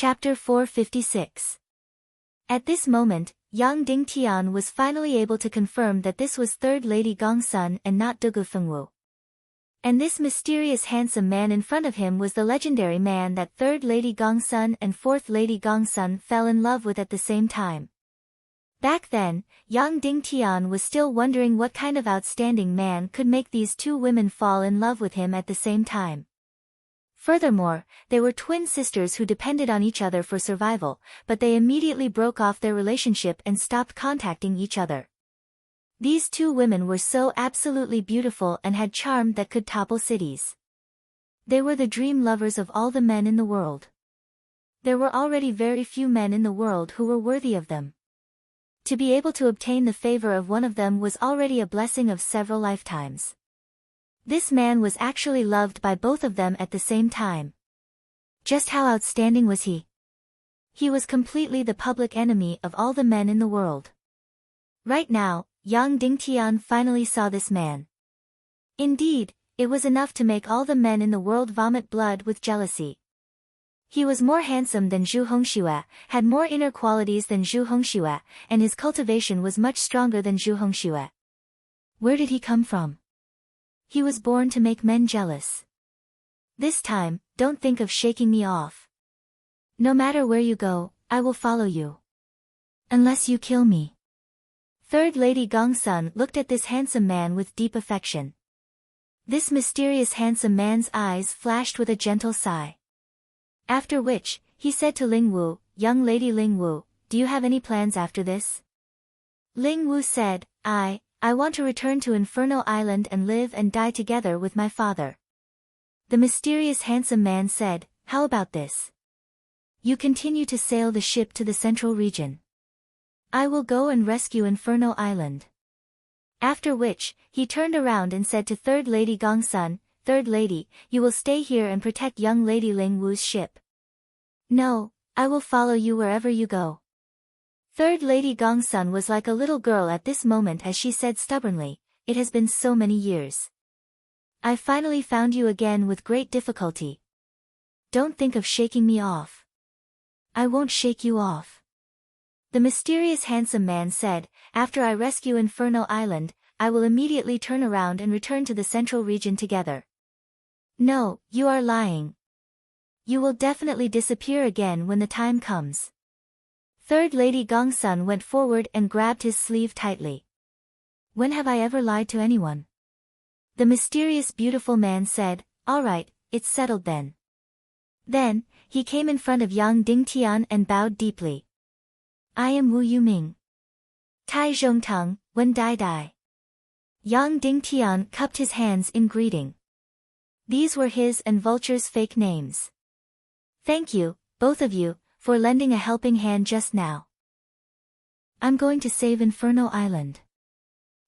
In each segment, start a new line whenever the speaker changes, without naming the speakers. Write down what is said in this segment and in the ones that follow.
Chapter 456. At this moment, Yang Dingtian was finally able to confirm that this was Third Lady Gongsun and not Dugu Fengwu. And this mysterious handsome man in front of him was the legendary man that Third Lady Gongsun and Fourth Lady Gongsun fell in love with at the same time. Back then, Yang Dingtian was still wondering what kind of outstanding man could make these two women fall in love with him at the same time. Furthermore, they were twin sisters who depended on each other for survival, but they immediately broke off their relationship and stopped contacting each other. These two women were so absolutely beautiful and had charm that could topple cities. They were the dream lovers of all the men in the world. There were already very few men in the world who were worthy of them. To be able to obtain the favor of one of them was already a blessing of several lifetimes. This man was actually loved by both of them at the same time. Just how outstanding was he? He was completely the public enemy of all the men in the world. Right now, Yang Dingtian finally saw this man. Indeed, it was enough to make all the men in the world vomit blood with jealousy. He was more handsome than Zhu Hongxue, had more inner qualities than Zhu Hongxue, and his cultivation was much stronger than Zhu Hongxue. Where did he come from? He was born to make men jealous. This time, don't think of shaking me off. No matter where you go, I will follow you. Unless you kill me. Third Lady Gongsun looked at this handsome man with deep affection. This mysterious handsome man's eyes flashed with a gentle sigh. After which, he said to Ling Wu, "Young Lady Ling Wu, do you have any plans after this?" Ling Wu said, I want to return to Inferno Island and live and die together with my father." The mysterious handsome man said, "How about this? You continue to sail the ship to the central region. I will go and rescue Inferno Island." After which, he turned around and said to Third Lady Gongsun, "Third Lady, you will stay here and protect young Lady Ling Wu's ship." "No, I will follow you wherever you go." Third Lady Gongsun was like a little girl at this moment as she said stubbornly, "It has been so many years. I finally found you again with great difficulty. Don't think of shaking me off." "I won't shake you off." The mysterious handsome man said, "After I rescue Inferno Island, I will immediately turn around and return to the central region together." "No, you are lying. You will definitely disappear again when the time comes." Third Lady Gongsun went forward and grabbed his sleeve tightly. "When have I ever lied to anyone?" The mysterious beautiful man said, "All right, it's settled then." Then, he came in front of Yang Dingtian and bowed deeply. "I am Wu Yuming. Tai Zhongteng, Wen Dai Dai." Yang Dingtian cupped his hands in greeting. These were his and Vulture's fake names. "Thank you, both of you, for lending a helping hand just now. I'm going to save Inferno Island.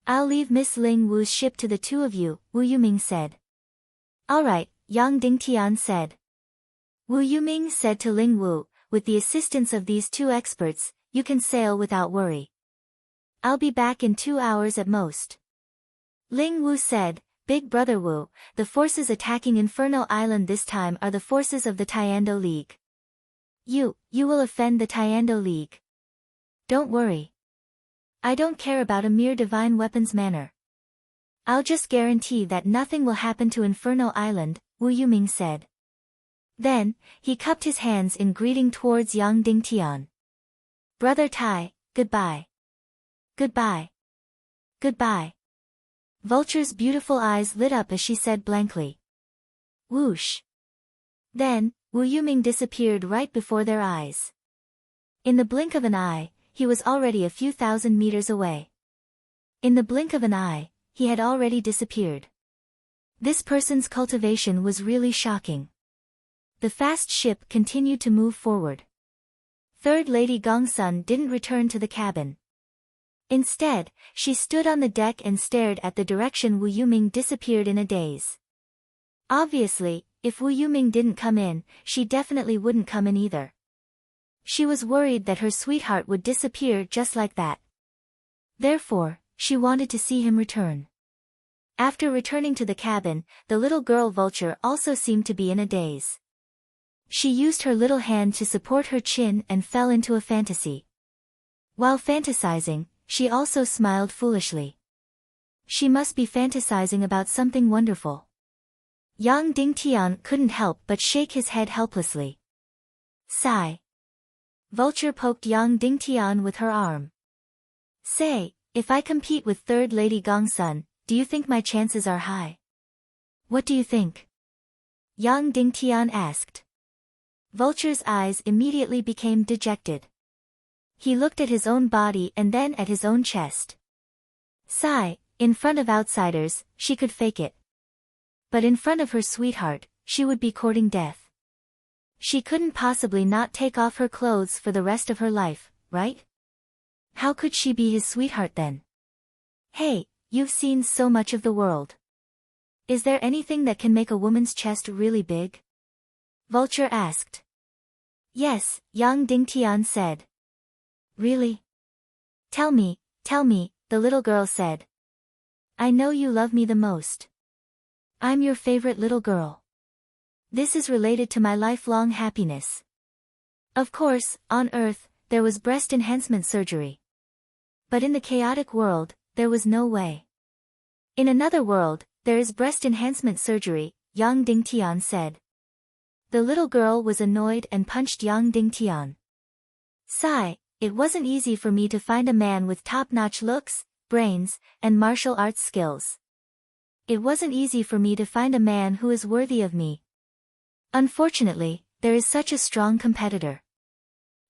I'll leave Miss Ling Wu's ship to the two of you," Wu Yuming said. "All right," Yang Dingtian said. Wu Yuming said to Ling Wu, "With the assistance of these two experts, you can sail without worry. I'll be back in 2 hours at most." Ling Wu said, "Big Brother Wu, the forces attacking Inferno Island this time are the forces of the Tiando League. You will offend the Tiando League. Don't worry. I don't care about a mere divine weapons manner. I'll just guarantee that nothing will happen to Inferno Island," Wu Yuming said. Then, he cupped his hands in greeting towards Yang Dingtian. "Brother Tai, goodbye. Goodbye. Goodbye." Vulture's beautiful eyes lit up as she said blankly. Whoosh. Then, Wu Yuming disappeared right before their eyes. In the blink of an eye, he was already a few thousand meters away. In the blink of an eye, he had already disappeared. This person's cultivation was really shocking. The fast ship continued to move forward. Third Lady Gongsun didn't return to the cabin. Instead, she stood on the deck and stared at the direction Wu Yuming disappeared in a daze. Obviously, if Wu Yuming didn't come in, she definitely wouldn't come in either. She was worried that her sweetheart would disappear just like that. Therefore, she wanted to see him return. After returning to the cabin, the little girl Vulture also seemed to be in a daze. She used her little hand to support her chin and fell into a fantasy. While fantasizing, she also smiled foolishly. She must be fantasizing about something wonderful. Yang Dingtian couldn't help but shake his head helplessly. Sigh. Vulture poked Yang Dingtian with her arm. Say, if I compete with Third Lady Gongsun, do you think my chances are high? What do you think? Yang Dingtian asked. Vulture's eyes immediately became dejected. He looked at his own body and then at his own chest. Sigh, in front of outsiders, she could fake it. But in front of her sweetheart, she would be courting death. She couldn't possibly not take off her clothes for the rest of her life, right? How could she be his sweetheart then? Hey, you've seen so much of the world. Is there anything that can make a woman's chest really big? Vulture asked. Yes, Yang Dingtian said. Really? Tell me, the little girl said. I know you love me the most. I'm your favorite little girl. This is related to my lifelong happiness. Of course, on Earth, there was breast enhancement surgery. But in the chaotic world, there was no way. In another world, there is breast enhancement surgery, Yang Dingtian said. The little girl was annoyed and punched Yang Dingtian. Sigh, it wasn't easy for me to find a man with top-notch looks, brains, and martial arts skills. It wasn't easy for me to find a man who is worthy of me. Unfortunately, there is such a strong competitor.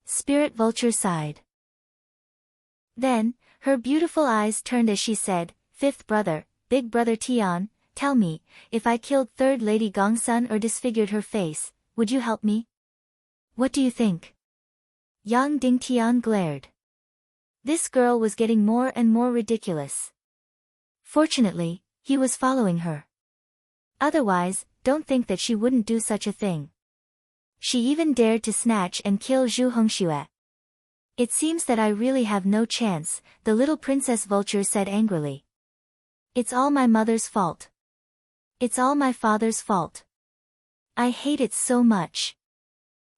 Spirit Vulture sighed. Then, her beautiful eyes turned as she said, Fifth brother, Big Brother Tian, tell me, if I killed Third Lady Gongsun or disfigured her face, would you help me? What do you think? Yang Dingtian glared. This girl was getting more and more ridiculous. Fortunately, he was following her. Otherwise, don't think that she wouldn't do such a thing. She even dared to snatch and kill Zhu Hongxue. It seems that I really have no chance, the little Princess Vulture said angrily. It's all my mother's fault. It's all my father's fault. I hate it so much.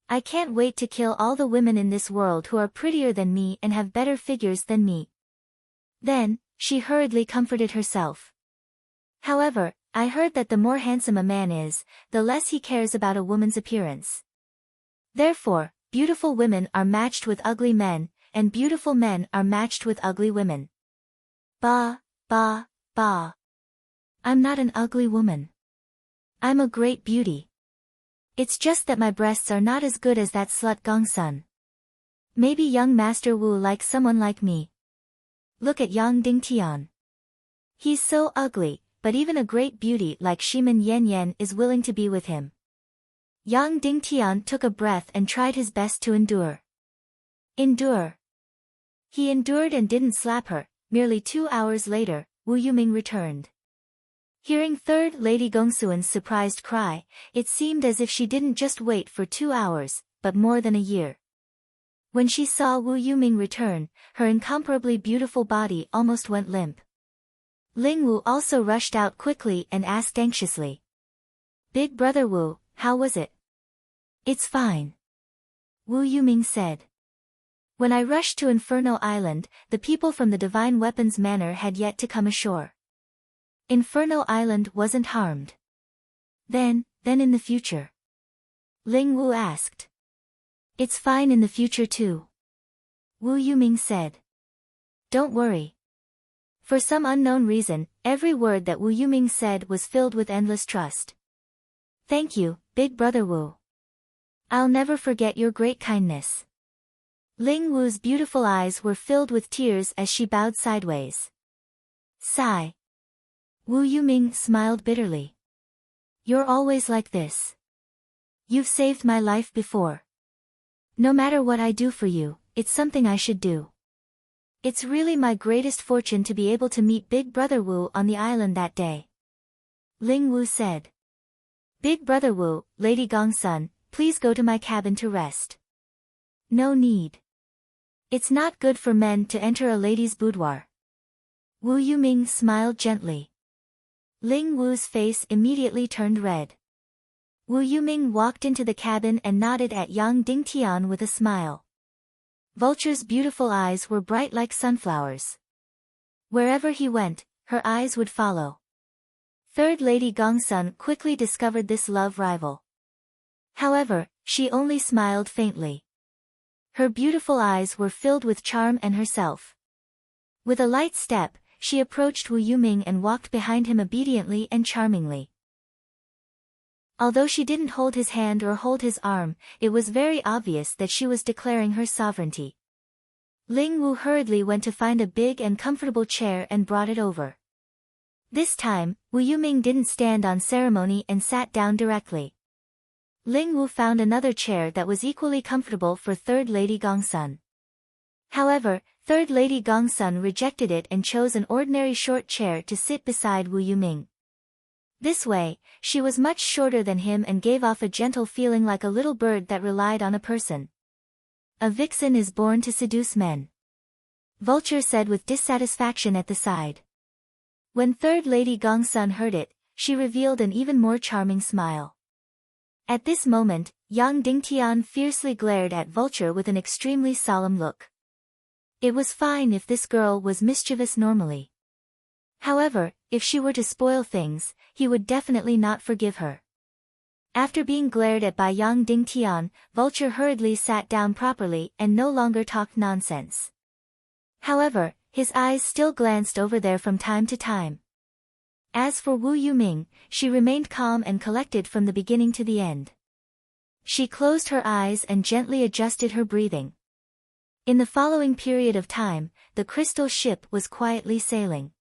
I can't wait to kill all the women in this world who are prettier than me and have better figures than me. Then, she hurriedly comforted herself. However, I heard that the more handsome a man is, the less he cares about a woman's appearance. Therefore, beautiful women are matched with ugly men, and beautiful men are matched with ugly women. Bah, bah, bah. I'm not an ugly woman. I'm a great beauty. It's just that my breasts are not as good as that slut Gongsun. Maybe young Master Wu likes someone like me. Look at Yang Dingtian. He's so ugly, but even a great beauty like Shiman Yan Yan is willing to be with him. Yang Dingtian took a breath and tried his best to endure. Endure. He endured and didn't slap her. Merely 2 hours later, Wu Yuming returned. Hearing Third Lady Gongsuan's surprised cry, it seemed as if she didn't just wait for 2 hours, but more than a year. When she saw Wu Yuming return, her incomparably beautiful body almost went limp. Ling Wu also rushed out quickly and asked anxiously. Big Brother Wu, how was it? It's fine. Wu Yuming said. When I rushed to Inferno Island, the people from the Divine Weapons Manor had yet to come ashore. Inferno Island wasn't harmed. Then in the future? Ling Wu asked. It's fine in the future too. Wu Yuming said. Don't worry. For some unknown reason, every word that Wu Yuming said was filled with endless trust. Thank you, Big Brother Wu. I'll never forget your great kindness. Ling Wu's beautiful eyes were filled with tears as she bowed sideways. Sigh. Wu Yuming smiled bitterly. You're always like this. You've saved my life before. No matter what I do for you, it's something I should do. It's really my greatest fortune to be able to meet Big Brother Wu on the island that day. Ling Wu said. Big Brother Wu, Lady Gongsun, please go to my cabin to rest. No need. It's not good for men to enter a lady's boudoir. Wu Yuming smiled gently. Ling Wu's face immediately turned red. Wu Yuming walked into the cabin and nodded at Yang Dingtian with a smile. Vulture's beautiful eyes were bright like sunflowers. Wherever he went, her eyes would follow. Third Lady Gongsun quickly discovered this love rival. However, she only smiled faintly. Her beautiful eyes were filled with charm and herself. With a light step, she approached Wu Yuming and walked behind him obediently and charmingly. Although she didn't hold his hand or hold his arm, it was very obvious that she was declaring her sovereignty. Ling Wu hurriedly went to find a big and comfortable chair and brought it over. This time, Wu Yuming didn't stand on ceremony and sat down directly. Ling Wu found another chair that was equally comfortable for Third Lady Gongsun. However, Third Lady Gongsun rejected it and chose an ordinary short chair to sit beside Wu Yuming. This way, she was much shorter than him and gave off a gentle feeling like a little bird that relied on a person. A vixen is born to seduce men. Vulture said with dissatisfaction at the side. When Third Lady Gongsun heard it, she revealed an even more charming smile. At this moment, Yang Dingtian fiercely glared at Vulture with an extremely solemn look. It was fine if this girl was mischievous normally. However, if she were to spoil things, he would definitely not forgive her. After being glared at by Yang Dingtian, Vulture hurriedly sat down properly and no longer talked nonsense. However, his eyes still glanced over there from time to time. As for Wu Yuming, she remained calm and collected from the beginning to the end. She closed her eyes and gently adjusted her breathing. In the following period of time, the crystal ship was quietly sailing.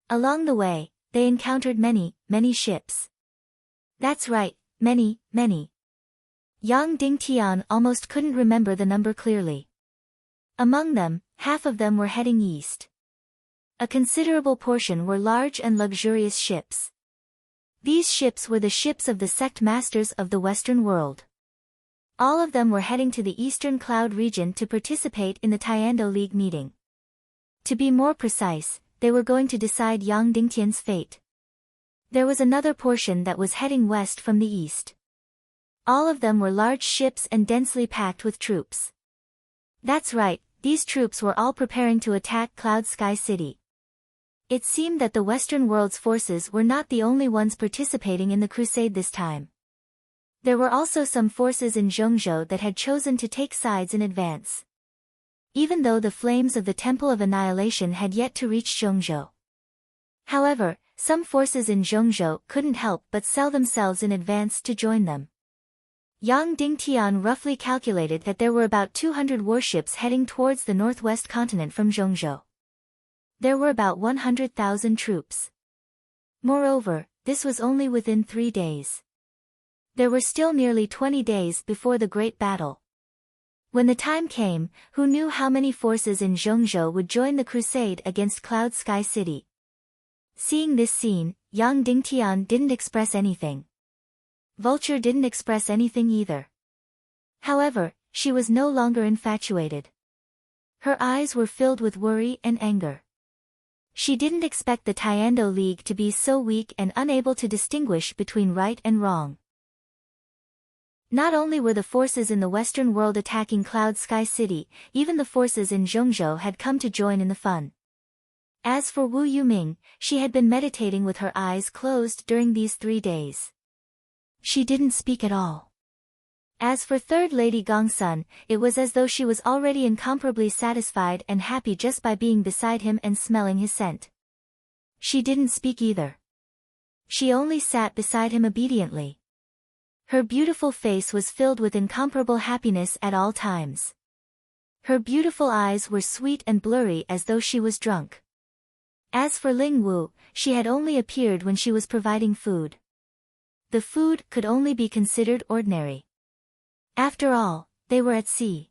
Along the way, they encountered many, many ships. That's right, many, many. Yang Dingtian almost couldn't remember the number clearly. Among them, half of them were heading east. A considerable portion were large and luxurious ships. These ships were the ships of the sect masters of the Western world. All of them were heading to the Eastern Cloud region to participate in the Tiando League meeting. To be more precise, they were going to decide Yang Dingtian's fate. There was another portion that was heading west from the east. All of them were large ships and densely packed with troops. That's right, these troops were all preparing to attack Cloud Sky City. It seemed that the Western world's forces were not the only ones participating in the crusade this time. There were also some forces in Zhongzhou that had chosen to take sides in advance. Even though the flames of the Temple of Annihilation had yet to reach Zhongzhou. However, some forces in Zhongzhou couldn't help but sell themselves in advance to join them. Yang Dingtian roughly calculated that there were about 200 warships heading towards the northwest continent from Zhongzhou. There were about 100,000 troops. Moreover, this was only within 3 days. There were still nearly 20 days before the great battle. When the time came, who knew how many forces in Zhongzhou would join the crusade against Cloud Sky City? Seeing this scene, Yang Dingtian didn't express anything. Vulture didn't express anything either. However, she was no longer infatuated. Her eyes were filled with worry and anger. She didn't expect the Tiando League to be so weak and unable to distinguish between right and wrong. Not only were the forces in the Western world attacking Cloud Sky City, even the forces in Zhongzhou had come to join in the fun. As for Wu Yuming, she had been meditating with her eyes closed during these 3 days. She didn't speak at all. As for Third Lady Gongsun, it was as though she was already incomparably satisfied and happy just by being beside him and smelling his scent. She didn't speak either. She only sat beside him obediently. Her beautiful face was filled with incomparable happiness at all times. Her beautiful eyes were sweet and blurry as though she was drunk. As for Ling Wu, she had only appeared when she was providing food. The food could only be considered ordinary. After all, they were at sea.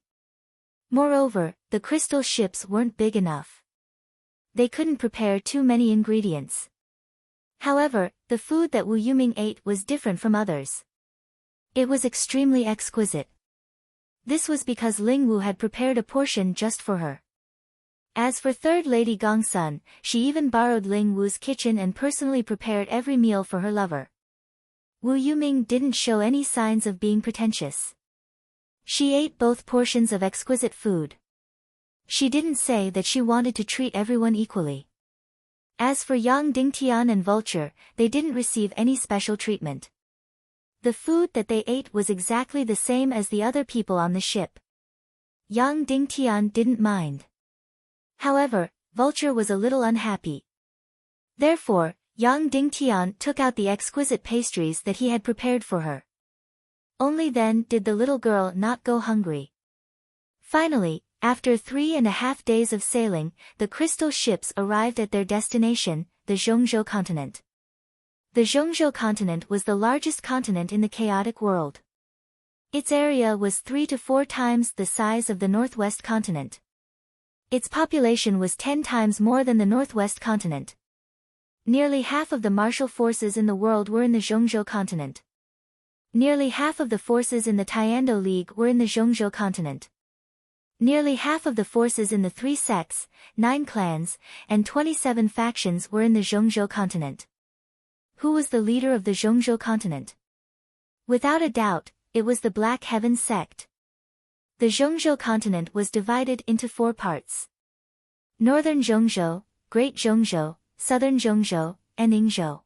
Moreover, the crystal ships weren't big enough. They couldn't prepare too many ingredients. However, the food that Wu Yuming ate was different from others. It was extremely exquisite. This was because Ling Wu had prepared a portion just for her. As for Third Lady Gongsun, she even borrowed Ling Wu's kitchen and personally prepared every meal for her lover. Wu Yuming didn't show any signs of being pretentious. She ate both portions of exquisite food. She didn't say that she wanted to treat everyone equally. As for Yang Dingtian and Vulture, they didn't receive any special treatment. The food that they ate was exactly the same as the other people on the ship. Yang Dingtian didn't mind. However, Vulture was a little unhappy. Therefore, Yang Dingtian took out the exquisite pastries that he had prepared for her. Only then did the little girl not go hungry. Finally, after 3.5 days of sailing, the crystal ships arrived at their destination, the Zhongzhou continent. The Zhongzhou continent was the largest continent in the chaotic world. Its area was 3 to 4 times the size of the Northwest continent. Its population was 10 times more than the Northwest continent. Nearly half of the martial forces in the world were in the Zhongzhou continent. Nearly half of the forces in the Tiando League were in the Zhongzhou continent. Nearly half of the forces in the 3 sects, 9 clans, and 27 factions were in the Zhongzhou continent. Who was the leader of the Zhongzhou continent? Without a doubt, it was the Black Heaven sect. The Zhongzhou continent was divided into 4 parts. Northern Zhongzhou, Great Zhongzhou, Southern Zhongzhou, and Yingzhou.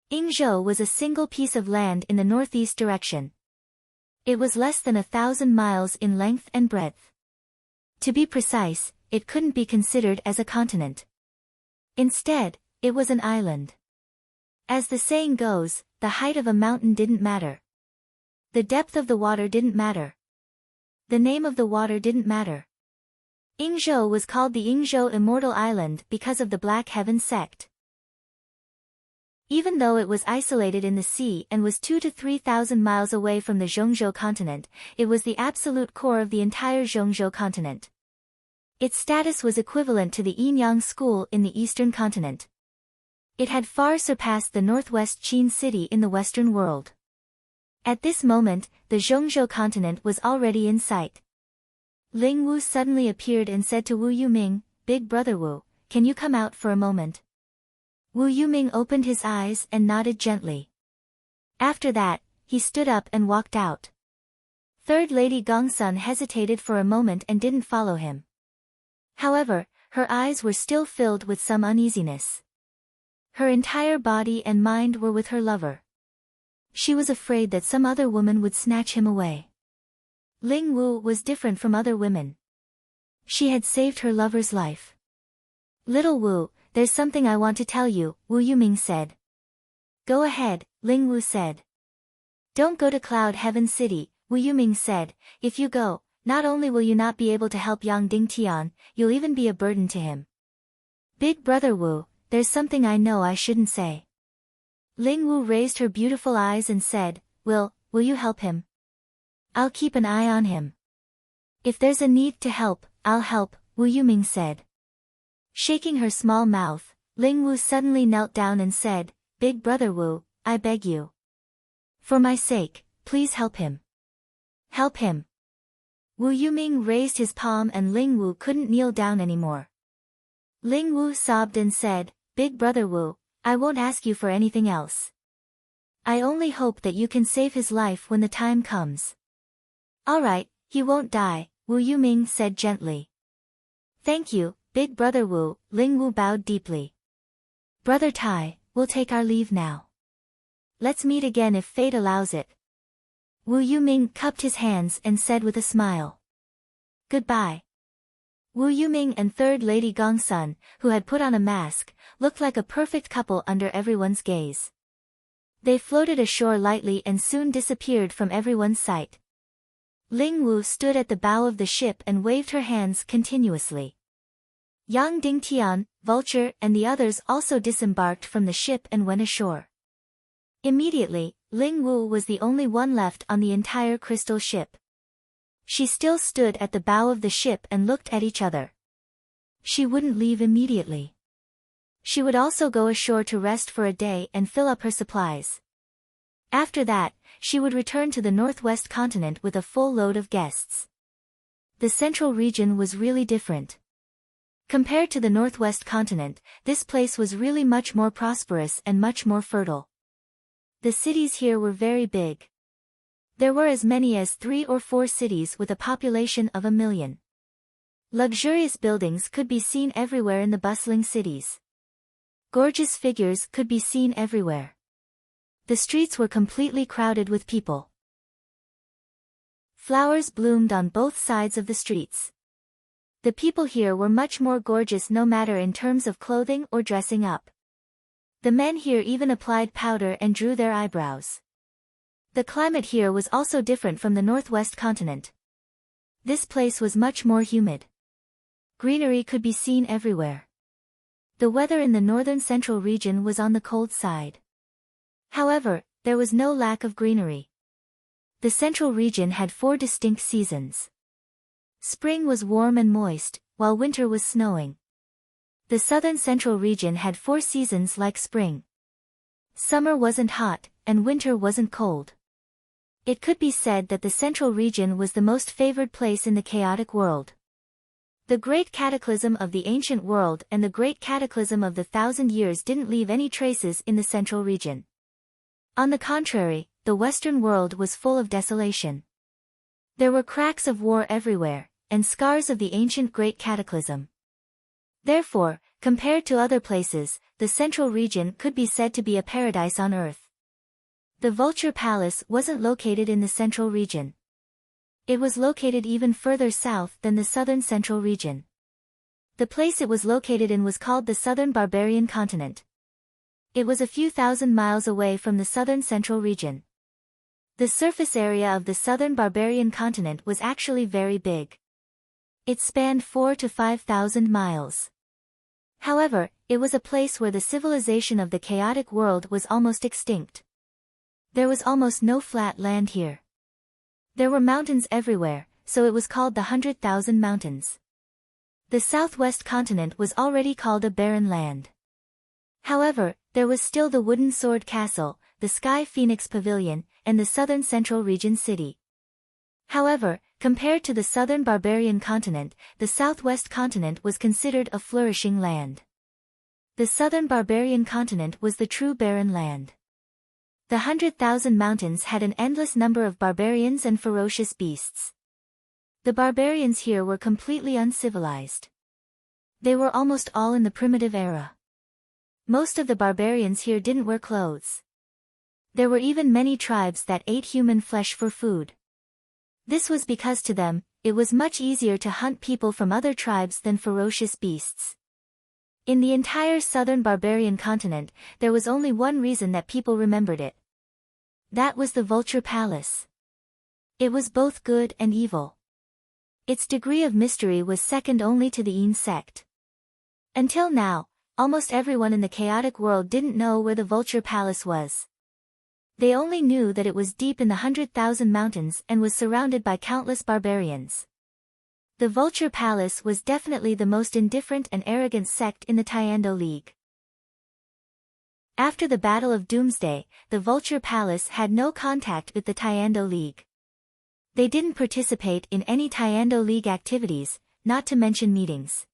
Yingzhou was a single piece of land in the northeast direction. It was less than 1,000 miles in length and breadth. To be precise, it couldn't be considered as a continent. Instead, it was an island. As the saying goes, the height of a mountain didn't matter. The depth of the water didn't matter. The name of the water didn't matter. Yingzhou was called the Yingzhou Immortal Island because of the Black Heaven sect. Even though it was isolated in the sea and was 2,000 to 3,000 miles away from the Zhongzhou continent, it was the absolute core of the entire Zhongzhou continent. Its status was equivalent to the Yinyang school in the eastern continent. It had far surpassed the Northwest Qin city in the Western world. At this moment, the Zhongzhou continent was already in sight. Ling Wu suddenly appeared and said to Wu Yuming, "Big brother Wu, can you come out for a moment?" Wu Yuming opened his eyes and nodded gently. After that, he stood up and walked out. Third Lady Gongsun hesitated for a moment and didn't follow him. However, her eyes were still filled with some uneasiness. Her entire body and mind were with her lover. She was afraid that some other woman would snatch him away. Ling Wu was different from other women. She had saved her lover's life. "Little Wu, there's something I want to tell you," Wu Yuming said. "Go ahead," Ling Wu said. "Don't go to Cloud Heaven City," Wu Yuming said. "If you go, not only will you not be able to help Yang Dingtian, you'll even be a burden to him." "Big brother Wu, there's something I know I shouldn't say." Ling Wu raised her beautiful eyes and said, Will you help him?" "I'll keep an eye on him." "If there's a need to help, I'll help," Wu Yuming said. Shaking her small mouth, Ling Wu suddenly knelt down and said, "Big brother Wu, I beg you. For my sake, please help him. Help him." Wu Yuming raised his palm and Ling Wu couldn't kneel down anymore. Ling Wu sobbed and said, "Big brother Wu, I won't ask you for anything else. I only hope that you can save his life when the time comes." "All right, he won't die," Wu Yuming said gently. "Thank you, Big brother Wu," Ling Wu bowed deeply. "Brother Tai, we'll take our leave now. Let's meet again if fate allows it." Wu Yuming cupped his hands and said with a smile, "Goodbye." Wu Yuming and Third Lady Gongsun, who had put on a mask, looked like a perfect couple under everyone's gaze. They floated ashore lightly and soon disappeared from everyone's sight. Ling Wu stood at the bow of the ship and waved her hands continuously. Yang Dingtian, Vulture, and the others also disembarked from the ship and went ashore. Immediately, Ling Wu was the only one left on the entire crystal ship. She still stood at the bow of the ship and looked at each other. She wouldn't leave immediately. She would also go ashore to rest for a day and fill up her supplies. After that, she would return to the Northwest continent with a full load of guests. The central region was really different. Compared to the Northwest continent, this place was really much more prosperous and much more fertile. The cities here were very big. There were as many as 3 or 4 cities with a population of 1 million. Luxurious buildings could be seen everywhere in the bustling cities. Gorgeous figures could be seen everywhere. The streets were completely crowded with people. Flowers bloomed on both sides of the streets. The people here were much more gorgeous no matter in terms of clothing or dressing up. The men here even applied powder and drew their eyebrows. The climate here was also different from the northwest continent. This place was much more humid. Greenery could be seen everywhere. The weather in the northern central region was on the cold side. However, there was no lack of greenery. The central region had 4 distinct seasons. Spring was warm and moist, while winter was snowing. The southern central region had 4 seasons like spring. Summer wasn't hot, and winter wasn't cold. It could be said that the central region was the most favored place in the chaotic world. The great cataclysm of the ancient world and the great cataclysm of the 1,000 years didn't leave any traces in the central region. On the contrary, the western world was full of desolation. There were cracks of war everywhere, and scars of the ancient great cataclysm. Therefore, compared to other places, the central region could be said to be a paradise on earth. The Vulture Palace wasn't located in the central region. It was located even further south than the southern central region. The place it was located in was called the Southern Barbarian Continent. It was a few thousand miles away from the southern central region. The surface area of the Southern Barbarian Continent was actually very big. It spanned 4,000 to 5,000 miles. However, it was a place where the civilization of the chaotic world was almost extinct. There was almost no flat land here. There were mountains everywhere, so it was called the 100,000 Mountains. The southwest continent was already called a barren land. However, there was still the Wooden Sword Castle, the Sky Phoenix Pavilion, and the southern central region city. However, compared to the southern barbarian continent, the southwest continent was considered a flourishing land. The southern barbarian continent was the true barren land. The 100,000 Mountains had an endless number of barbarians and ferocious beasts. The barbarians here were completely uncivilized. They were almost all in the primitive era. Most of the barbarians here didn't wear clothes. There were even many tribes that ate human flesh for food. This was because to them, it was much easier to hunt people from other tribes than ferocious beasts. In the entire southern barbarian continent, there was only one reason that people remembered it. That was the Vulture Palace. It was both good and evil. Its degree of mystery was second only to the Een sect. Until now, almost everyone in the chaotic world didn't know where the Vulture Palace was. They only knew that it was deep in the 100,000 Mountains and was surrounded by countless barbarians. The Vulture Palace was definitely the most indifferent and arrogant sect in the Tiando League. After the Battle of Doomsday, the Vulture Palace had no contact with the Tiando League. They didn't participate in any Tiando League activities, not to mention meetings.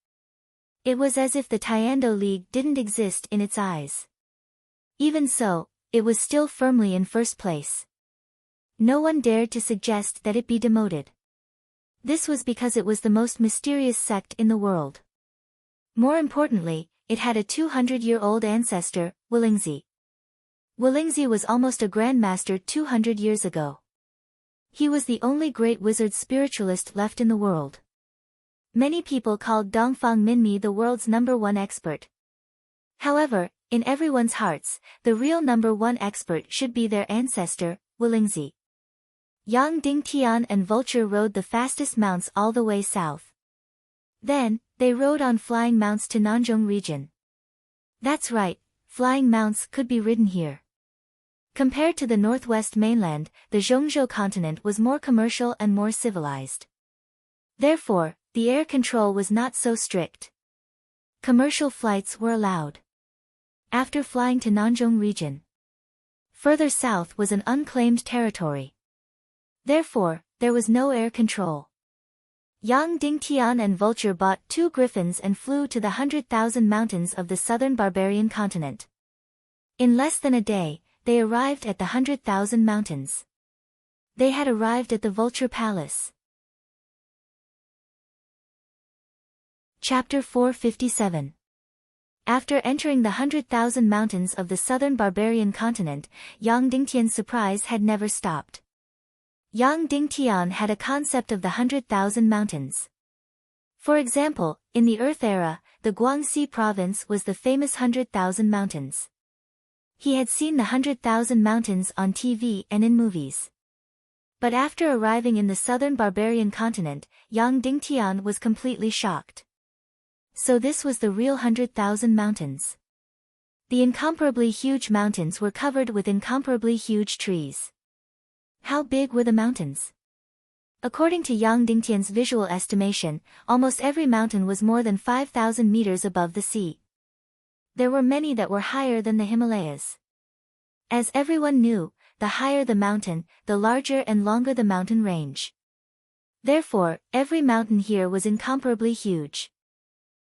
It was as if the Tiando League didn't exist in its eyes. Even so, it was still firmly in first place. No one dared to suggest that it be demoted. This was because it was the most mysterious sect in the world. More importantly, it had a 200-year-old ancestor, Willingzi. Willingzi was almost a grandmaster 200 years ago. He was the only great wizard spiritualist left in the world. Many people called Dongfang Minmi the world's #1 expert. However, in everyone's hearts, the real #1 expert should be their ancestor, Willingzi. Yang Dingtian and Vulture rode the fastest mounts all the way south. Then, they rode on flying mounts to Nanjing region. That's right, flying mounts could be ridden here. Compared to the northwest mainland, the Zhongzhou continent was more commercial and more civilized. Therefore, the air control was not so strict. Commercial flights were allowed. After flying to Nanjing region, further south was an unclaimed territory. Therefore, there was no air control. Yang Dingtian and Vulture bought 2 griffins and flew to the 100,000 Mountains of the southern barbarian continent. In less than a day, they arrived at the 100,000 Mountains. They had arrived at the Vulture Palace. Chapter 457. After entering the 100,000 mountains of the southern barbarian continent, Yang Dingtian's surprise had never stopped. Yang Dingtian had a concept of the 100,000 mountains. For example, in the Earth era, the Guangxi province was the famous 100,000 mountains. He had seen the 100,000 mountains on TV and in movies. But after arriving in the southern barbarian continent, Yang Dingtian was completely shocked. So this was the real 100,000 mountains. The incomparably huge mountains were covered with incomparably huge trees. How big were the mountains? According to Yang Dingtian's visual estimation, almost every mountain was more than 5,000 meters above the sea. There were many that were higher than the Himalayas. As everyone knew, the higher the mountain, the larger and longer the mountain range. Therefore, every mountain here was incomparably huge.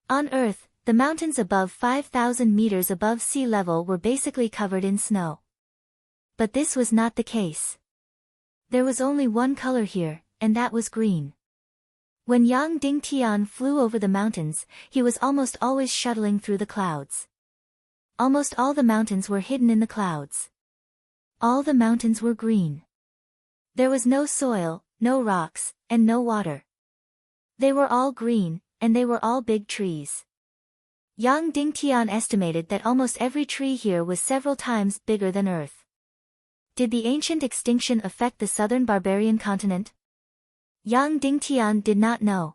On Earth, the mountains above 5,000 meters above sea level were basically covered in snow. But this was not the case. There was only one color here, and that was green. When Yang Dingtian flew over the mountains, he was almost always shuttling through the clouds. Almost all the mountains were hidden in the clouds. All the mountains were green. There was no soil, no rocks, and no water. They were all green, and they were all big trees. Yang Dingtian estimated that almost every tree here was several times bigger than Earth. Did the ancient extinction affect the southern barbarian continent? Yang Dingtian did not know.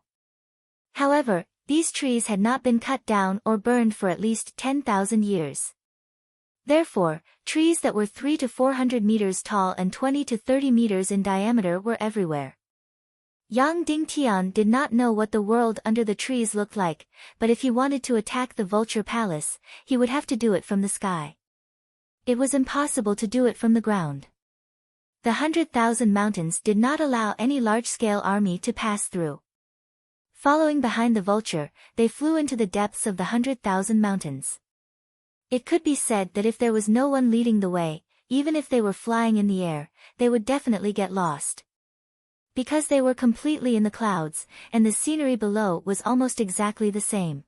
However, these trees had not been cut down or burned for at least 10,000 years. Therefore, trees that were 300 to 400 meters tall and 20 to 30 meters in diameter were everywhere. Yang Dingtian did not know what the world under the trees looked like, but if he wanted to attack the Vulture Palace, he would have to do it from the sky. It was impossible to do it from the ground. The 100,000 mountains did not allow any large-scale army to pass through. Following behind the vulture, they flew into the depths of the 100,000 mountains. It could be said that if there was no one leading the way, even if they were flying in the air, they would definitely get lost. Because they were completely in the clouds, and the scenery below was almost exactly the same.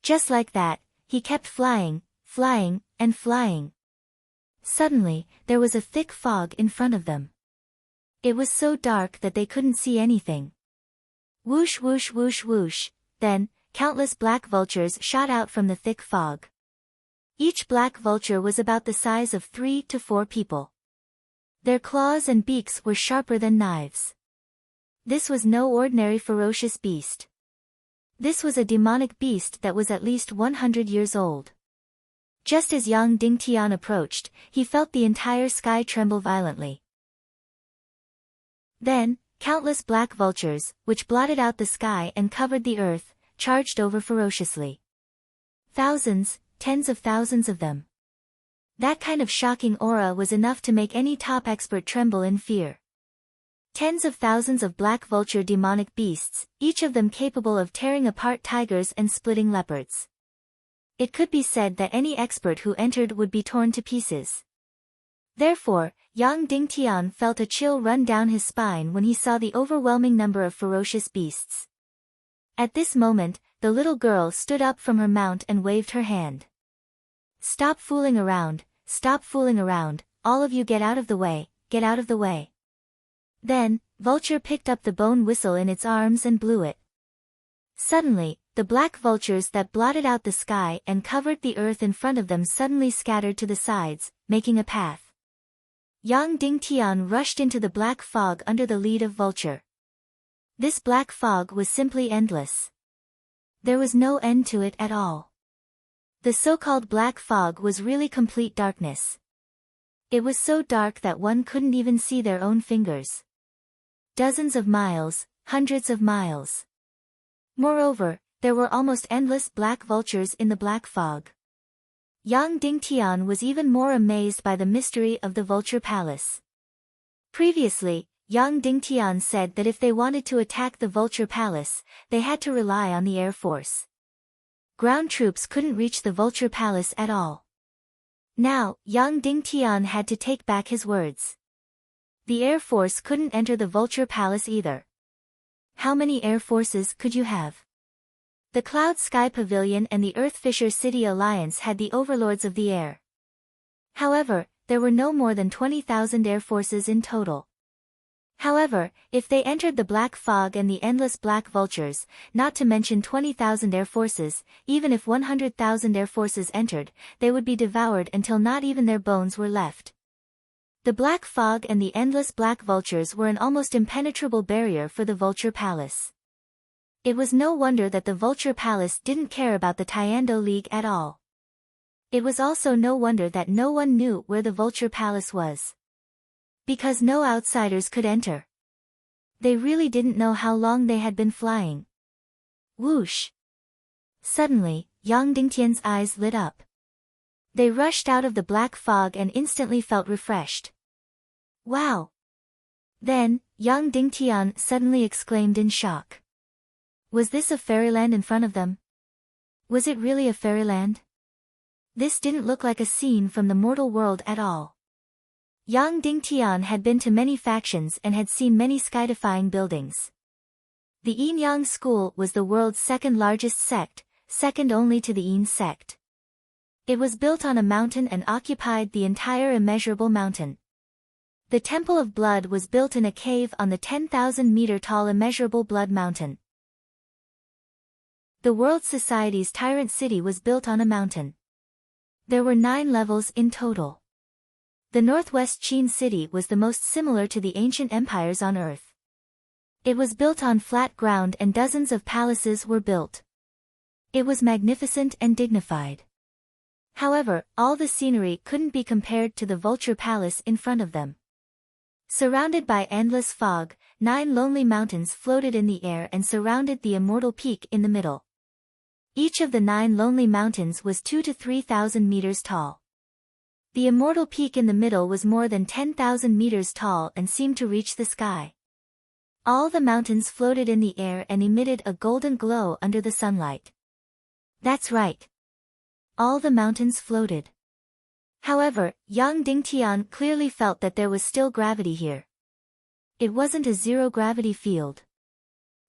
Just like that, he kept flying, flying, and flying. Suddenly, there was a thick fog in front of them. It was so dark that they couldn't see anything. Whoosh whoosh whoosh whoosh, then, countless black vultures shot out from the thick fog. Each black vulture was about the size of 3 to 4 people. Their claws and beaks were sharper than knives. This was no ordinary ferocious beast. This was a demonic beast that was at least 100 years old. Just as Yang Dingtian approached, he felt the entire sky tremble violently. Then, countless black vultures, which blotted out the sky and covered the earth, charged over ferociously. Thousands, tens of thousands of them. That kind of shocking aura was enough to make any top expert tremble in fear. Tens of thousands of black vulture demonic beasts, each of them capable of tearing apart tigers and splitting leopards. It could be said that any expert who entered would be torn to pieces. Therefore, Yang Dingtian felt a chill run down his spine when he saw the overwhelming number of ferocious beasts. At this moment, the little girl stood up from her mount and waved her hand. "Stop fooling around, stop fooling around, all of you get out of the way, get out of the way." Then, Vulture picked up the bone whistle in its arms and blew it. Suddenly, the black vultures that blotted out the sky and covered the earth in front of them suddenly scattered to the sides, making a path. Yang Dingtian rushed into the black fog under the lead of Vulture. This black fog was simply endless. There was no end to it at all. The so-called black fog was really complete darkness. It was so dark that one couldn't even see their own fingers. Dozens of miles, hundreds of miles. Moreover, there were almost endless black vultures in the black fog. Yang Dingtian was even more amazed by the mystery of the Vulture Palace. Previously, Yang Dingtian said that if they wanted to attack the Vulture Palace, they had to rely on the Air Force. Ground troops couldn't reach the Vulture Palace at all. Now, young Ding Tian had to take back his words. The Air Force couldn't enter the Vulture Palace either. How many Air Forces could you have? The Cloud Sky Pavilion and the Earthfisher City Alliance had the overlords of the air. However, there were no more than 20,000 Air Forces in total. However, if they entered the Black Fog and the endless Black Vultures, not to mention 20,000 Air Forces, even if 100,000 Air Forces entered, they would be devoured until not even their bones were left. The Black Fog and the endless Black Vultures were an almost impenetrable barrier for the Vulture Palace. It was no wonder that the Vulture Palace didn't care about the Tiando League at all. It was also no wonder that no one knew where the Vulture Palace was. Because no outsiders could enter. They really didn't know how long they had been flying. Whoosh! Suddenly, Yang Dingtian's eyes lit up. They rushed out of the black fog and instantly felt refreshed. Wow! Then, Yang Dingtian suddenly exclaimed in shock. Was this a fairyland in front of them? Was it really a fairyland? This didn't look like a scene from the mortal world at all. Yang Dingtian had been to many factions and had seen many skydifying buildings. The Yin Yang school was the world's second largest sect, second only to the Yin sect. It was built on a mountain and occupied the entire immeasurable mountain. The Temple of Blood was built in a cave on the 10,000-meter-tall immeasurable Blood Mountain. The World Society's Tyrant City was built on a mountain. There were 9 levels in total. The Northwest Qin City was the most similar to the ancient empires on Earth. It was built on flat ground and dozens of palaces were built. It was magnificent and dignified. However, all the scenery couldn't be compared to the Vulture Palace in front of them. Surrounded by endless fog, 9 lonely mountains floated in the air and surrounded the immortal peak in the middle. Each of the 9 lonely mountains was 2,000 to 3,000 meters tall. The immortal peak in the middle was more than 10,000 meters tall and seemed to reach the sky. All the mountains floated in the air and emitted a golden glow under the sunlight. That's right. All the mountains floated. However, Yang Dingtian clearly felt that there was still gravity here. It wasn't a zero-gravity field.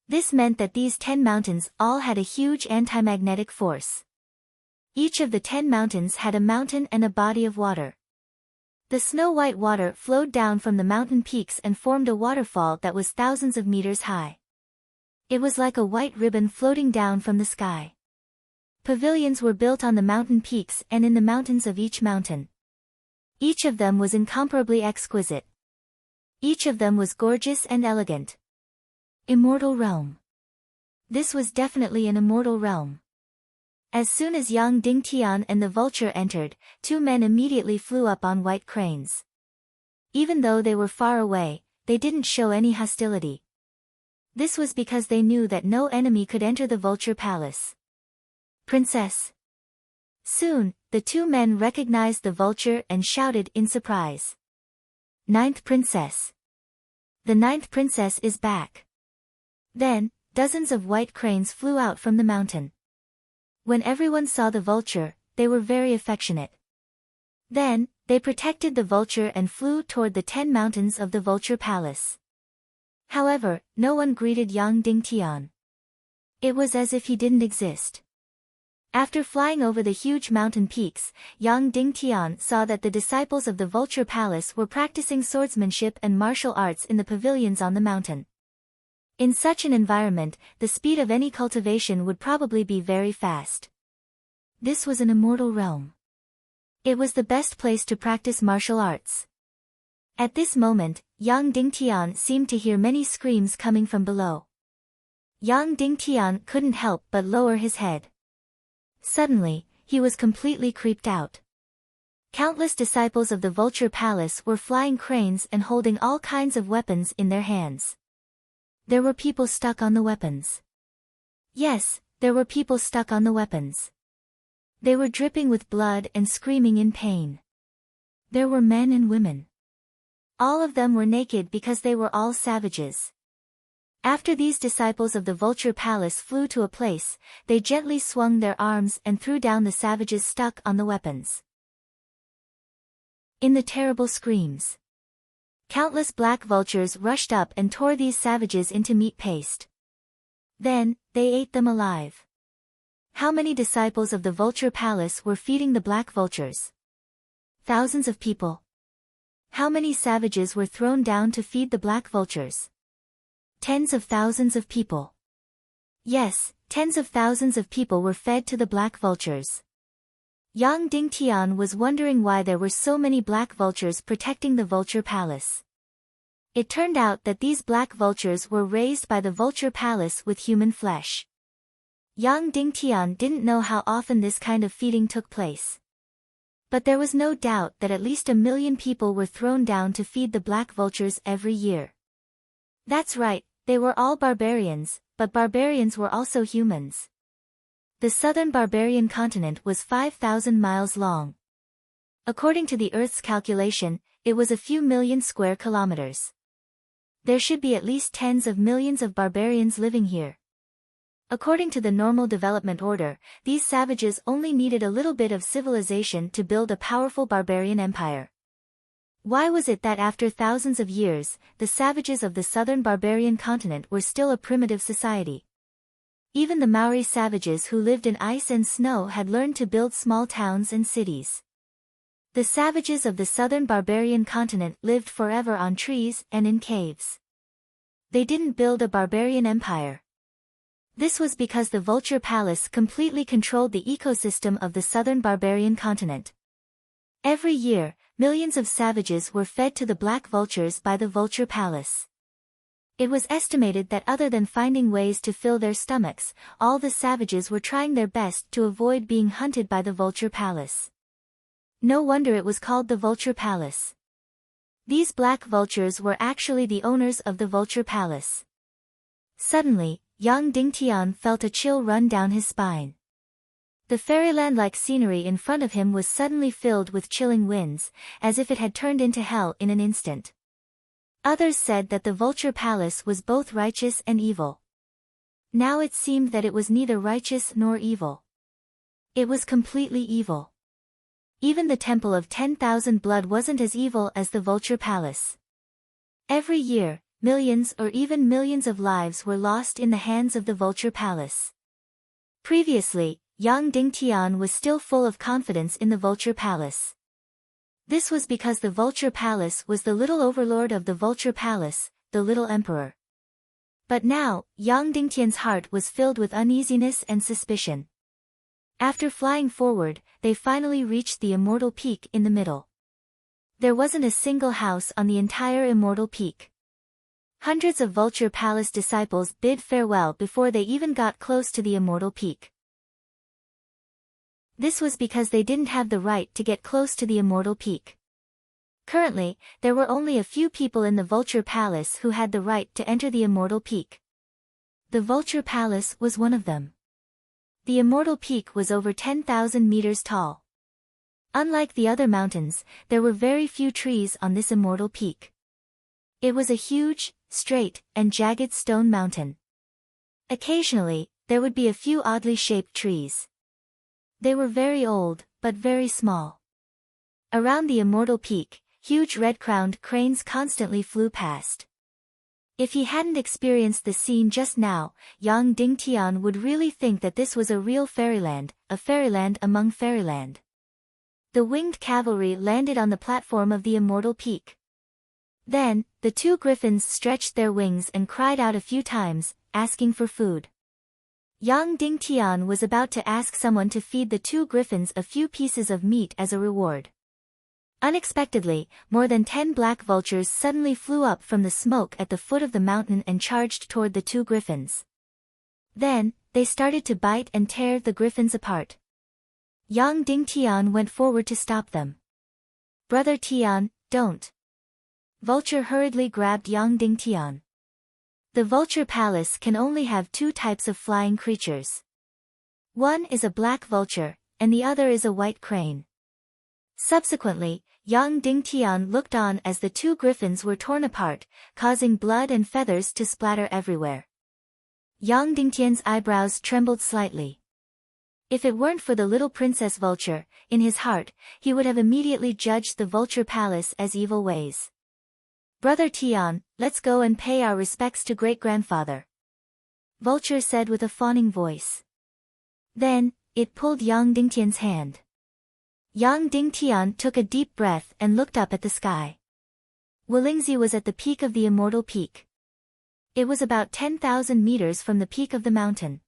This meant that these 10 mountains all had a huge anti-magnetic force. Each of the 10 mountains had a mountain and a body of water. The snow-white water flowed down from the mountain peaks and formed a waterfall that was thousands of meters high. It was like a white ribbon floating down from the sky. Pavilions were built on the mountain peaks and in the mountains of each mountain. Each of them was incomparably exquisite. Each of them was gorgeous and elegant. Immortal realm. This was definitely an immortal realm. As soon as Yang Dingtian and the vulture entered, 2 men immediately flew up on white cranes. Even though they were far away, they didn't show any hostility. This was because they knew that no enemy could enter the Vulture Palace. Princess. Soon, the 2 men recognized the vulture and shouted in surprise. 9th Princess. The 9th Princess is back. Then, dozens of white cranes flew out from the mountain. When everyone saw the vulture, they were very affectionate. Then, they protected the vulture and flew toward the 10 mountains of the Vulture Palace. However, no one greeted Yang Dingtian. It was as if he didn't exist. After flying over the huge mountain peaks, Yang Dingtian saw that the disciples of the Vulture Palace were practicing swordsmanship and martial arts in the pavilions on the mountain. In such an environment, the speed of any cultivation would probably be very fast. This was an immortal realm. It was the best place to practice martial arts. At this moment, Yang Dingtian seemed to hear many screams coming from below. Yang Dingtian couldn't help but lower his head. Suddenly, he was completely creeped out. Countless disciples of the Vulture Palace were flying cranes and holding all kinds of weapons in their hands. There were people stuck on the weapons. Yes, there were people stuck on the weapons. They were dripping with blood and screaming in pain. There were men and women. All of them were naked because they were all savages. After these disciples of the Vulture Palace flew to a place, they gently swung their arms and threw down the savages stuck on the weapons. In the terrible screams, countless black vultures rushed up and tore these savages into meat paste. Then, they ate them alive. How many disciples of the vulture palace were feeding the black vultures? Thousands of people. How many savages were thrown down to feed the black vultures? Tens of thousands of people. Yes, tens of thousands of people were fed to the black vultures. Yang Dingtian was wondering why there were so many black vultures protecting the vulture palace. It turned out that these black vultures were raised by the vulture palace with human flesh. Yang Dingtian didn't know how often this kind of feeding took place. But there was no doubt that at least 1 million people were thrown down to feed the black vultures every year. That's right, they were all barbarians, but barbarians were also humans. The southern barbarian continent was 5,000 miles long. According to the Earth's calculation, it was a few million square kilometers. There should be at least tens of millions of barbarians living here. According to the normal development order, these savages only needed a little bit of civilization to build a powerful barbarian empire. Why was it that after thousands of years, the savages of the southern barbarian continent were still a primitive society? Even the Maori savages who lived in ice and snow had learned to build small towns and cities. The savages of the southern barbarian continent lived forever on trees and in caves. They didn't build a barbarian empire. This was because the vulture palace completely controlled the ecosystem of the southern barbarian continent. Every year, millions of savages were fed to the black vultures by the vulture palace. It was estimated that other than finding ways to fill their stomachs, all the savages were trying their best to avoid being hunted by the vulture palace. No wonder it was called the vulture palace. These black vultures were actually the owners of the vulture palace. Suddenly, Yang Dingtian felt a chill run down his spine. The fairyland-like scenery in front of him was suddenly filled with chilling winds, as if it had turned into hell in an instant. Others said that the vulture palace was both righteous and evil. Now it seemed that it was neither righteous nor evil. It was completely evil. Even the Temple of 10,000 Blood wasn't as evil as the vulture palace. Every year, millions or even millions of lives were lost in the hands of the vulture palace. Previously, Yang Dingtian was still full of confidence in the vulture palace. This was because the vulture palace was the little overlord of the vulture palace, the little emperor. But now, Yang Dingtian's heart was filled with uneasiness and suspicion. After flying forward, they finally reached the immortal peak in the middle. There wasn't a single house on the entire immortal peak. Hundreds of vulture palace disciples bid farewell before they even got close to the immortal peak. This was because they didn't have the right to get close to the immortal peak. Currently, there were only a few people in the vulture palace who had the right to enter the immortal peak. The vulture palace was one of them. The immortal peak was over 10,000 meters tall. Unlike the other mountains, there were very few trees on this immortal peak. It was a huge, straight, and jagged stone mountain. Occasionally, there would be a few oddly shaped trees. They were very old, but very small. Around the immortal peak, huge red-crowned cranes constantly flew past. If he hadn't experienced the scene just now, Yang Dingtian would really think that this was a real fairyland, a fairyland among fairyland. The winged cavalry landed on the platform of the immortal peak. Then, the two griffins stretched their wings and cried out a few times, asking for food. Yang Dingtian was about to ask someone to feed the two griffins a few pieces of meat as a reward. Unexpectedly, more than 10 black vultures suddenly flew up from the smoke at the foot of the mountain and charged toward the two griffins. Then, they started to bite and tear the griffins apart. Yang Dingtian went forward to stop them. "Brother Tian, don't." Vulture hurriedly grabbed Yang Dingtian. The vulture palace can only have two types of flying creatures. One is a black vulture, and the other is a white crane. Subsequently, Yang Dingtian looked on as the two griffins were torn apart, causing blood and feathers to splatter everywhere. Yang Dingtian's eyebrows trembled slightly. If it weren't for the little princess vulture, in his heart, he would have immediately judged the vulture palace as evil ways. Brother Tian, let's go and pay our respects to great-grandfather. Vulture said with a fawning voice. Then, it pulled Yang Dingtian's hand. Yang Dingtian took a deep breath and looked up at the sky. Wolingzi was at the peak of the immortal peak. It was about 10,000 meters from the peak of the mountain.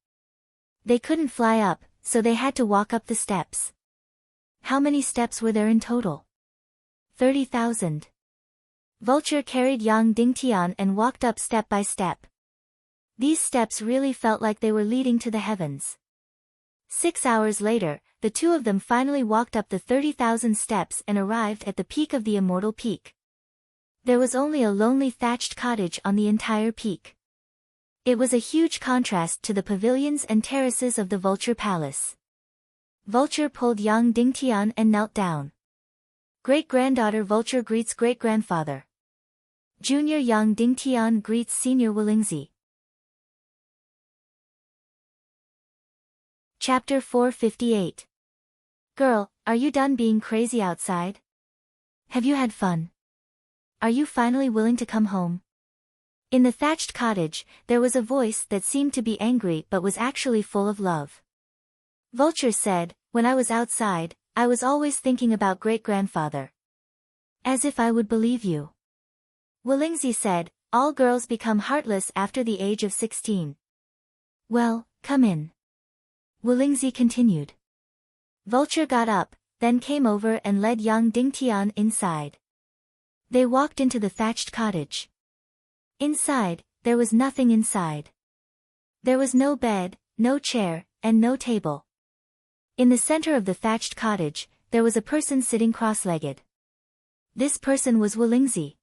They couldn't fly up, so they had to walk up the steps. How many steps were there in total? 30,000. Vulture carried Yang Dingtian and walked up step by step. These steps really felt like they were leading to the heavens. 6 hours later, the two of them finally walked up the 30,000 steps and arrived at the peak of the immortal peak. There was only a lonely thatched cottage on the entire peak. It was a huge contrast to the pavilions and terraces of the Vulture Palace. Vulture pulled Yang Dingtian and knelt down. Great-granddaughter Vulture greets great-grandfather. Junior Yang Dingtian greets Senior Wolingzi. Chapter 458. Girl, are you done being crazy outside? Have you had fun? Are you finally willing to come home? In the thatched cottage, there was a voice that seemed to be angry but was actually full of love. Vulture said, when I was outside, I was always thinking about great-grandfather. As if I would believe you. Wolingzi said, all girls become heartless after the age of 16. Well, come in. Wolingzi continued. Vulture got up, then came over and led Yang Dingtian inside. They walked into the thatched cottage. Inside, there was nothing inside. There was no bed, no chair, and no table. In the center of the thatched cottage, there was a person sitting cross-legged. This person was Wolingzi.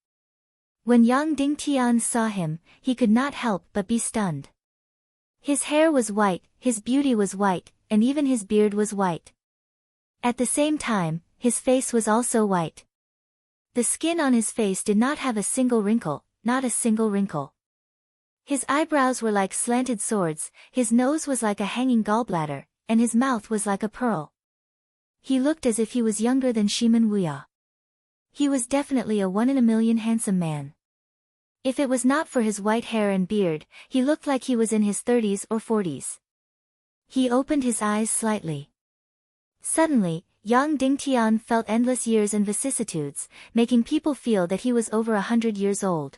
When Yang Dingtian saw him, he could not help but be stunned. His hair was white, his beauty was white, and even his beard was white. At the same time, his face was also white. The skin on his face did not have a single wrinkle, not a single wrinkle. His eyebrows were like slanted swords, his nose was like a hanging gallbladder, and his mouth was like a pearl. He looked as if he was younger than Shimen Wuya. He was definitely a one-in-a-million handsome man. If it was not for his white hair and beard, he looked like he was in his 30s or 40s. He opened his eyes slightly. Suddenly, Yang Dingtian felt endless years and vicissitudes, making people feel that he was over 100 years old.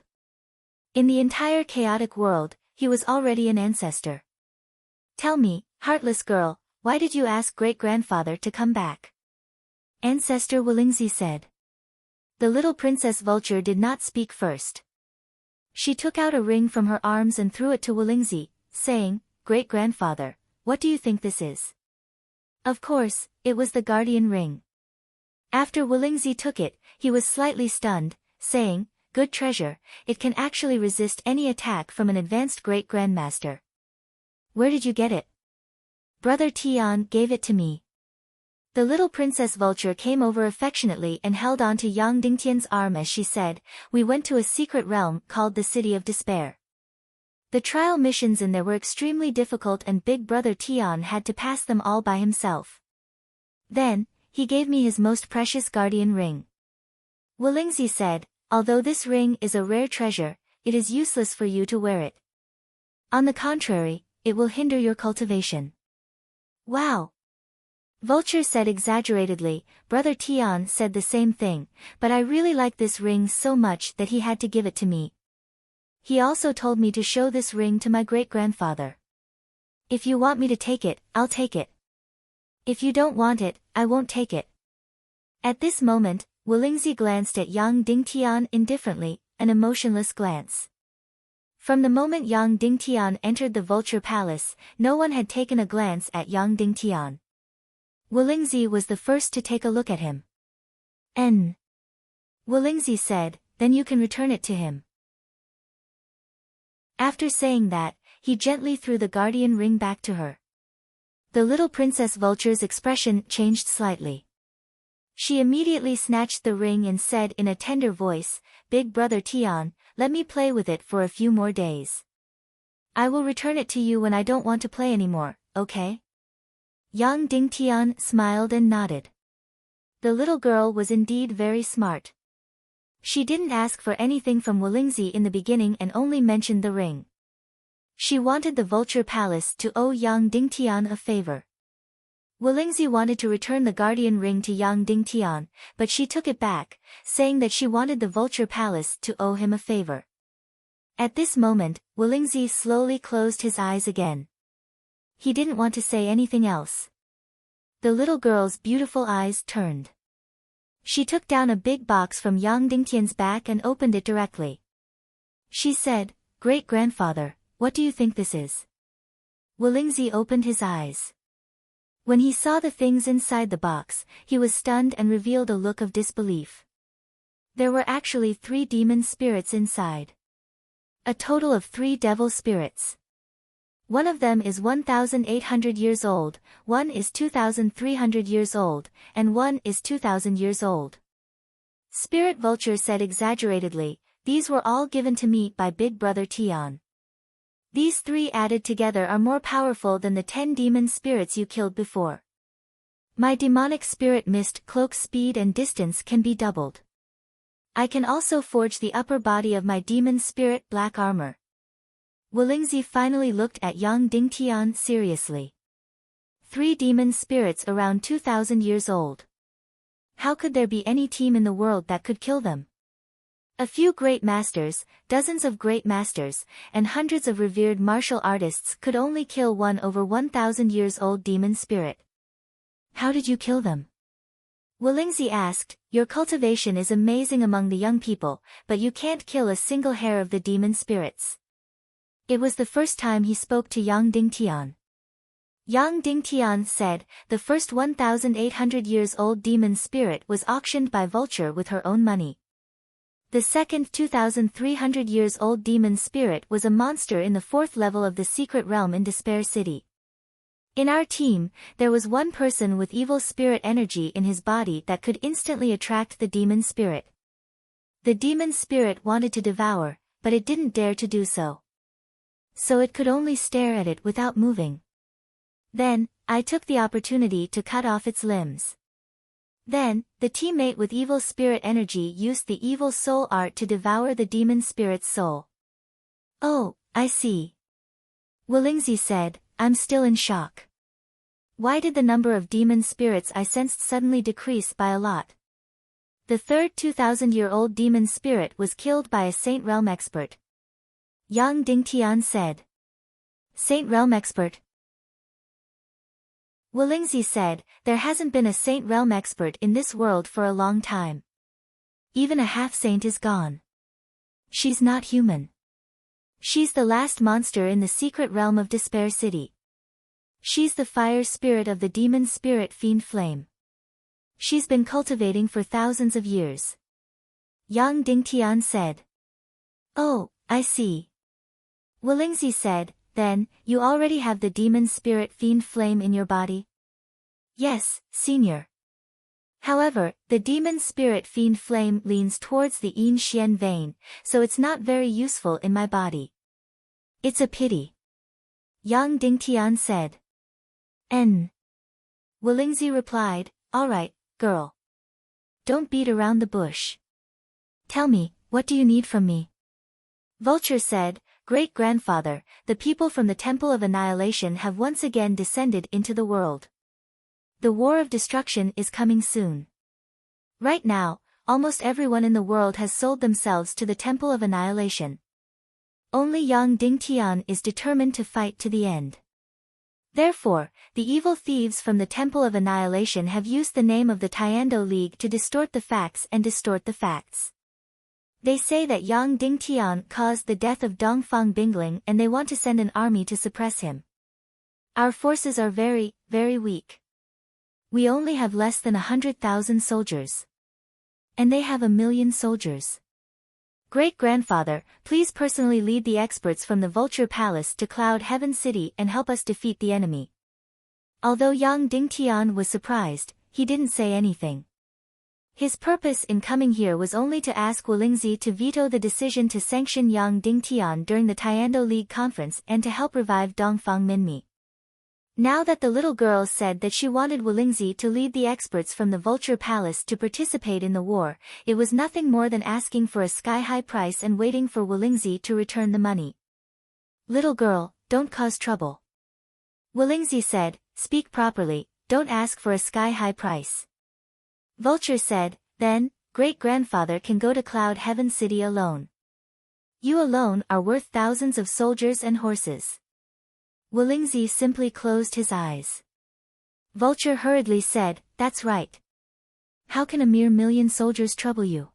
In the entire chaotic world, he was already an ancestor. Tell me, heartless girl, why did you ask great-grandfather to come back? Ancestor Wolingzi said. The little Princess Vulture did not speak first. She took out a ring from her arms and threw it to Wolingzi, saying, Great-grandfather, what do you think this is? Of course, it was the guardian ring. After Wolingzi took it, he was slightly stunned, saying, Good treasure, it can actually resist any attack from an advanced great-grandmaster. Where did you get it? Brother Tian gave it to me. The little Princess Vulture came over affectionately and held on to Yang Dingtian's arm as she said, We went to a secret realm called the City of Despair. The trial missions in there were extremely difficult and Big Brother Tian had to pass them all by himself. Then, he gave me his most precious guardian ring. Wolingzi said, Although this ring is a rare treasure, it is useless for you to wear it. On the contrary, it will hinder your cultivation. Wow! Vulture said exaggeratedly, Brother Tian said the same thing, but I really like this ring so much that he had to give it to me. He also told me to show this ring to my great-grandfather. If you want me to take it, I'll take it. If you don't want it, I won't take it. At this moment, Wolingzi glanced at Yang Dingtian indifferently, an emotionless glance. From the moment Yang Dingtian entered the Vulture Palace, no one had taken a glance at Yang Dingtian. Wolingzi was the first to take a look at him. Wolingzi said, Then you can return it to him. After saying that, he gently threw the guardian ring back to her. The little Princess Vulture's expression changed slightly. She immediately snatched the ring and said in a tender voice, Big Brother Tian, let me play with it for a few more days. I will return it to you when I don't want to play anymore, okay? Yang Dingtian smiled and nodded. The little girl was indeed very smart. She didn't ask for anything from Wolingzi in the beginning and only mentioned the ring. She wanted the Vulture Palace to owe Yang Dingtian a favor. Wolingzi wanted to return the guardian ring to Yang Dingtian, but she took it back, saying that she wanted the Vulture Palace to owe him a favor. At this moment, Wolingzi slowly closed his eyes again. He didn't want to say anything else. The little girl's beautiful eyes turned. She took down a big box from Yang Dingtian's back and opened it directly. She said, "Great-grandfather, what do you think this is?" Wolingzi opened his eyes. When he saw the things inside the box, he was stunned and revealed a look of disbelief. There were actually 3 demon spirits inside. A total of 3 devil spirits. One of them is 1,800 years old, one is 2,300 years old, and one is 2,000 years old. Spirit Vulture said exaggeratedly, "These were all given to me by Big Brother Tian. These 3 added together are more powerful than the 10 demon spirits you killed before. My demonic spirit mist cloak speed and distance can be doubled. I can also forge the upper body of my demon spirit black armor." Wolingzi finally looked at Yang Dingtian seriously. 3 demon spirits around 2,000 years old. How could there be any team in the world that could kill them? A few great masters, dozens of great masters, and hundreds of revered martial artists could only kill one over 1,000 years old demon spirit. How did you kill them? Wolingzi asked. Your cultivation is amazing among the young people, but you can't kill a single hair of the demon spirits. It was the first time he spoke to Yang Dingtian. Yang Dingtian said, the first 1,800 years old demon spirit was auctioned by Vulture with her own money. The second 2,300 years old demon spirit was a monster in the 4th level of the secret realm in Despair City. In our team, there was one person with evil spirit energy in his body that could instantly attract the demon spirit. The demon spirit wanted to devour, but it didn't dare to do so. So it could only stare at it without moving. Then, I took the opportunity to cut off its limbs. Then, the teammate with evil spirit energy used the evil soul art to devour the demon spirit's soul. Oh, I see. Wolingzi said, I'm still in shock. Why did the number of demon spirits I sensed suddenly decrease by a lot? The third 2,000-year-old demon spirit was killed by a Saint Realm expert. Yang Dingtian said. Saint Realm expert? Wolingzi said, there hasn't been a Saint Realm expert in this world for a long time. Even a half-saint is gone. She's not human. She's the last monster in the secret realm of Despair City. She's the fire spirit of the demon spirit Fiend Flame. She's been cultivating for thousands of years. Yang Dingtian said. Oh, I see. Wolingzi said, then, you already have the demon spirit Fiend Flame in your body? Yes, senior. However, the demon spirit Fiend Flame leans towards the Yin Xian vein, so it's not very useful in my body. It's a pity. Yang Dingtian said. Wolingzi replied, alright, girl. Don't beat around the bush. Tell me, what do you need from me? Vulture said, Great-grandfather, the people from the Temple of Annihilation have once again descended into the world. The war of destruction is coming soon. Right now, almost everyone in the world has sold themselves to the Temple of Annihilation. Only Yang Dingtian is determined to fight to the end. Therefore, the evil thieves from the Temple of Annihilation have used the name of the Tiando League to distort the facts and distort the facts. They say that Yang Dingtian caused the death of Dongfang Bingling and they want to send an army to suppress him. Our forces are very, very weak. We only have less than 100,000 soldiers. And they have 1,000,000 soldiers. Great-grandfather, please personally lead the experts from the Vulture Palace to Cloud Heaven City and help us defeat the enemy. Although Yang Dingtian was surprised, he didn't say anything. His purpose in coming here was only to ask Wolingzi to veto the decision to sanction Yang Dingtian during the Tiando League conference and to help revive Dongfang Minmi. Now that the little girl said that she wanted Wolingzi to lead the experts from the Vulture Palace to participate in the war, it was nothing more than asking for a sky-high price and waiting for Wolingzi to return the money. Little girl, don't cause trouble. Wolingzi said, speak properly, don't ask for a sky-high price. Vulture said, then, great-grandfather can go to Cloud Heaven City alone. You alone are worth thousands of soldiers and horses. Wolingzi simply closed his eyes. Vulture hurriedly said, that's right. How can a mere 1,000,000 soldiers trouble you?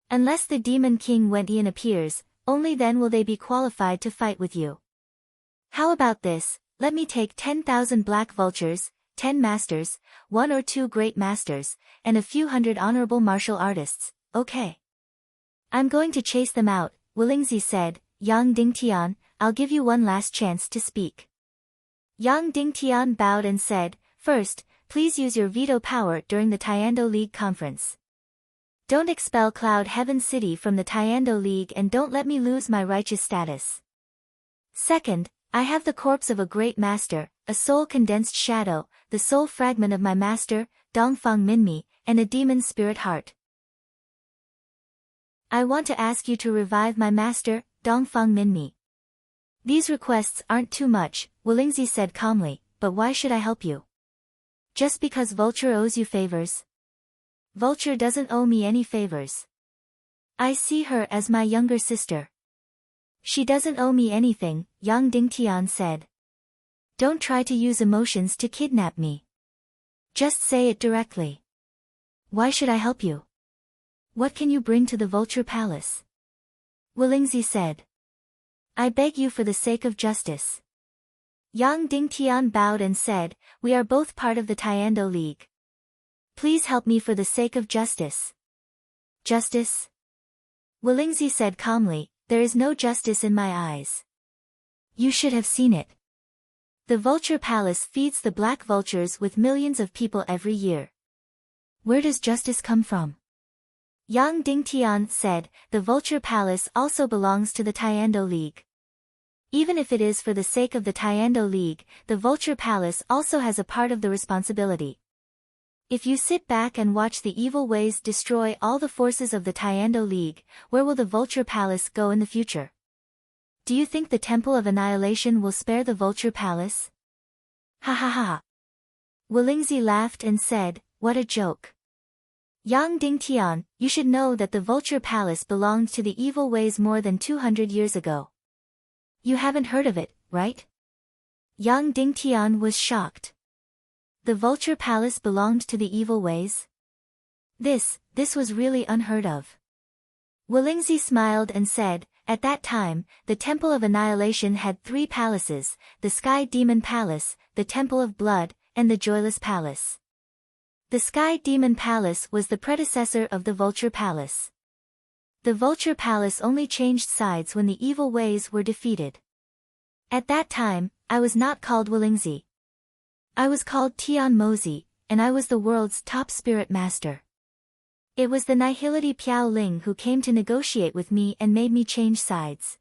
Unless the Demon King Wentian appears, only then will they be qualified to fight with you. How about this, let me take 10,000 black vultures, 10 masters, 1 or 2 great masters, and a few hundred honorable martial artists, okay? I'm going to chase them out, Wolingzi said. Yang Dingtian, I'll give you one last chance to speak. Yang Dingtian bowed and said, first, please use your veto power during the Tiando League conference. Don't expel Cloud Heaven City from the Tiando League and don't let me lose my righteous status. Second, I have the corpse of a great master, a soul-condensed shadow, the soul fragment of my master, Dongfang Minmi, and a demon spirit heart. I want to ask you to revive my master, Dongfang Minmi. These requests aren't too much, Wolingzi said calmly, but why should I help you? Just because Vulture owes you favors? Vulture doesn't owe me any favors. I see her as my younger sister. She doesn't owe me anything, Yang Dingtian said. Don't try to use emotions to kidnap me. Just say it directly. Why should I help you? What can you bring to the Vulture Palace? Wolingzi said. I beg you for the sake of justice. Yang Dingtian bowed and said, we are both part of the Tiando League. Please help me for the sake of justice. Justice? Wolingzi said calmly, there is no justice in my eyes. You should have seen it. The Vulture Palace feeds the black vultures with millions of people every year. Where does justice come from? Yang Dingtian said, the Vulture Palace also belongs to the Tiando League. Even if it is for the sake of the Tiando League, the Vulture Palace also has a part of the responsibility. If you sit back and watch the evil ways destroy all the forces of the Tiando League, where will the Vulture Palace go in the future? Do you think the Temple of Annihilation will spare the Vulture Palace? Ha ha ha. Wolingzi laughed and said, what a joke. Yang Dingtian, you should know that the Vulture Palace belonged to the evil ways more than 200 years ago. You haven't heard of it, right? Yang Dingtian was shocked. The Vulture Palace belonged to the evil ways? This was really unheard of. Wolingzi smiled and said, at that time, the Temple of Annihilation had 3 palaces, the Sky Demon Palace, the Temple of Blood, and the Joyless Palace. The Sky Demon Palace was the predecessor of the Vulture Palace. The Vulture Palace only changed sides when the evil ways were defeated. At that time, I was not called Wolingzi. I was called Tian Mozi, and I was the world's top spirit master. It was the Nihility Piao Ling who came to negotiate with me and made me change sides.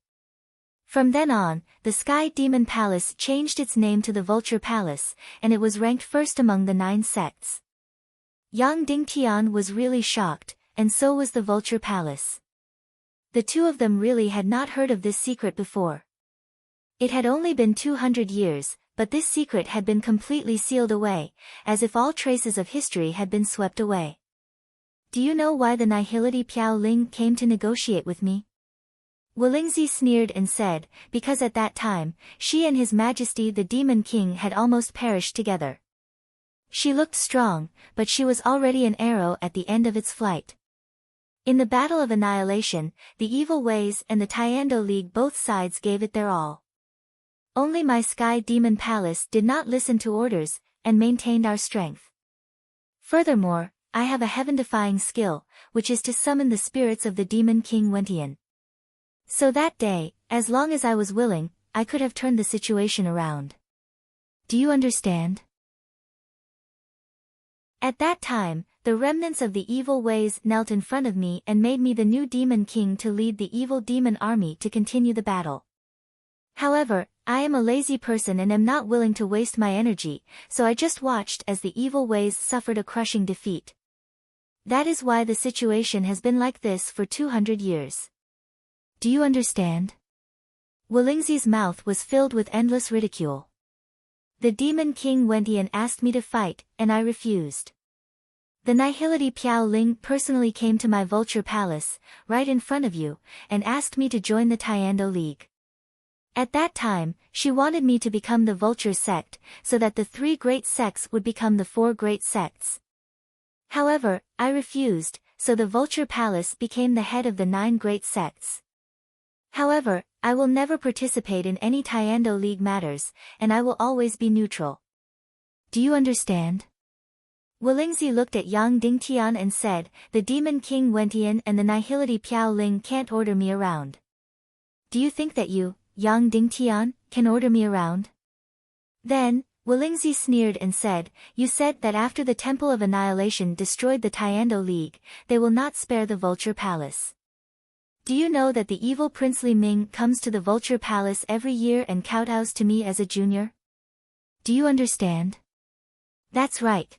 From then on, the Sky Demon Palace changed its name to the Vulture Palace, and it was ranked first among the 9 sects. Yang Dingtian was really shocked, and so was the Vulture Palace. The two of them really had not heard of this secret before. It had only been 200 years, but this secret had been completely sealed away, as if all traces of history had been swept away. Do you know why the Nihility Piao Ling came to negotiate with me? Wolingzi sneered and said, because at that time, she and His Majesty the Demon King had almost perished together. She looked strong, but she was already an arrow at the end of its flight. In the Battle of Annihilation, the Evil Ways and the Tiando League both sides gave it their all. Only my Sky Demon Palace did not listen to orders, and maintained our strength. Furthermore, I have a heaven-defying skill, which is to summon the spirits of the Demon King Wentian. So that day, as long as I was willing, I could have turned the situation around. Do you understand? At that time, the remnants of the evil ways knelt in front of me and made me the new Demon King to lead the evil demon army to continue the battle. However, I am a lazy person and am not willing to waste my energy, so I just watched as the evil ways suffered a crushing defeat. That is why the situation has been like this for 200 years. Do you understand? Wolingzi's mouth was filled with endless ridicule. The demon king Wentian asked me to fight, and I refused. The Nihility Piao Ling personally came to my vulture palace, right in front of you, and asked me to join the Tiando League. At that time, she wanted me to become the vulture sect, so that the 3 great sects would become the 4 great sects. However, I refused, so the vulture palace became the head of the 9 great sects. However, I will never participate in any Tiando League matters, and I will always be neutral. Do you understand? Wolingzi looked at Yang Dingtian and said, the Demon King Wentian and the Nihility Piao Ling can't order me around. Do you think that you, Yang Dingtian, can order me around? Then, Wolingzi sneered and said, you said that after the Temple of Annihilation destroyed the Tiando League, they will not spare the Vulture Palace. Do you know that the evil Prince Li Ming comes to the Vulture Palace every year and kowtows to me as a junior? Do you understand? That's right.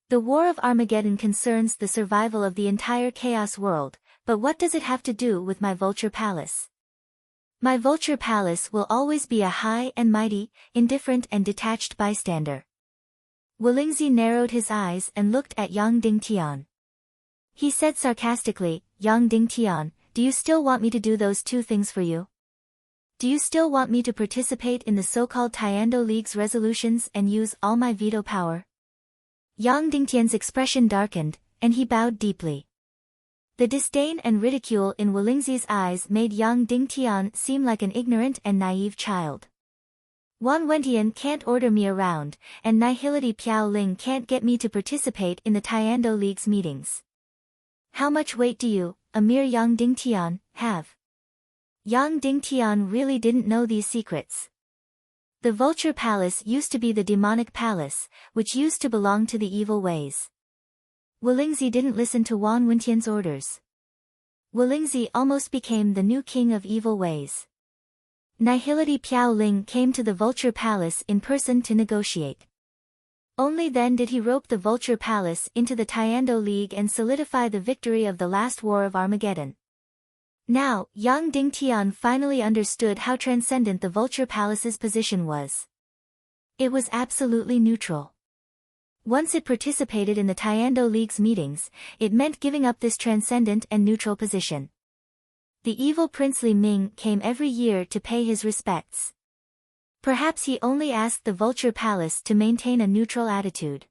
The War of Armageddon concerns the survival of the entire Chaos world, but what does it have to do with my Vulture Palace? My Vulture Palace will always be a high and mighty, indifferent and detached bystander. Wolingzi narrowed his eyes and looked at Yang Dingtian. He said sarcastically, Yang Dingtian, do you still want me to do those 2 things for you? Do you still want me to participate in the so-called Tiando League's resolutions and use all my veto power? Yang Dingtian's expression darkened, and he bowed deeply. The disdain and ridicule in Wolingzi's eyes made Yang Dingtian seem like an ignorant and naive child. Wan Wentian can't order me around, and Nihility Piao Ling can't get me to participate in the Tiando League's meetings. How much weight do you, a mere Yang Dingtian, have? Yang Dingtian really didn't know these secrets. The Vulture Palace used to be the demonic palace, which used to belong to the evil ways. Wolingzi didn't listen to Wan Wentian's orders. Wolingzi almost became the new king of evil ways. Nihility Piao Ling came to the Vulture Palace in person to negotiate. Only then did he rope the Vulture Palace into the Tiando League and solidify the victory of the last War of Armageddon. Now, Yang Dingtian finally understood how transcendent the Vulture Palace's position was. It was absolutely neutral. Once it participated in the Tiando League's meetings, it meant giving up this transcendent and neutral position. The evil Prince Li Ming came every year to pay his respects. Perhaps he only asked the Vulture Palace to maintain a neutral attitude.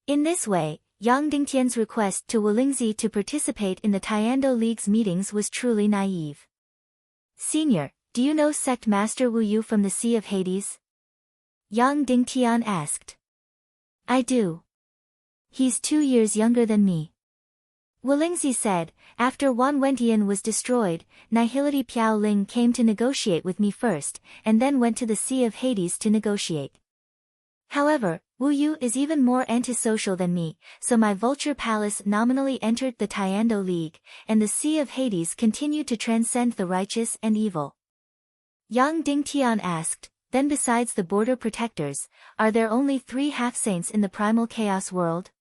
In this way, Yang Dingtian's request to Wolingzi to participate in the Tiando League's meetings was truly naive. Senior, do you know Sect Master Wu Yu from the Sea of Hades? Yang Dingtian asked. I do. He's 2 years younger than me. Wolingzi said, after Wan Wentian was destroyed, Nihility Piao Ling came to negotiate with me first, and then went to the Sea of Hades to negotiate. However, Wu Yu is even more antisocial than me, so my Vulture Palace nominally entered the Tiando League, and the Sea of Hades continued to transcend the righteous and evil. Yang Dingtian asked, then besides the border protectors, are there only 3 half-saints in the primal chaos world?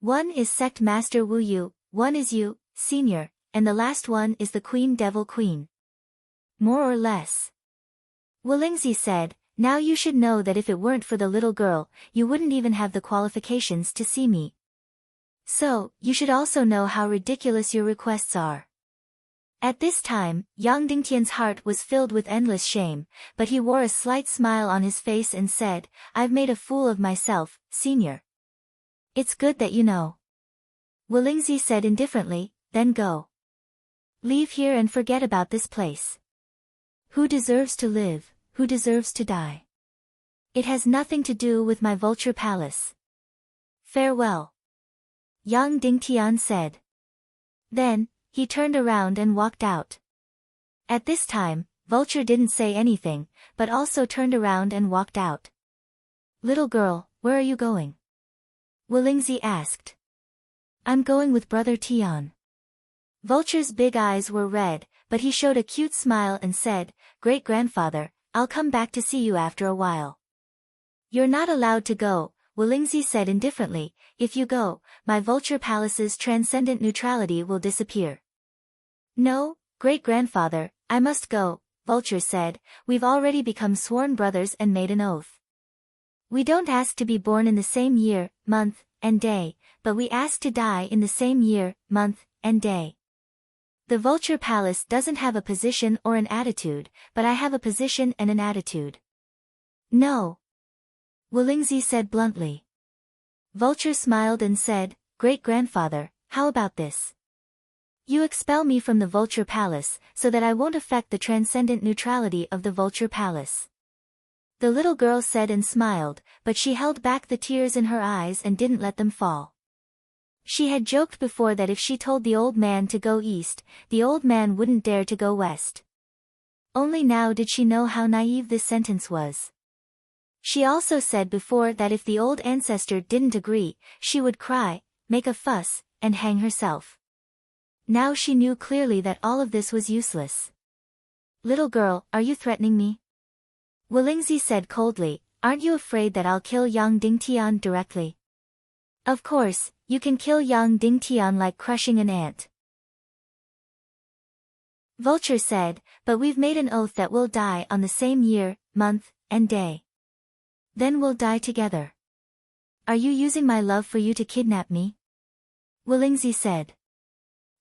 One is Sect Master Wu Yu, one is you, Senior, and the last one is the Queen Devil Queen. More or less. Wolingzi said, now you should know that if it weren't for the little girl, you wouldn't even have the qualifications to see me. So, you should also know how ridiculous your requests are. At this time, Yang Dingtian's heart was filled with endless shame, but he wore a slight smile on his face and said, I've made a fool of myself, Senior. It's good that you know. Wolingzi said indifferently, then go. Leave here and forget about this place. Who deserves to live, who deserves to die? It has nothing to do with my Vulture Palace. Farewell. Yang Dingtian said. Then, he turned around and walked out. At this time, Vulture didn't say anything, but also turned around and walked out. Little girl, where are you going? Wolingzi asked. I'm going with Brother Tian. Vulture's big eyes were red, but he showed a cute smile and said, "Great-grandfather, I'll come back to see you after a while." "You're not allowed to go," Walingzi said indifferently. "If you go, my vulture palace's transcendent neutrality will disappear." "No, great-grandfather, I must go," Vulture said. "We've already become sworn brothers and made an oath. We don't ask to be born in the same year, month, and day, but we ask to die in the same year, month, and day. The Vulture Palace doesn't have a position or an attitude, but I have a position and an attitude." "No," Walingzi said bluntly. Vulture smiled and said, "Great-grandfather, how about this? You expel me from the Vulture Palace, so that I won't affect the transcendent neutrality of the Vulture Palace." The little girl said and smiled, but she held back the tears in her eyes and didn't let them fall. She had joked before that if she told the old man to go east, the old man wouldn't dare to go west. Only now did she know how naive this sentence was. She also said before that if the old ancestor didn't agree, she would cry, make a fuss, and hang herself. Now she knew clearly that all of this was useless. "Little girl, are you threatening me?" Walingzi said coldly. "Aren't you afraid that I'll kill young Dingtian directly?" "Of course, you can kill young Dingtian like crushing an ant," Vulture said, "but we've made an oath that we'll die on the same year, month, and day. Then we'll die together." "Are you using my love for you to kidnap me?" Walingzi said.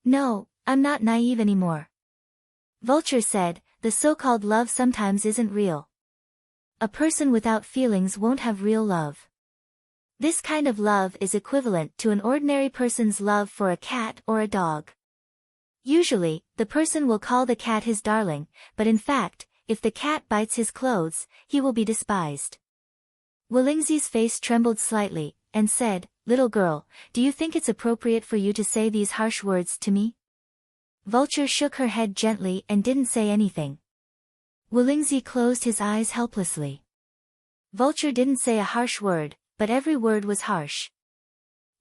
"No, I'm not naive anymore," Vulture said. "The so-called love sometimes isn't real. A person without feelings won't have real love. This kind of love is equivalent to an ordinary person's love for a cat or a dog. Usually, the person will call the cat his darling, but in fact, if the cat bites his clothes, he will be despised." Walingzi's face trembled slightly, and said, "Little girl, do you think it's appropriate for you to say these harsh words to me?" Vulture shook her head gently and didn't say anything. Walingzi closed his eyes helplessly. Vulture didn't say a harsh word, but every word was harsh.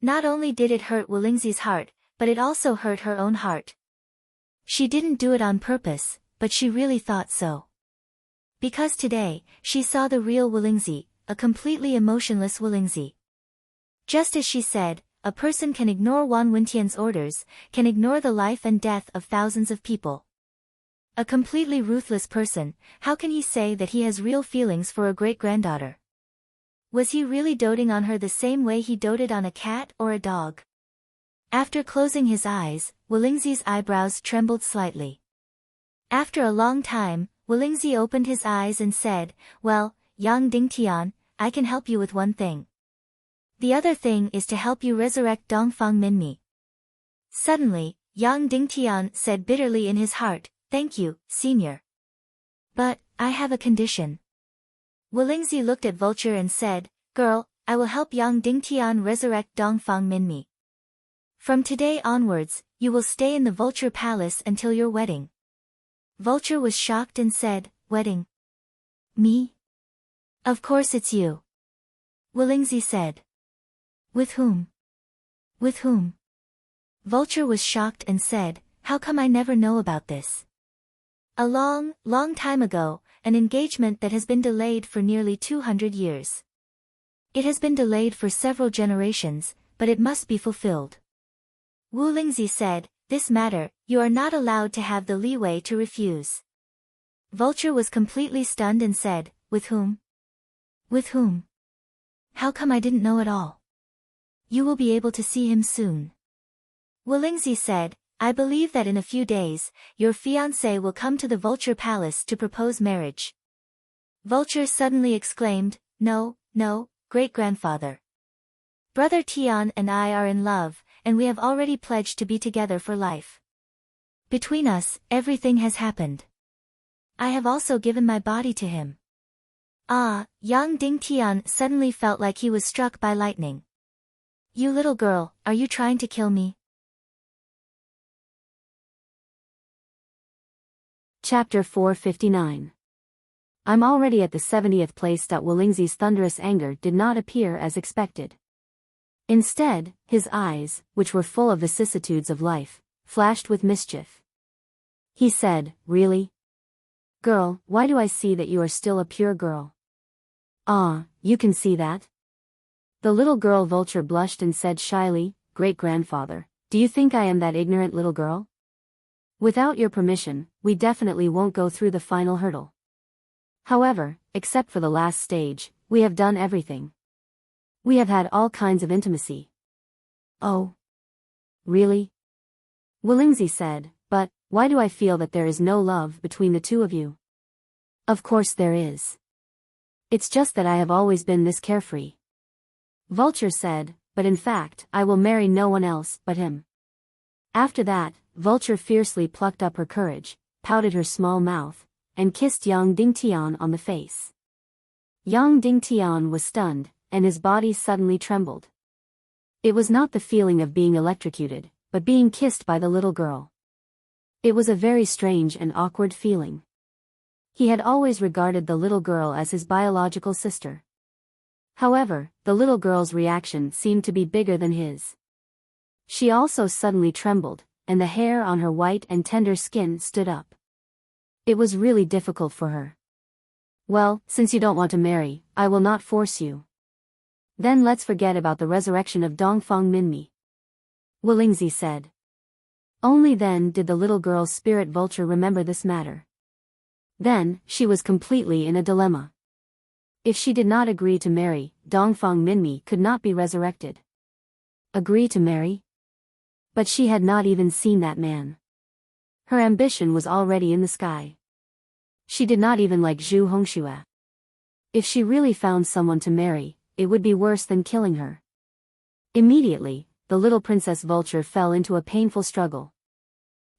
Not only did it hurt Walingzi's heart, but it also hurt her own heart. She didn't do it on purpose, but she really thought so. Because today, she saw the real Walingzi, a completely emotionless Walingzi. Just as she said, a person can ignore Wan Wintian's orders, can ignore the life and death of thousands of people. A completely ruthless person, how can he say that he has real feelings for a great-granddaughter? Was he really doting on her the same way he doted on a cat or a dog? After closing his eyes, Walingzi's eyebrows trembled slightly. After a long time, Walingzi opened his eyes and said, "Well, Yang Dingtian, I can help you with one thing. The other thing is to help you resurrect Dongfang Minmi." Suddenly, Yang Dingtian said bitterly in his heart, "Thank you, senior. But, I have a condition." Walingzi looked at Vulture and said, "Girl, I will help Yang Dingtian resurrect Dongfang Minmi. From today onwards, you will stay in the Vulture Palace until your wedding." Vulture was shocked and said, "Wedding? Me? Of course it's you." Walingzi said. "With whom? With whom?" Vulture was shocked and said, "How come I never know about this? A long, long time ago, an engagement that has been delayed for nearly 200 years. It has been delayed for several generations, but it must be fulfilled." Wu Lingzi said, "This matter, you are not allowed to have the leeway to refuse." Vulture was completely stunned and said, "With whom? With whom? How come I didn't know at all?" "You will be able to see him soon." Wu Lingzi said, "I believe that in a few days, your fiancé will come to the Vulture Palace to propose marriage." Vulture suddenly exclaimed, "No, no, great-grandfather. Brother Tian and I are in love, and we have already pledged to be together for life. Between us, everything has happened. I have also given my body to him." Ah, Yang Dingtian suddenly felt like he was struck by lightning. "You little girl, are you trying to kill me?"
Chapter 459. I'm already at the 70th place. Walingzi's thunderous anger did not appear as expected. Instead, his eyes, which were full of vicissitudes of life, flashed with mischief. He said, really? Girl, why do I see that you are still a pure girl? Ah, you can see that? The little girl vulture blushed and said shyly, Great-grandfather, do you think I am that ignorant little girl? Without your permission, we definitely won't go through the final hurdle. However, except for the last stage, we have done everything. We have had all kinds of intimacy. Oh. Really? Willingzi said, but, why do I feel that there is no love between the two of you? Of course there is. It's just that I have always been this carefree. Vulture said, but in fact, I will marry no one else but him. After that, Vulture fiercely plucked up her courage, pouted her small mouth, and kissed Yang Dingtian on the face. Yang Dingtian was stunned, and his body suddenly trembled. It was not the feeling of being electrocuted, but being kissed by the little girl. It was a very strange and awkward feeling. He had always regarded the little girl as his biological sister. However, the little girl's reaction seemed to be bigger than his. She also suddenly trembled, and the hair on her white and tender skin stood up. It was really difficult for her. Well, since you don't want to marry, I will not force you. Then let's forget about the resurrection of Dongfang Minmi. Willingzi said. Only then did the little girl's spirit vulture remember this matter. Then, she was completely in a dilemma. If she did not agree to marry, Dongfang Minmi could not be resurrected. Agree to marry? But she had not even seen that man. Her ambition was already in the sky. She did not even like Zhu Hongxue. If she really found someone to marry, it would be worse than killing her. Immediately, the little Princess Vulture fell into a painful struggle.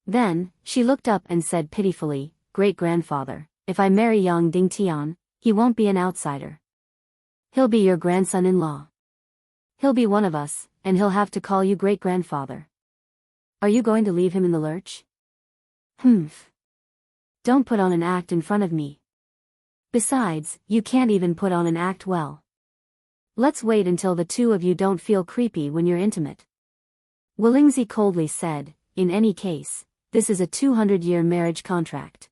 Then, she looked up and said pitifully, Great-grandfather, if I marry Yang Dingtian, he won't be an outsider. He'll be your grandson-in-law. He'll be one of us, and he'll have to call you great-grandfather. Are you going to leave him in the lurch? Humph. Don't put on an act in front of me. Besides, you can't even put on an act well. Let's wait until the two of you don't feel creepy when you're intimate. Willingzi coldly said, in any case, this is a 200-year marriage contract.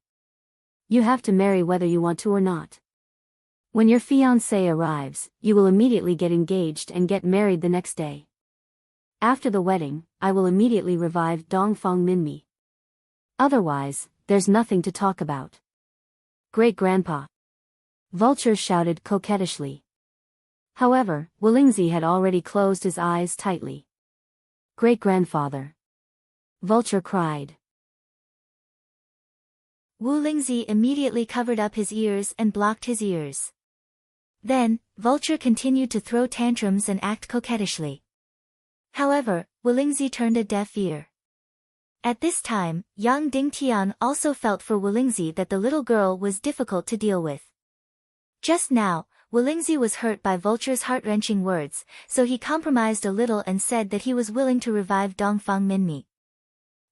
You have to marry whether you want to or not. When your fiancé arrives, you will immediately get engaged and get married the next day. After the wedding, I will immediately revive Dongfang Minmi. Otherwise, there's nothing to talk about. Great-grandpa. Vulture shouted coquettishly. However, Willingzi had already closed his eyes tightly. Great-grandfather. Vulture cried.
Wu Lingzi immediately covered up his ears and blocked his ears. Then, Vulture continued to throw tantrums and act coquettishly. However, Wu Lingzi turned a deaf ear. At this time, Yang Dingtian also felt for Wu Lingzi that the little girl was difficult to deal with. Just now, Wu Lingzi was hurt by Vulture's heart-wrenching words, so he compromised a little and said that he was willing to revive Dongfang Minmi.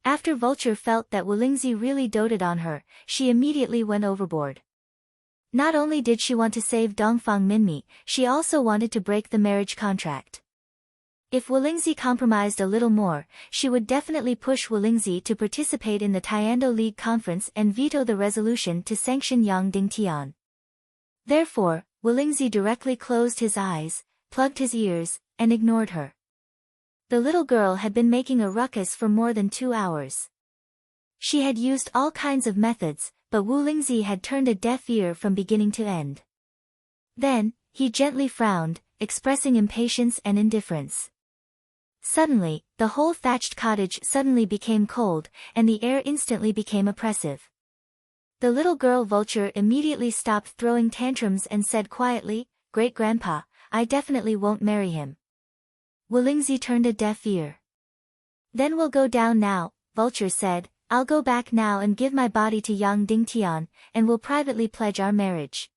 After Vulture felt that Wu Lingzi really doted on her, she immediately went overboard. Not only did she want to save Dongfang Minmi, she also wanted to break the marriage contract. If Wu Lingzi compromised a little more, she would definitely push Wu Lingzi to participate in the Tiando League conference and veto the resolution to sanction Yang Dingtian. Therefore, Wu Lingzi directly closed his eyes, plugged his ears, and ignored her. The little girl had been making a ruckus for more than 2 hours. She had used all kinds of methods, but Wu Lingzi had turned a deaf ear from beginning to end. Then, he gently frowned, expressing impatience and indifference. Suddenly, the whole thatched cottage suddenly became cold, and the air instantly became oppressive. The little girl Vulture immediately stopped throwing tantrums and said quietly, Great-grandpa, I definitely won't marry him. Wu Lingzi turned a deaf ear. Then we'll go down now, Vulture said, I'll go back now and give my body to Yang Dingtian, and we'll privately pledge our marriage.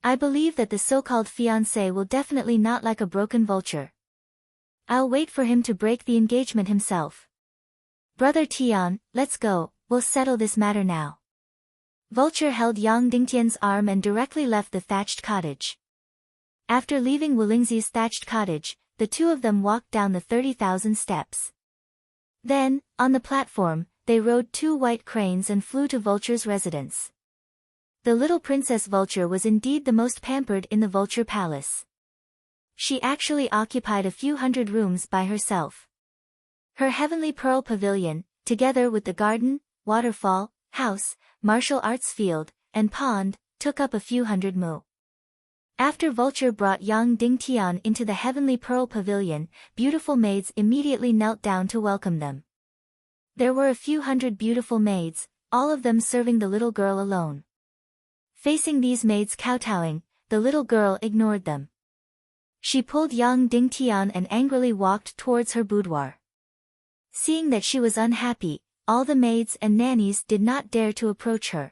I believe that the so-called fiancé will definitely not like a broken vulture. I'll wait for him to break the engagement himself. Brother Tian, let's go, we'll settle this matter now. Vulture held Yang Dingtian's arm and directly left the thatched cottage. After leaving Wu Lingzi's thatched cottage, the two of them walked down the 30,000 steps. Then, on the platform, they rode 2 white cranes and flew to Vulture's residence. The little Princess Vulture was indeed the most pampered in the Vulture Palace. She actually occupied a few hundred rooms by herself. Her heavenly pearl pavilion, together with the garden, waterfall, house, martial arts field, and pond, took up a few hundred mu. After Vulture brought young Dingtian into the heavenly pearl pavilion, beautiful maids immediately knelt down to welcome them. There were a few hundred beautiful maids, all of them serving the little girl alone. Facing these maids kowtowing, the little girl ignored them. She pulled young Dingtian and angrily walked towards her boudoir. Seeing that she was unhappy, all the maids and nannies did not dare to approach her.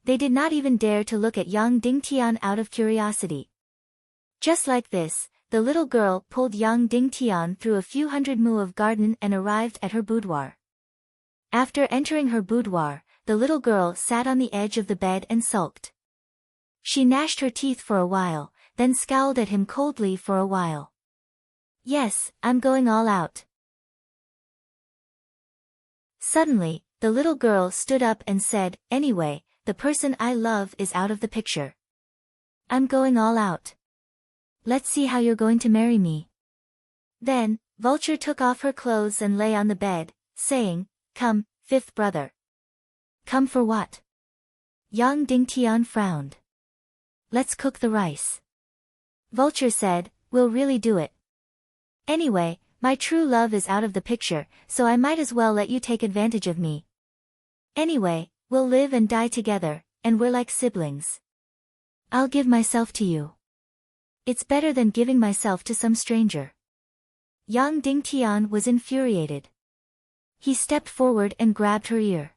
They did not even dare to look at young Dingtian out of curiosity. Just like this, the little girl pulled young Dingtian through a few hundred mu of garden and arrived at her boudoir. After entering her boudoir, the little girl sat on the edge of the bed and sulked. She gnashed her teeth for a while, then scowled at him coldly for a while. "Yes, I'm going all out." Suddenly, the little girl stood up and said, "Anyway, the person I love is out of the picture. I'm going all out. Let's see how you're going to marry me." Then, Vulture took off her clothes and lay on the bed, saying, "Come, fifth brother." "Come for what?" Young Dingtian frowned. "Let's cook the rice." Vulture said, "We'll really do it. Anyway, my true love is out of the picture, so I might as well let you take advantage of me. Anyway, we'll live and die together, and we're like siblings. I'll give myself to you. It's better than giving myself to some stranger." Young Dingtian was infuriated. He stepped forward and grabbed her ear.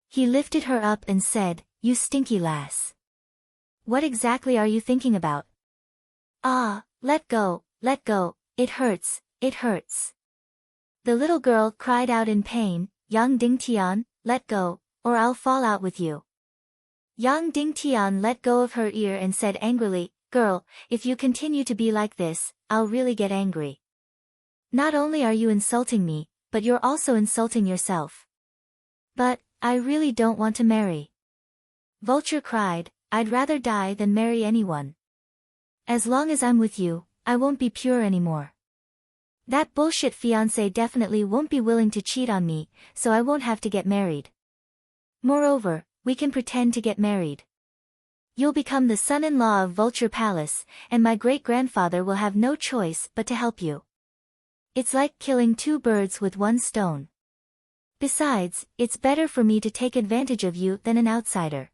He lifted her up and said, "You stinky lass. What exactly are you thinking about?" "Ah, let go, it hurts, it hurts." The little girl cried out in pain, "Young Dingtian, let go, or I'll fall out with you." Young Dingtian let go of her ear and said angrily, "Girl, if you continue to be like this, I'll really get angry. Not only are you insulting me, but you're also insulting yourself." "But, I really don't want to marry." Vulture cried, "I'd rather die than marry anyone. As long as I'm with you, I won't be pure anymore. That bullshit fiancé definitely won't be willing to cheat on me, so I won't have to get married. Moreover, we can pretend to get married. You'll become the son-in-law of Vulture Palace, and my great-grandfather will have no choice but to help you. It's like killing 2 birds with 1 stone. Besides, it's better for me to take advantage of you than an outsider."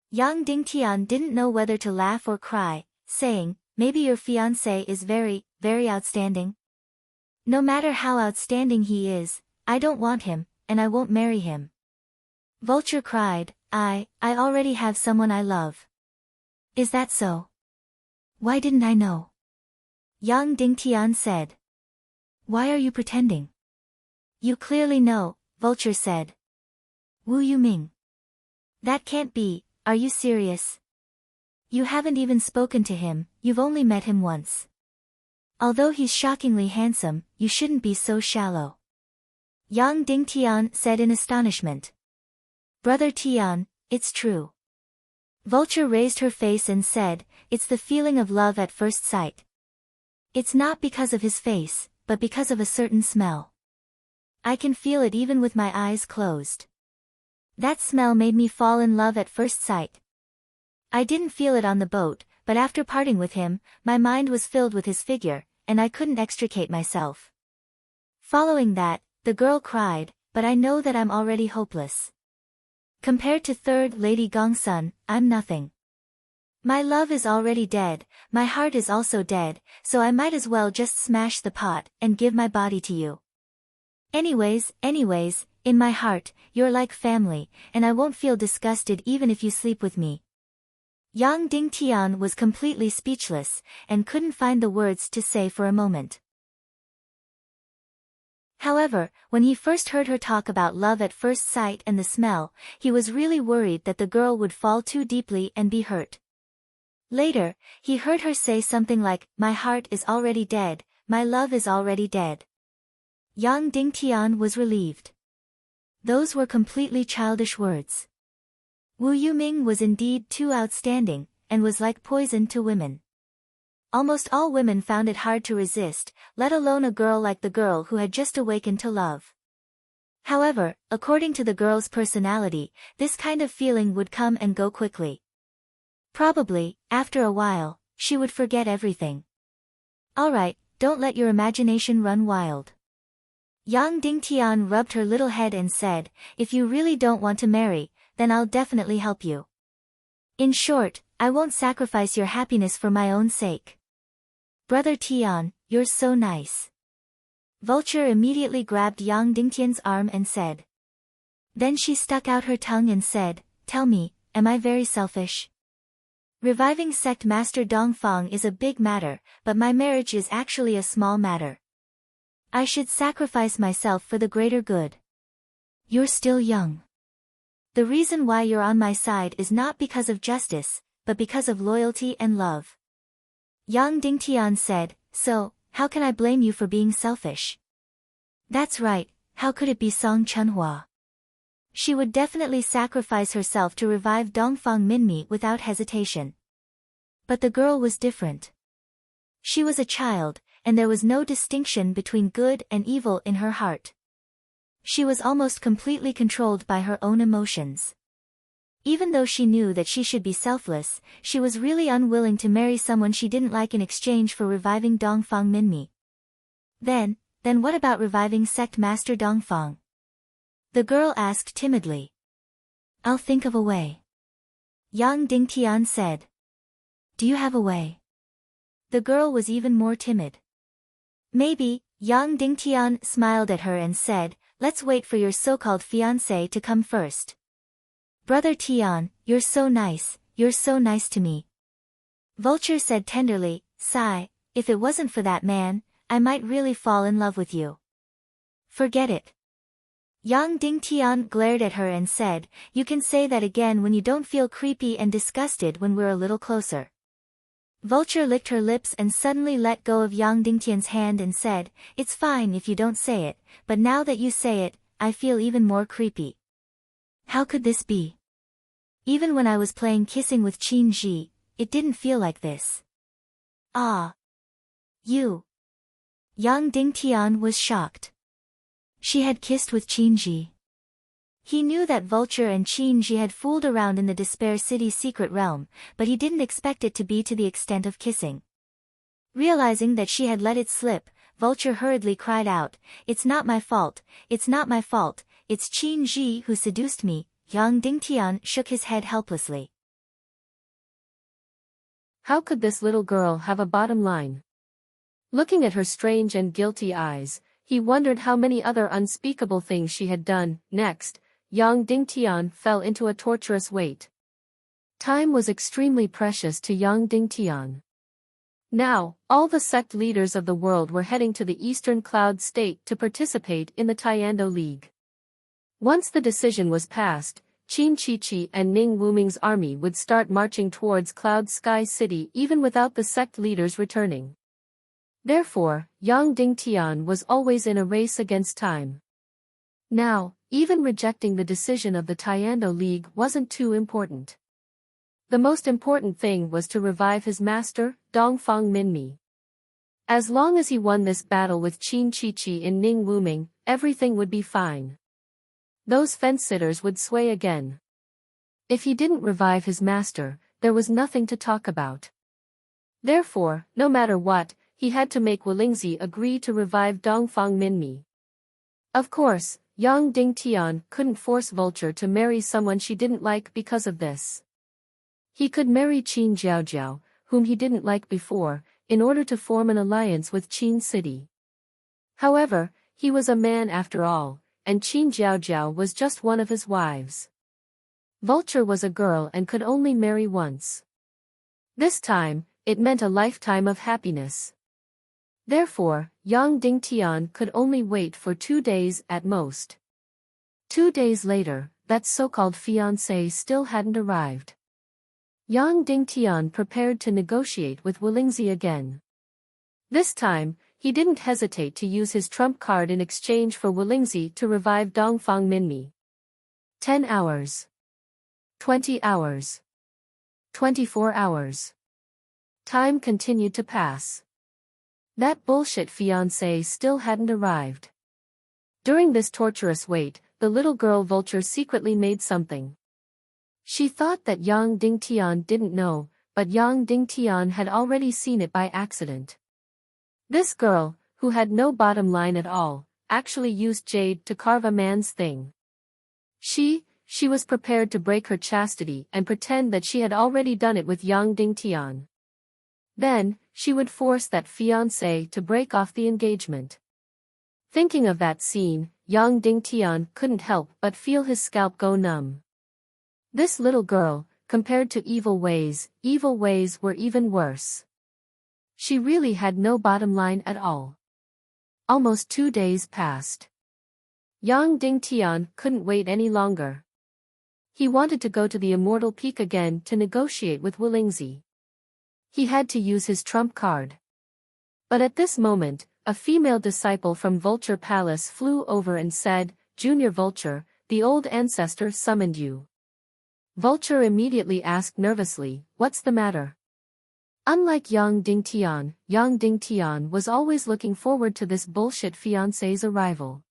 Young Dingtian didn't know whether to laugh or cry, saying, "Maybe your fiancé is very, very outstanding. No matter how outstanding he is, I don't want him, and I won't marry him." Vulture cried, I already have someone I love." "Is that so? Why didn't I know?" Young Dingtian said. "Why are you pretending? You clearly know," Vulture said. "Wu Yuming. That can't be, are you serious? You haven't even spoken to him, you've only met him once. Although he's shockingly handsome, you shouldn't be so shallow." Young Dingtian said in astonishment. "Brother Tian, it's true." Vulture raised her face and said, "It's the feeling of love at first sight. It's not because of his face, but because of a certain smell. I can feel it even with my eyes closed. That smell made me fall in love at first sight. I didn't feel it on the boat, but after parting with him, my mind was filled with his figure, and I couldn't extricate myself." Following that, the girl cried, "But I know that I'm already hopeless. Compared to third Lady Gongsun, I'm nothing. My love is already dead, my heart is also dead, so I might as well just smash the pot and give my body to you. Anyways, in my heart, you're like family, and I won't feel disgusted even if you sleep with me." Young Dingtian was completely speechless, and couldn't find the words to say for a moment. However, when he first heard her talk about love at first sight and the smell, he was really worried that the girl would fall too deeply and be hurt. Later, he heard her say something like, "My heart is already dead, my love is already dead." Young Dingtian was relieved. Those were completely childish words. Wu Yuming was indeed too outstanding, and was like poison to women. Almost all women found it hard to resist, let alone a girl like the girl who had just awakened to love. However, according to the girl's personality, this kind of feeling would come and go quickly. Probably, after a while, she would forget everything. Alright, don't let your imagination run wild. Yang Dingtian rubbed her little head and said, if you really don't want to marry, then I'll definitely help you. In short, I won't sacrifice your happiness for my own sake. Brother Tian, you're so nice. Vulture immediately grabbed Yang Dingtian's arm and said. Then she stuck out her tongue and said, tell me, am I very selfish? Reviving sect master Dongfang is a big matter, but my marriage is actually a small matter. I should sacrifice myself for the greater good. You're still young. The reason why you're on my side is not because of justice, but because of loyalty and love. Yang Dingtian said, so, how can I blame you for being selfish? That's right, how could it be Song Chunhua? She would definitely sacrifice herself to revive Dongfang Minmi without hesitation. But the girl was different. She was a child, and there was no distinction between good and evil in her heart. She was almost completely controlled by her own emotions. Even though she knew that she should be selfless, she was really unwilling to marry someone she didn't like in exchange for reviving Dongfang Minmi. Then what about reviving sect master Dongfang? The girl asked timidly. I'll think of a way. Yang Dingtian said. Do you have a way? The girl was even more timid. Maybe. Yang Dingtian smiled at her and said, let's wait for your so-called fiancé to come first. Brother Tian, you're so nice to me. Vulture said tenderly, sigh, if it wasn't for that man, I might really fall in love with you. Forget it. Yang Dingtian glared at her and said, you can say that again when you don't feel creepy and disgusted when we're a little closer. Vulture licked her lips and suddenly let go of Yang Dingtian's hand and said, it's fine if you don't say it, but now that you say it, I feel even more creepy. How could this be? Even when I was playing kissing with Qin Ji, it didn't feel like this. Ah. You. Yang Dingtian was shocked. She had kissed with Qin Ji. He knew that Vulture and Qin Ji had fooled around in the Despair City's secret realm, but he didn't expect it to be to the extent of kissing. Realizing that she had let it slip, Vulture hurriedly cried out, it's not my fault, it's not my fault, it's Qin Ji who seduced me. Yang Dingtian shook his head helplessly.
How could this little girl have a bottom line? Looking at her strange and guilty eyes, he wondered how many other unspeakable things she had done. Next, Yang Dingtian fell into a torturous wait. Time was extremely precious to Yang Dingtian. Now, all the sect leaders of the world were heading to the Eastern Cloud State to participate in the Tiando League. Once the decision was passed, Qin Chichi and Ning Wuming's army would start marching towards Cloud Sky City even without the sect leaders returning. Therefore, Yang Dingtian was always in a race against time. Now, even rejecting the decision of the Tiando League wasn't too important. The most important thing was to revive his master, Dongfang Minmi. As long as he won this battle with Qin Chichi and Ning Wuming, everything would be fine. Those fence-sitters would sway again. If he didn't revive his master, there was nothing to talk about. Therefore, no matter what, he had to make Wolingzi agree to revive Dongfang Minmi. Of course, Yang Dingtian couldn't force Vulture to marry someone she didn't like because of this. He could marry Qin Jiaojiao, whom he didn't like before, in order to form an alliance with Qin City. However, he was a man after all, and Qin Jiaojiao was just one of his wives. Vulture was a girl and could only marry once. This time, it meant a lifetime of happiness. Therefore, Yang Dingtian could only wait for 2 days at most. 2 days later, that so-called fiancé still hadn't arrived. Yang Dingtian prepared to negotiate with Wolingzi again. This time, he didn't hesitate to use his trump card in exchange for Wulingzi to revive Dongfang Minmi. 10 hours. 20 hours. 24 hours. Time continued to pass. That bullshit fiancé still hadn't arrived. During this torturous wait, the little girl vulture secretly made something. She thought that Yang Dingtian didn't know, but Yang Dingtian had already seen it by accident. This girl, who had no bottom line at all, actually used jade to carve a man's thing. She was prepared to break her chastity and pretend that she had already done it with Yang Dingtian. Then, she would force that fiancé to break off the engagement. Thinking of that scene, Yang Dingtian couldn't help but feel his scalp go numb. This little girl, compared to evil ways were even worse. She really had no bottom line at all. Almost 2 days passed. Yang Dingtian couldn't wait any longer. He wanted to go to the Immortal Peak again to negotiate with Wulingzi. He had to use his trump card. But at this moment, a female disciple from Vulture Palace flew over and said, "Junior Vulture, the old ancestor summoned you." Vulture immediately asked nervously, "What's the matter?" Unlike Yang Dingtian was always looking forward to this bullshit fiancé's arrival.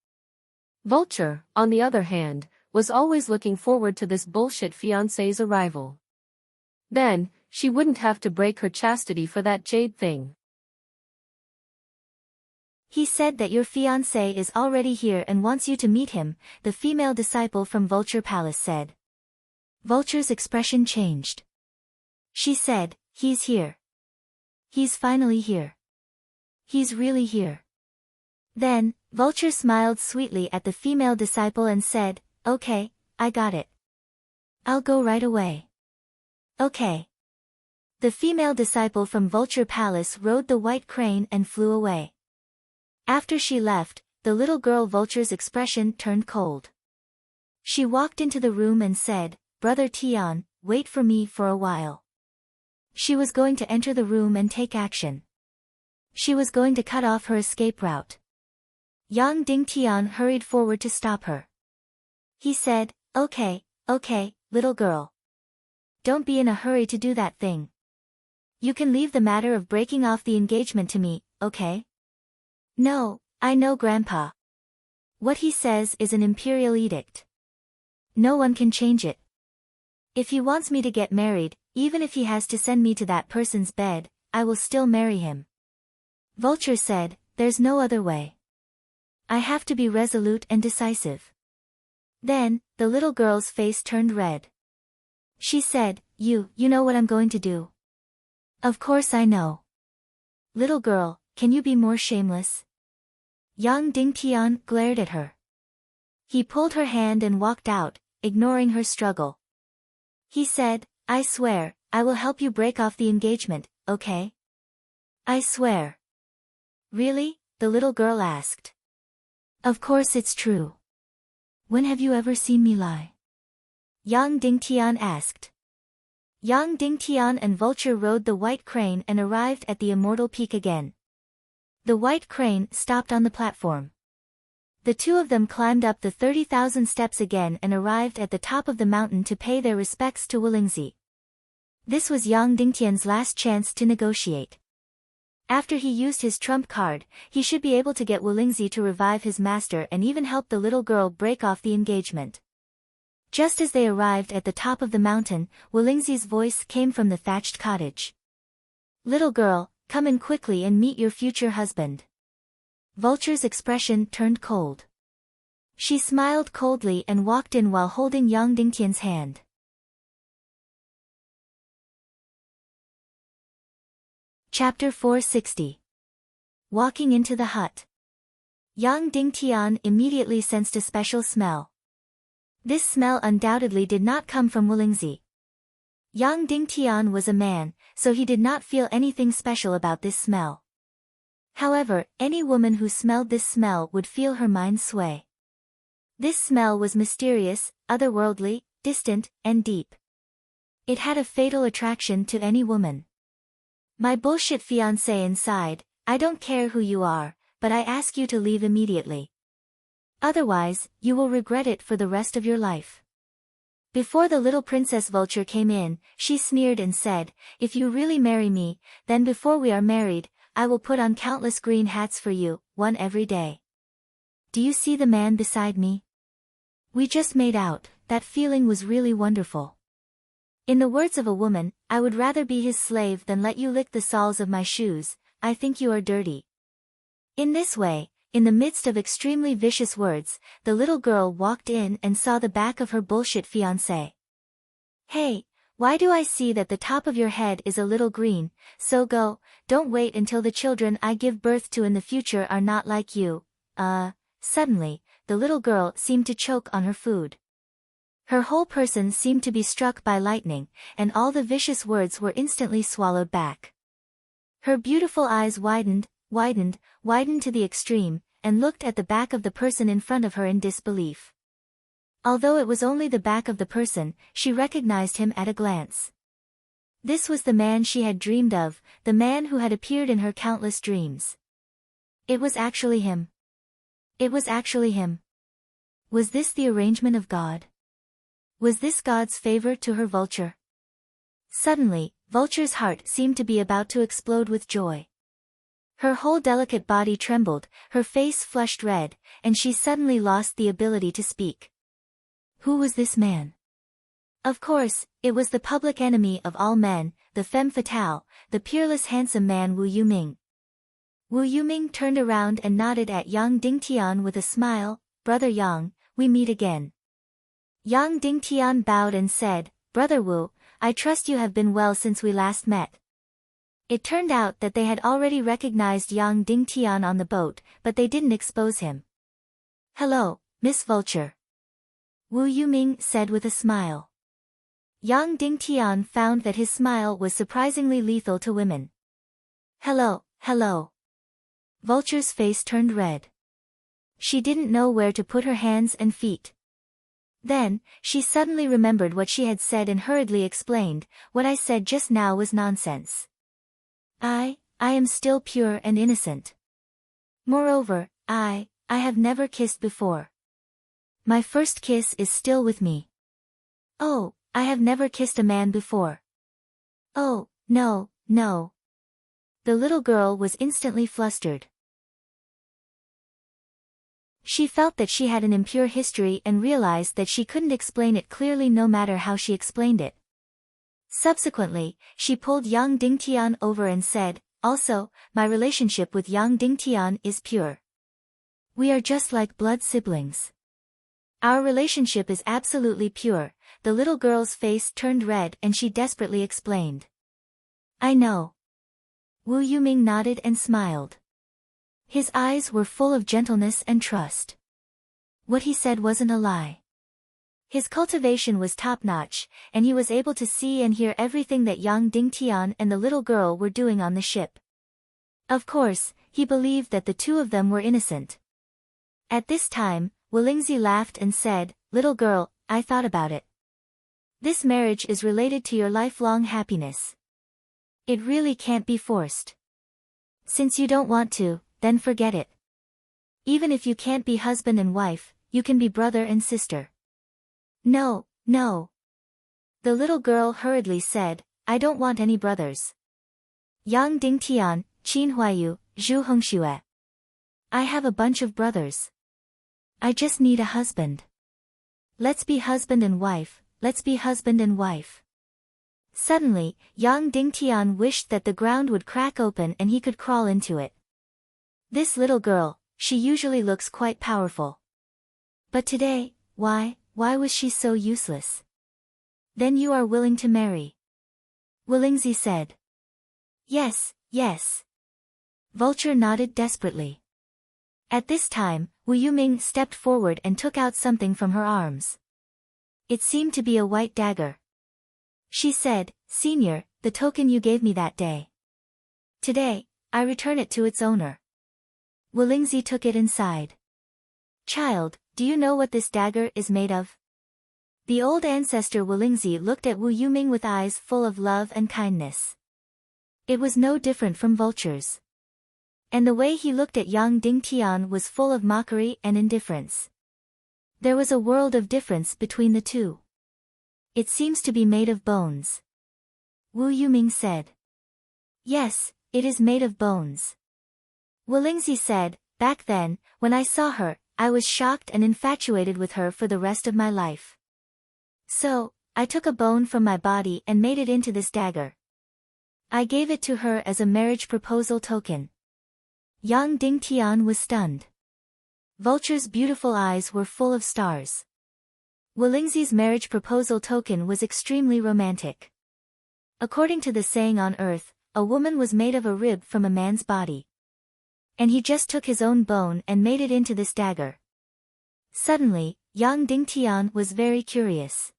Vulture, on the other hand, was always looking forward to this bullshit fiancé's arrival. Then, she wouldn't have to break her chastity for that jade thing.
He said that your fiancé is already here and wants you to meet him, the female disciple from Vulture Palace said. Vulture's expression changed. She said, "He's here. He's finally here. He's really here." Then, Vulture smiled sweetly at the female disciple and said, "Okay, I got it. I'll go right away." "Okay." The female disciple from Vulture Palace rode the white crane and flew away. After she left, the little girl Vulture's expression turned cold. She walked into the room and said, "Brother Tian, wait for me for a while." She was going to enter the room and take action. She was going to cut off her escape route. Yang Dingtian hurried forward to stop her. He said, Okay, little girl. Don't be in a hurry to do that thing. You can leave the matter of breaking off the engagement to me, okay? No, I know Grandpa. What he says is an imperial edict. No one can change it. If he wants me to get married, even if he has to send me to that person's bed, I will still marry him. Vulture said, "There's no other way. I have to be resolute and decisive." Then, the little girl's face turned red. She said, You know what I'm going to do." "Of course I know." "Little girl, can you be more shameless?" Yang Dingtian glared at her. He pulled her hand and walked out, ignoring her struggle. He said, "I swear, I will help you break off the engagement, okay?" "I swear." "Really?" the little girl asked. "Of course it's true. When have you ever seen me lie?" Yang Dingtian asked. Yang Dingtian and Vulture rode the white crane and arrived at the Immortal Peak again. The white crane stopped on the platform. The two of them climbed up the 30,000 steps again and arrived at the top of the mountain to pay their respects to Wulingzi. This was Yang Dingtian's last chance to negotiate. After he used his trump card, he should be able to get Wulingzi to revive his master and even help the little girl break off the engagement. Just as they arrived at the top of the mountain, Wulingzi's voice came from the thatched cottage. "Little girl, come in quickly and meet your future husband." Vulture's expression turned cold. She smiled coldly and walked in while holding Yang Dingtian's hand. Chapter 460. Walking into the hut. Yang Dingtian immediately sensed a special smell. This smell undoubtedly did not come from Wulingzi. Yang Dingtian was a man, so he did not feel anything special about this smell. However, any woman who smelled this smell would feel her mind sway. This smell was mysterious, otherworldly, distant, and deep. It had a fatal attraction to any woman. "My bullshit fiancé inside," I don't care who you are, but I ask you to leave immediately. Otherwise, you will regret it for the rest of your life. Before the little princess vulture came in, she sneered and said, if you really marry me, then before we are married, I will put on countless green hats for you, one every day. Do you see the man beside me? We just made out, that feeling was really wonderful. In the words of a woman, I would rather be his slave than let you lick the soles of my shoes, I think you are dirty. In this way, in the midst of extremely vicious words, the little girl walked in and saw the back of her bullshit fiancé. Hey, why do I see that the top of your head is a little green, so go, don't wait until the children I give birth to in the future are not like you. Suddenly, the little girl seemed to choke on her food. Her whole person seemed to be struck by lightning, and all the vicious words were instantly swallowed back. Her beautiful eyes widened to the extreme, and looked at the back of the person in front of her in disbelief. Although it was only the back of the person, she recognized him at a glance. This was the man she had dreamed of, the man who had appeared in her countless dreams. It was actually him. It was actually him. Was this the arrangement of God? Was this God's favor to her vulture? Suddenly, Vulture's heart seemed to be about to explode with joy. Her whole delicate body trembled, her face flushed red, and she suddenly lost the ability to speak. Who was this man? Of course, it was the public enemy of all men, the femme fatale, the peerless handsome man Wu Yuming. Wu Yuming turned around and nodded at Yang Dingtian with a smile, Brother Yang, we meet again. Yang Dingtian bowed and said, Brother Wu, I trust you have been well since we last met. It turned out that they had already recognized Yang Dingtian on the boat, but they didn't expose him. Hello, Miss Vulture. Wu Yuming said with a smile. Yang Dingtian found that his smile was surprisingly lethal to women. Hello. Vulture's face turned red. She didn't know where to put her hands and feet. Then, she suddenly remembered what she had said and hurriedly explained, what I said just now was nonsense. I am still pure and innocent. Moreover, I have never kissed before. My first kiss is still with me. Oh, I have never kissed a man before. Oh, no. The little girl was instantly flustered. She felt that she had an impure history and realized that she couldn't explain it clearly no matter how she explained it. Subsequently, she pulled Yang Dingtian over and said, also, my relationship with Yang Dingtian is pure. We are just like blood siblings. Our relationship is absolutely pure. The little girl's face turned red and she desperately explained. I know. Wu Yuming nodded and smiled. His eyes were full of gentleness and trust. What he said wasn't a lie. His cultivation was top-notch, and he was able to see and hear everything that Yang Dingtian and the little girl were doing on the ship. Of course, he believed that the two of them were innocent. At this time, Willingzi laughed and said, Little girl, I thought about it. This marriage is related to your lifelong happiness. It really can't be forced. Since you don't want to, then forget it. Even if you can't be husband and wife, you can be brother and sister. No. The little girl hurriedly said, I don't want any brothers. Yang Dingtian, Qin Huayu, Zhu Hongxue. I have a bunch of brothers. I just need a husband. Let's be husband and wife, Suddenly, Yang Dingtian wished that the ground would crack open and he could crawl into it. This little girl, she usually looks quite powerful. But today, why was she so useless? Then you are willing to marry? Willingzi said. Yes. Vulture nodded desperately. At this time, Wu Yuming stepped forward and took out something from her arms. It seemed to be a white dagger. She said, Senior, the token you gave me that day. Today, I return it to its owner. Willingzi took it inside. Child, do you know what this dagger is made of? The old ancestor Willingzi looked at Wu Yuming with eyes full of love and kindness. It was no different from Vulture's. And the way he looked at Yang Dingtian was full of mockery and indifference. There was a world of difference between the two. It seems to be made of bones. Wu Yuming said. Yes, it is made of bones. Wu Lingzi said, back then, when I saw her, I was shocked and infatuated with her for the rest of my life. So, I took a bone from my body and made it into this dagger. I gave it to her as a marriage proposal token. Yang Dingtian was stunned. Vulture's beautiful eyes were full of stars. Wu Lingzi's marriage proposal token was extremely romantic. According to the saying on earth, a woman was made of a rib from a man's body. And he just took his own bone and made it into this dagger. Suddenly, Yang Dingtian was very curious.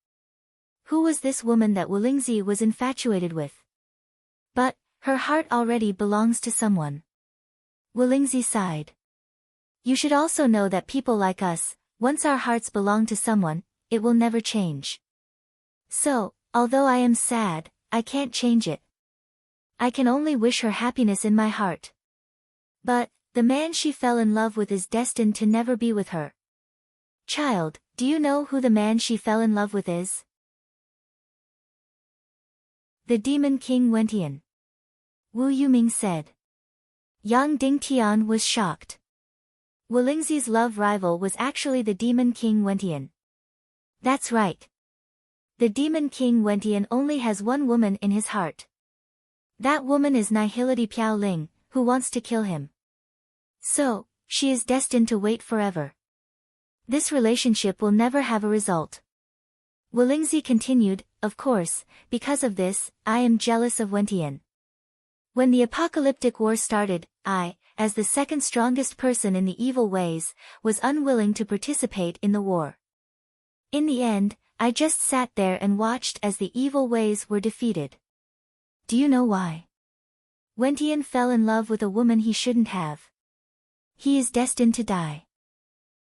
Who was this woman that Wu Lingzi was infatuated with? But, her heart already belongs to someone. Wu Lingzi sighed. You should also know that people like us, once our hearts belong to someone, it will never change. So, although I am sad, I can't change it. I can only wish her happiness in my heart. But, the man she fell in love with is destined to never be with her. Child, do you know who the man she fell in love with is? The Demon King Wentian. Wu Yuming said. Yang Dingtian was shocked. Wu Lingzi's love rival was actually the Demon King Wentian. That's right. The Demon King Wentian only has one woman in his heart. That woman is Nihility Piao Ling, who wants to kill him. So, she is destined to wait forever. This relationship will never have a result. Wu Lingzi continued, of course, because of this, I am jealous of Wentian. When the apocalyptic war started, I, as the second strongest person in the evil ways, was unwilling to participate in the war. In the end, I just sat there and watched as the evil ways were defeated. Do you know why? Wentian fell in love with a woman he shouldn't have. He is destined to die.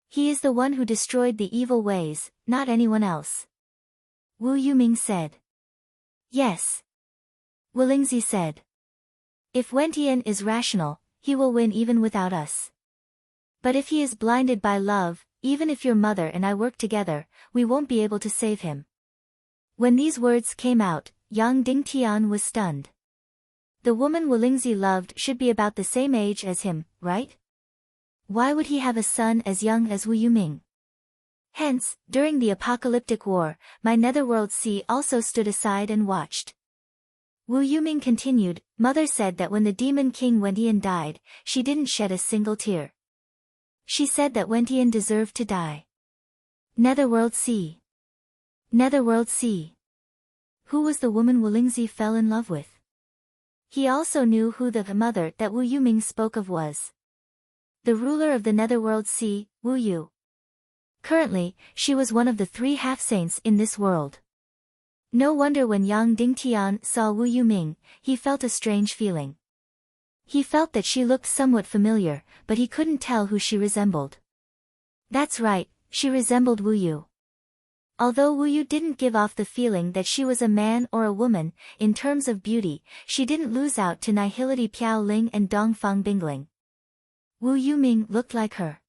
He is the one who destroyed the evil ways, not anyone else. Wu Yuming said. Yes. Wu Lingzi said. If Wentian is rational, he will win even without us. But if he is blinded by love, even if your mother and I work together, we won't be able to save him. When these words came out, Yang Dingtian was stunned. The woman Wu Lingzi loved should be about the same age as him, right? Why would he have a son as young as Wu Yuming? Hence, during the apocalyptic war, my netherworld sea also stood aside and watched. Wu Yuming continued, Mother said that when the Demon King Wentian died, she didn't shed a single tear. She said that Wentian deserved to die. Netherworld sea. Netherworld sea. Who was the woman Wu Lingzi fell in love with? He also knew who the mother that Wu Yuming spoke of was. The ruler of the Netherworld sea, Wu Yu. Currently, she was one of the 3 half-saints in this world. No wonder when Yang Dingtian saw Wu Yuming, he felt a strange feeling. He felt that she looked somewhat familiar, but he couldn't tell who she resembled. That's right, she resembled Wu Yu. Although Wu Yu didn't give off the feeling that she was a man or a woman, in terms of beauty, she didn't lose out to Nihility Piao Ling and Dongfang Bingling. Wu Yuming looked like her.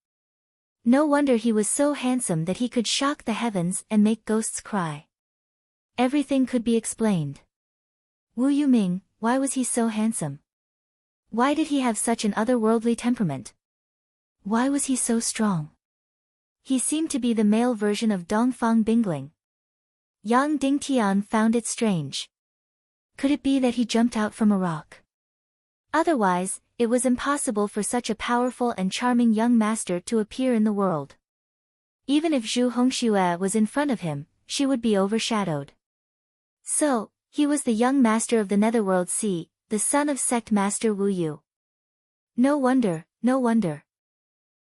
No wonder he was so handsome that he could shock the heavens and make ghosts cry. Everything could be explained. Wu Yuming, why was he so handsome? Why did he have such an otherworldly temperament? Why was he so strong? He seemed to be the male version of Dongfang Bingling. Yang Dingtian found it strange. Could it be that he jumped out from a rock? Otherwise, it was impossible for such a powerful and charming young master to appear in the world. Even if Zhu Hongxue was in front of him, she would be overshadowed. So, he was the young master of the Netherworld Sea, the son of sect master Wu Yu. No wonder, no wonder.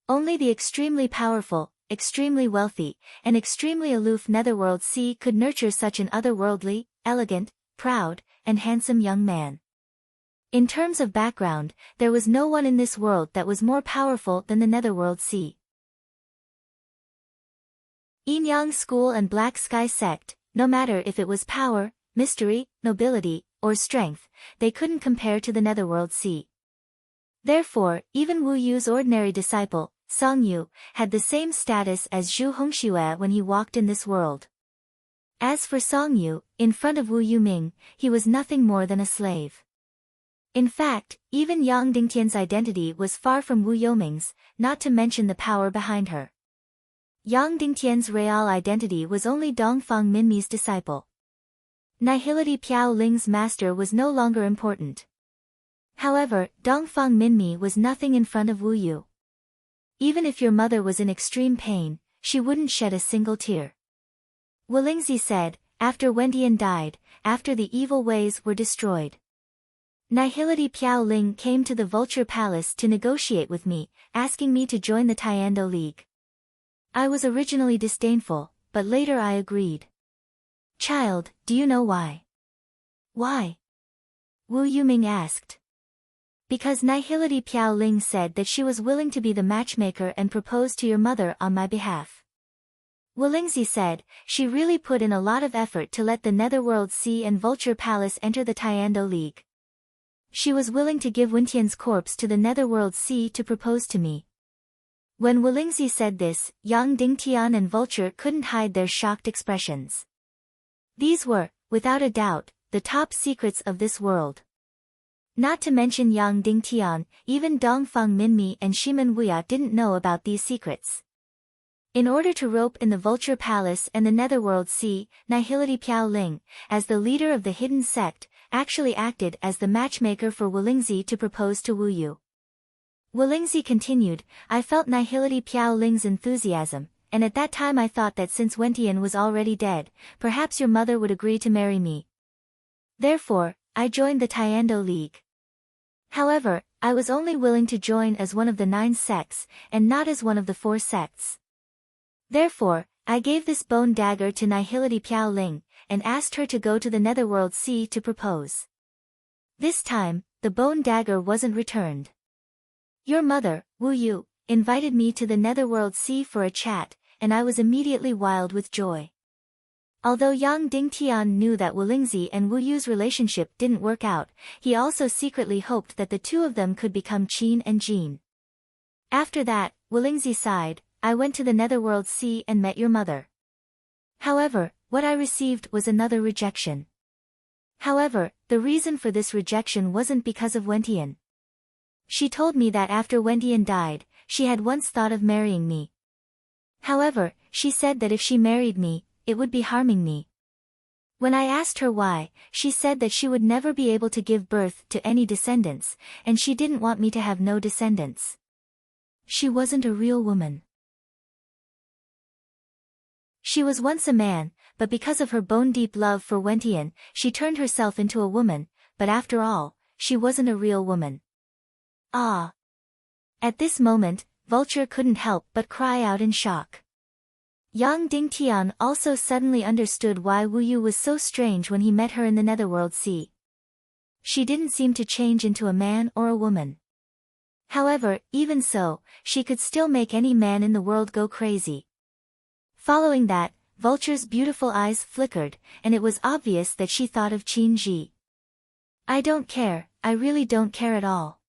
Only the extremely powerful, extremely wealthy, and extremely aloof Netherworld Sea could nurture such an otherworldly, elegant, proud, and handsome young man. In terms of background, there was no one in this world that was more powerful than the Netherworld Sea. Yin Yang School and Black Sky Sect, no matter if it was power, mystery, nobility, or strength, they couldn't compare to the Netherworld Sea. Therefore, even Wu Yu's ordinary disciple, Song Yu, had the same status as Zhu Hongxue when he walked in this world. As for Song Yu, in front of Wu Yuming, he was nothing more than a slave. In fact, even Yang Dingtian's identity was far from Wu Yuming's, not to mention the power behind her. Yang Dingtian's real identity was only Dongfang Minmi's disciple. Nihility Piao Ling's master was no longer important. However, Dongfang Minmi was nothing in front of Wu Yu. Even if your mother was in extreme pain, she wouldn't shed a single tear. Wu Lingzi said, after Wendian died, after the evil ways were destroyed. Nihility Piao Ling came to the Vulture Palace to negotiate with me, asking me to join the Tiando League. I was originally disdainful, but later I agreed. Child, do you know why? Why? Wu Yuming asked. Because Nihility Piao Ling said that she was willing to be the matchmaker and propose to your mother on my behalf. Wu Lingzi said, she really put in a lot of effort to let the Netherworld Sea and Vulture Palace enter the Tiando League. She was willing to give Wintian's corpse to the Netherworld Sea to propose to me. When Wu Lingzi said this, Yang Dingtian and Vulture couldn't hide their shocked expressions. These were, without a doubt, the top secrets of this world. Not to mention Yang Dingtian, even Dongfang Minmi and Shimen Wuya didn't know about these secrets. In order to rope in the Vulture Palace and the Netherworld Sea, Nihility Piao Ling, as the leader of the hidden sect, actually acted as the matchmaker for Wu Lingzi to propose to Wu Yu. Wu Lingzi continued, I felt Nihility Piao Ling's enthusiasm, and at that time I thought that since Wentian was already dead, perhaps your mother would agree to marry me. Therefore, I joined the Tiando League. However, I was only willing to join as one of the 9 sects, and not as one of the 4 sects. Therefore, I gave this bone dagger to Nihility Piao Ling, and asked her to go to the Netherworld Sea to propose. This time, the bone dagger wasn't returned. Your mother, Wu Yu, invited me to the Netherworld Sea for a chat, and I was immediately wild with joy. Although Yang Dingtian knew that Wu Lingzi and Wu Yu's relationship didn't work out, he also secretly hoped that the two of them could become Qin and Jin. After that, Wu Lingzi sighed, I went to the Netherworld Sea and met your mother. However, what I received was another rejection. However, the reason for this rejection wasn't because of Wentian. She told me that after Wentian died, she had once thought of marrying me. However, she said that if she married me, it would be harming me. When I asked her why, she said that she would never be able to give birth to any descendants, and she didn't want me to have no descendants. She wasn't a real woman. She was once a man, but because of her bone-deep love for Wentian, she turned herself into a woman, but after all, she wasn't a real woman. Ah! At this moment, Vulture couldn't help but cry out in shock. Yang Dingtian also suddenly understood why Wu Yu was so strange when he met her in the Netherworld Sea. She didn't seem to change into a man or a woman. However, even so, she could still make any man in the world go crazy. Following that, Vulture's beautiful eyes flickered, and it was obvious that she thought of Qin Ji. I don't care, I really don't care at all.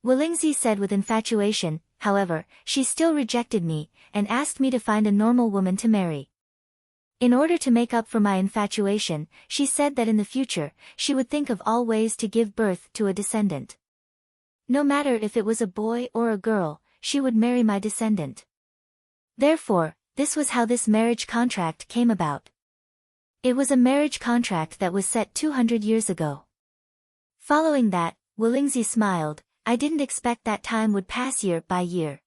Wu Lingzi said with infatuation. However, she still rejected me, and asked me to find a normal woman to marry. In order to make up for my infatuation, she said that in the future, she would think of all ways to give birth to a descendant. No matter if it was a boy or a girl, she would marry my descendant. Therefore, this was how this marriage contract came about. It was a marriage contract that was set 200 years ago. Following that, Wu Lingzi smiled, I didn't expect that time would pass year by year.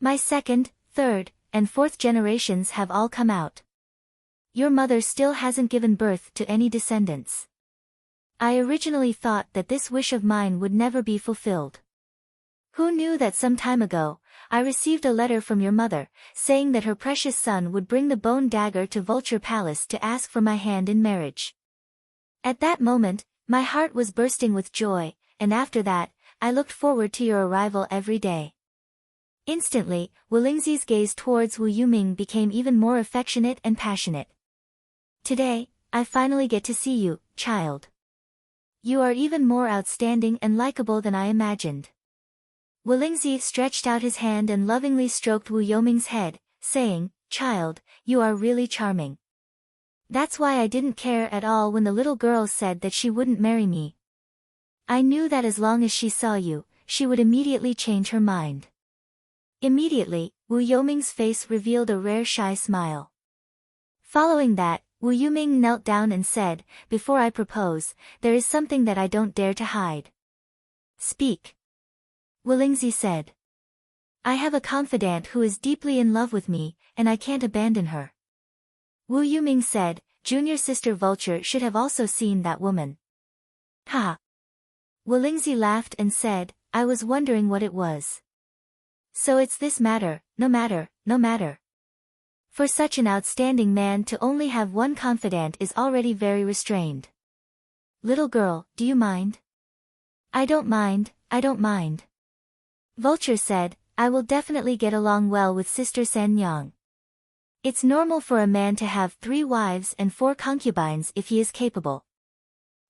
My second, third, and fourth generations have all come out. Your mother still hasn't given birth to any descendants. I originally thought that this wish of mine would never be fulfilled. Who knew that some time ago, I received a letter from your mother, saying that her precious son would bring the bone dagger to Vulture Palace to ask for my hand in marriage. At that moment, my heart was bursting with joy, and after that, I looked forward to your arrival every day. Instantly, Wu Lingzi's gaze towards Wu Yuming became even more affectionate and passionate. Today, I finally get to see you, child. You are even more outstanding and likable than I imagined. Wu Lingzi stretched out his hand and lovingly stroked Wu Yoming's head, saying, "Child, you are really charming. That's why I didn't care at all when the little girl said that she wouldn't marry me. I knew that as long as she saw you, she would immediately change her mind." Immediately, Wu Yoming's face revealed a rare shy smile. Following that, Wu Yuming knelt down and said, "Before I propose, there is something that I don't dare to hide." "Speak." Wu Lingzi said. "I have a confidant who is deeply in love with me, and I can't abandon her." Wu Yuming said, "Junior sister Vulture should have also seen that woman." "Ha!" Wu Lingzi laughed and said, "I was wondering what it was. So it's this matter, no matter, no matter. For such an outstanding man to only have one confidant is already very restrained. Little girl, do you mind?" "I don't mind, I don't mind." Vulture said, "I will definitely get along well with Sister San Yang. It's normal for a man to have 3 wives and 4 concubines if he is capable.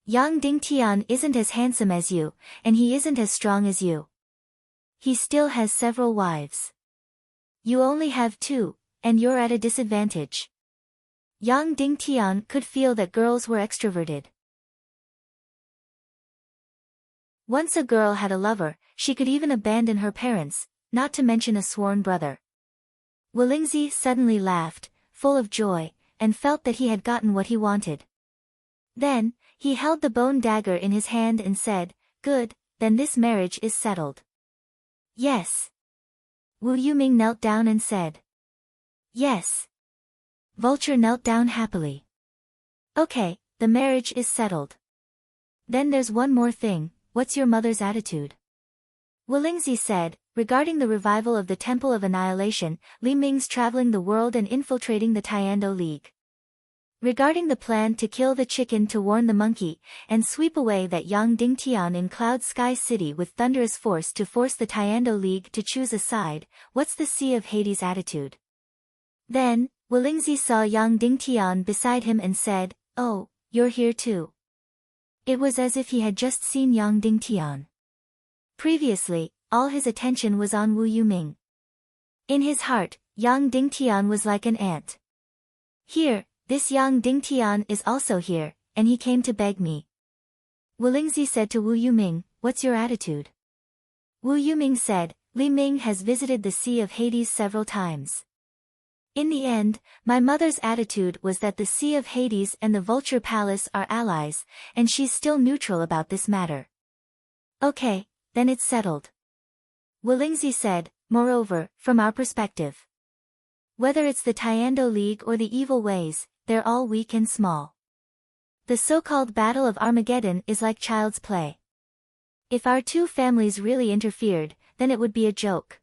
Yang Dingtian isn't as handsome as you, and he isn't as strong as you. He still has several wives. You only have 2, and you're at a disadvantage." Yang Dingtian could feel that girls were extroverted. Once a girl had a lover, she could even abandon her parents, not to mention a sworn brother. Wu Lingzi suddenly laughed, full of joy, and felt that he had gotten what he wanted. Then, he held the bone dagger in his hand and said, "Good, then this marriage is settled." "Yes." Wu Yuming knelt down and said. "Yes." Vulture knelt down happily. "Okay, the marriage is settled. Then there's one more thing, what's your mother's attitude?" Wu Lingzi said, "Regarding the revival of the Temple of Annihilation, Li Ming's traveling the world and infiltrating the Tiando League. Regarding the plan to kill the chicken to warn the monkey, and sweep away that Yang Dingtian in Cloud Sky City with thunderous force to force the Tiando League to choose a side, what's the Sea of Hades' attitude?" Then, Wu Lingzi saw Yang Dingtian beside him and said, "Oh, you're here too." It was as if he had just seen Yang Dingtian. Previously, all his attention was on Wu Yuming. In his heart, Yang Dingtian was like an ant. "Here, this Yang Dingtian is also here, and he came to beg me." Wu Lingzi said to Wu Yuming, "What's your attitude?" Wu Yuming said, "Li Ming has visited the Sea of Hades several times. In the end, my mother's attitude was that the Sea of Hades and the Vulture Palace are allies, and she's still neutral about this matter." "Okay, then it's settled." Wu Lingzi said, "Moreover, from our perspective, whether it's the Tiando League or the Evil Ways, they're all weak and small. The so-called Battle of Armageddon is like child's play. If our 2 families really interfered, then it would be a joke."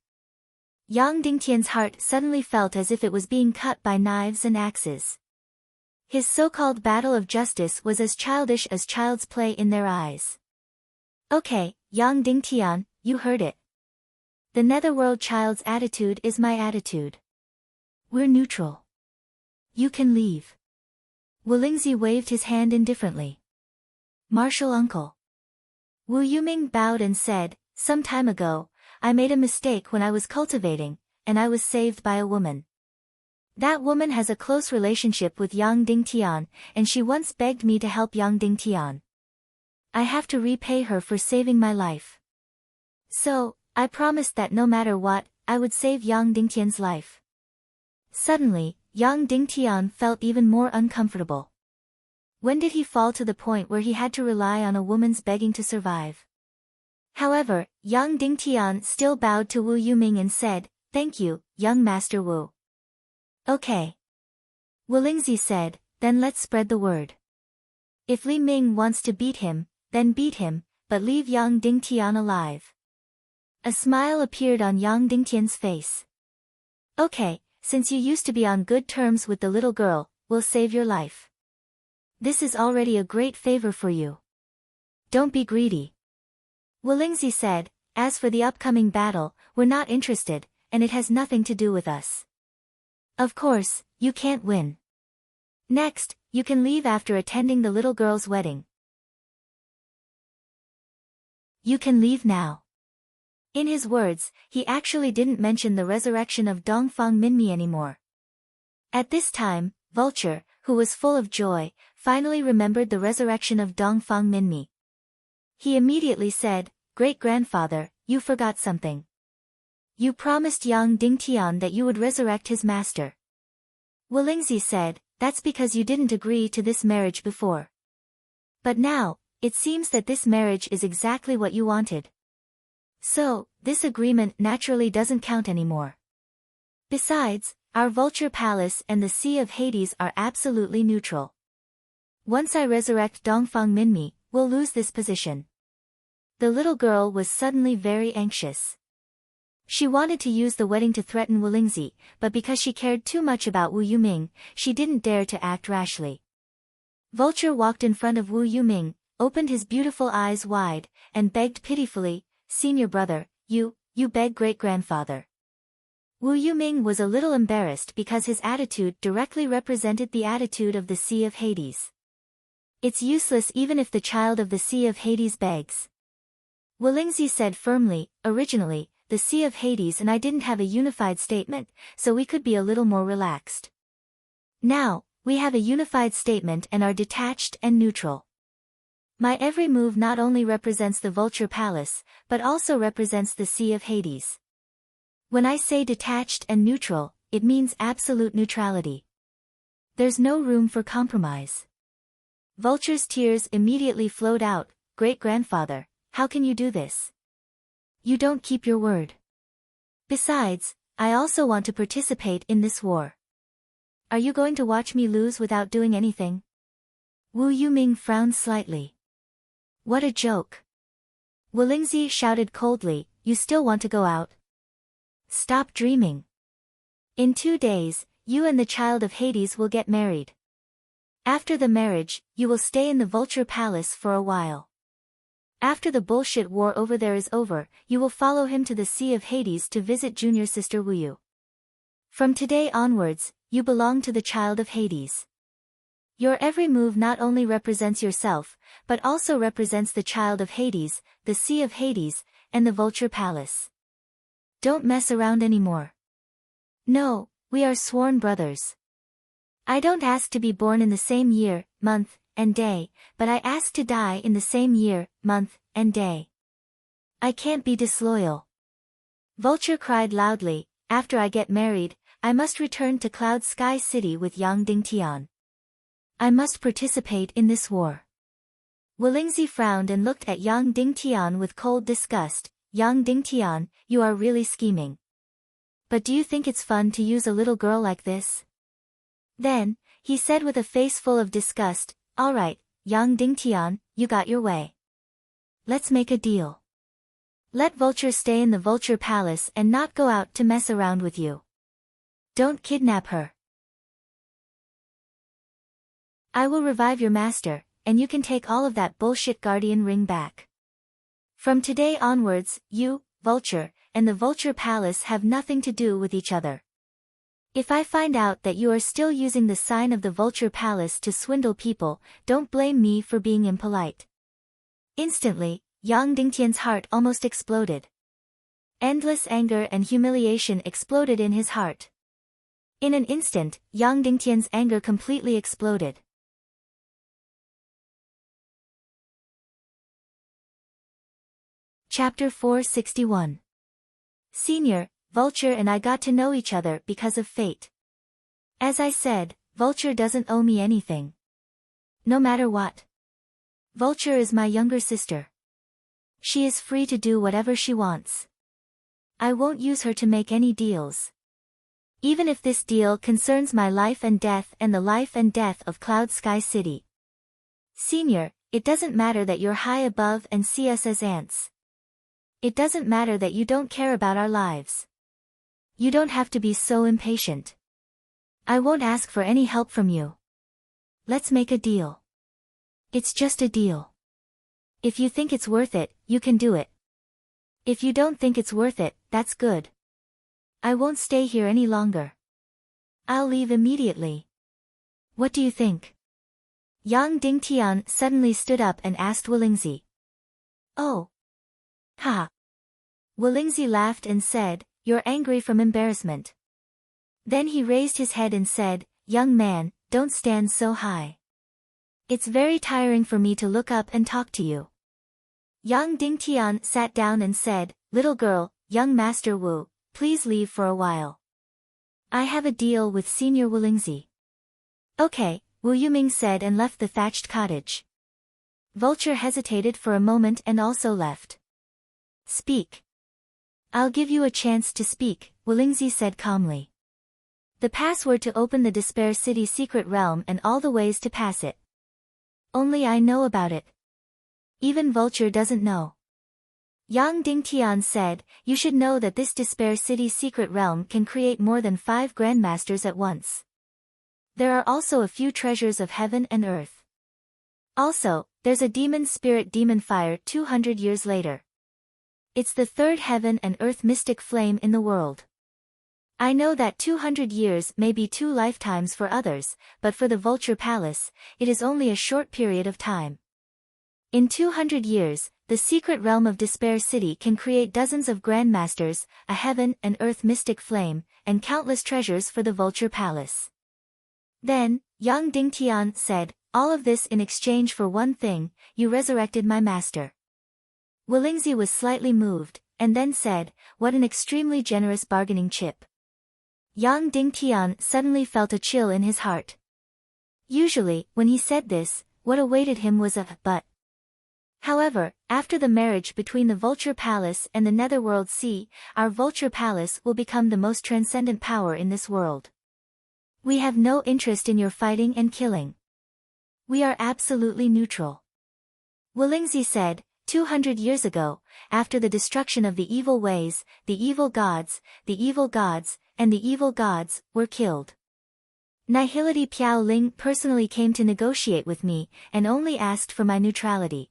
Yang Dingtian's heart suddenly felt as if it was being cut by knives and axes. His so-called battle of justice was as childish as child's play in their eyes. "Okay, Yang Dingtian, you heard it. The Netherworld child's attitude is my attitude. We're neutral. You can leave." Wu Lingzi waved his hand indifferently. "Martial uncle." Wu Yuming bowed and said, "Some time ago, I made a mistake when I was cultivating, and I was saved by a woman. That woman has a close relationship with Yang Dingtian, and she once begged me to help Yang Dingtian. I have to repay her for saving my life. So, I promised that no matter what, I would save Yang Dingtian's life." Suddenly, Yang Dingtian felt even more uncomfortable. When did he fall to the point where he had to rely on a woman's begging to survive? However, Yang Dingtian still bowed to Wu Yuming and said, "Thank you, young Master Wu." "Okay." Wu Lingzi said, "Then let's spread the word. If Li Ming wants to beat him, then beat him, but leave Yang Dingtian alive." A smile appeared on Yang Dingtian's face. "Okay, since you used to be on good terms with the little girl, we'll save your life. This is already a great favor for you. Don't be greedy." Wu Lingzi said, "As for the upcoming battle, we're not interested, and it has nothing to do with us. Of course, you can't win. Next, you can leave after attending the little girl's wedding." You can leave now. In his words, he actually didn't mention the resurrection of Dongfang Minmi anymore. At this time, Vulture, who was full of joy, finally remembered the resurrection of Dongfang Minmi. He immediately said, "Great-grandfather, you forgot something. You promised young Ding Tian that you would resurrect his master." Wolingzi said, "That's because you didn't agree to this marriage before. But now, it seems that this marriage is exactly what you wanted. So, this agreement naturally doesn't count anymore. Besides, our Vulture Palace and the Sea of Hades are absolutely neutral. Once I resurrect Dongfang Minmi, we'll lose this position." The little girl was suddenly very anxious. She wanted to use the wedding to threaten Wolingzi, but because she cared too much about Wu Yuming, she didn't dare to act rashly. Vulture walked in front of Wu Yuming, opened his beautiful eyes wide, and begged pitifully, "Senior brother, you beg great-grandfather." Wu Yuming was a little embarrassed because his attitude directly represented the attitude of the Sea of Hades. It's useless even if the child of the Sea of Hades begs. Wolingzi said firmly, "Originally, the Sea of Hades and I didn't have a unified statement, so we could be a little more relaxed. Now, we have a unified statement and are detached and neutral. My every move not only represents the Vulture Palace, but also represents the Sea of Hades. When I say detached and neutral, it means absolute neutrality. There's no room for compromise." Vulture's tears immediately flowed out. "Great-grandfather, how can you do this? You don't keep your word. Besides, I also want to participate in this war. Are you going to watch me lose without doing anything?" Wu Yuming frowned slightly. "What a joke." Wolingzi shouted coldly, "You still want to go out? Stop dreaming. In 2 days, you and the child of Hades will get married. After the marriage, you will stay in the Vulture Palace for a while. After the bullshit war over there is over, you will follow him to the Sea of Hades to visit junior sister Wuyu. From today onwards, you belong to the child of Hades. Your every move not only represents yourself, but also represents the child of Hades, the Sea of Hades, and the Vulture Palace. Don't mess around anymore. No, we are sworn brothers. I don't ask to be born in the same year, month, and day, but I ask to die in the same year, month, and day. I can't be disloyal." Vulture cried loudly, "After I get married, I must return to Cloud Sky City with Yang Dingtian. I must participate in this war." Wolingzi frowned and looked at Yang Dingtian with cold disgust. "Yang Dingtian, you are really scheming. But do you think it's fun to use a little girl like this?" Then, he said with a face full of disgust, "All right, Yang Dingtian, you got your way. Let's make a deal. Let Vulture stay in the Vulture Palace and not go out to mess around with you. Don't kidnap her. I will revive your master, and you can take all of that bullshit guardian ring back. From today onwards, you, Vulture, and the Vulture Palace have nothing to do with each other. If I find out that you are still using the sign of the Vulture Palace to swindle people, don't blame me for being impolite." Instantly, Yang Dingtian's heart almost exploded. Endless anger and humiliation exploded in his heart. In an instant, Yang Dingtian's anger completely exploded. Chapter 461. Senior, Vulture and I got to know each other because of fate. As I said, Vulture doesn't owe me anything. No matter what. Vulture is my younger sister. She is free to do whatever she wants. I won't use her to make any deals. Even if this deal concerns my life and death and the life and death of Cloud Sky City. Senior, it doesn't matter that you're high above and see us as ants. It doesn't matter that you don't care about our lives. You don't have to be so impatient. I won't ask for any help from you. Let's make a deal. It's just a deal. If you think it's worth it, you can do it. If you don't think it's worth it, that's good. I won't stay here any longer. I'll leave immediately. What do you think?" Yang Dingtian suddenly stood up and asked Wolingzi. "Oh. Ha! Walingzi laughed and said, "You're angry from embarrassment." Then he raised his head and said, "Young man, don't stand so high. It's very tiring for me to look up and talk to you." Yang Dingtian sat down and said, "Little girl, young Master Wu, please leave for a while. I have a deal with Senior Walingzi." "Okay," Wu Yuming said and left the thatched cottage. Vulture hesitated for a moment and also left. "Speak." "I'll give you a chance to speak," Walingzi said calmly. "The password to open the Despair City secret realm and all the ways to pass it. Only I know about it. Even Vulture doesn't know." Yang Dingtian said, "You should know that this Despair City secret realm can create more than 5 grandmasters at once. There are also a few treasures of heaven and earth. Also, there's a demon spirit demon fire 200 years later. It's the third heaven and earth mystic flame in the world. I know that 200 years may be 2 lifetimes for others, but for the Vulture Palace, it is only a short period of time. In 200 years, the secret realm of Despair City can create dozens of grandmasters, a heaven and earth mystic flame, and countless treasures for the Vulture Palace." Then, Yang Dingtian said, "All of this in exchange for one thing, you resurrected my master." Walingzi was slightly moved, and then said, "What an extremely generous bargaining chip." Yang Dingtian suddenly felt a chill in his heart. Usually, when he said this, what awaited him was a but. However, after the marriage between the Vulture Palace and the Netherworld Sea, our Vulture Palace will become the most transcendent power in this world. We have no interest in your fighting and killing. We are absolutely neutral." Walingzi said, 200 years ago, after the destruction of the evil ways, the evil gods, and the evil gods were killed. Nihility Piao Ling personally came to negotiate with me, and only asked for my neutrality.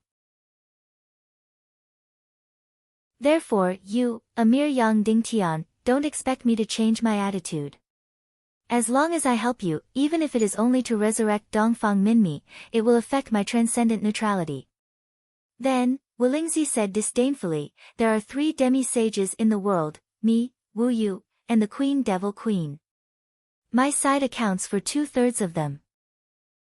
Therefore you, a mere Yang Dingtian, don't expect me to change my attitude. As long as I help you, even if it is only to resurrect Dongfang Minmi, it will affect my transcendent neutrality." Then, Walingzi said disdainfully, "There are 3 demi-sages in the world, me, Wu Yu, and the Queen Devil Queen. My side accounts for 2/3 of them.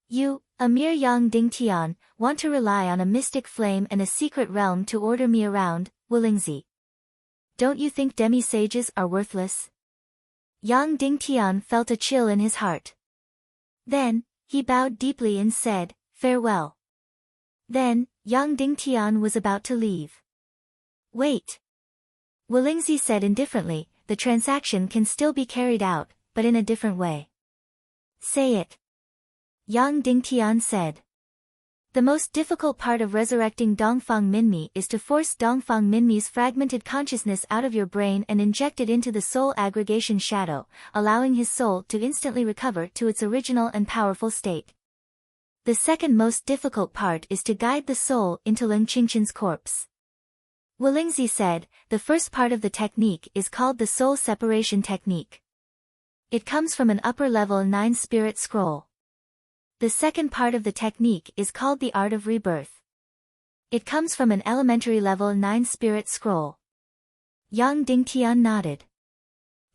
You, a mere Yang Dingtian, want to rely on a mystic flame and a secret realm to order me around, Walingzi. Don't you think demi-sages are worthless?" Yang Dingtian felt a chill in his heart. Then, he bowed deeply and said, "Farewell." Then, Yang Dingtian was about to leave. "Wait." Walingzi said indifferently, "The transaction can still be carried out, but in a different way." "Say it." Yang Dingtian said. "The most difficult part of resurrecting Dongfang Minmi is to force Dongfang Minmi's fragmented consciousness out of your brain and inject it into the soul aggregation shadow, allowing his soul to instantly recover to its original and powerful state. The second most difficult part is to guide the soul into Leng Qingqian's corpse." Walingzi said, "The first part of the technique is called the soul separation technique. It comes from an upper-level 9 spirit scroll. The second part of the technique is called the Art of Rebirth. It comes from an elementary level 9 spirit scroll." Yang Dingtian nodded.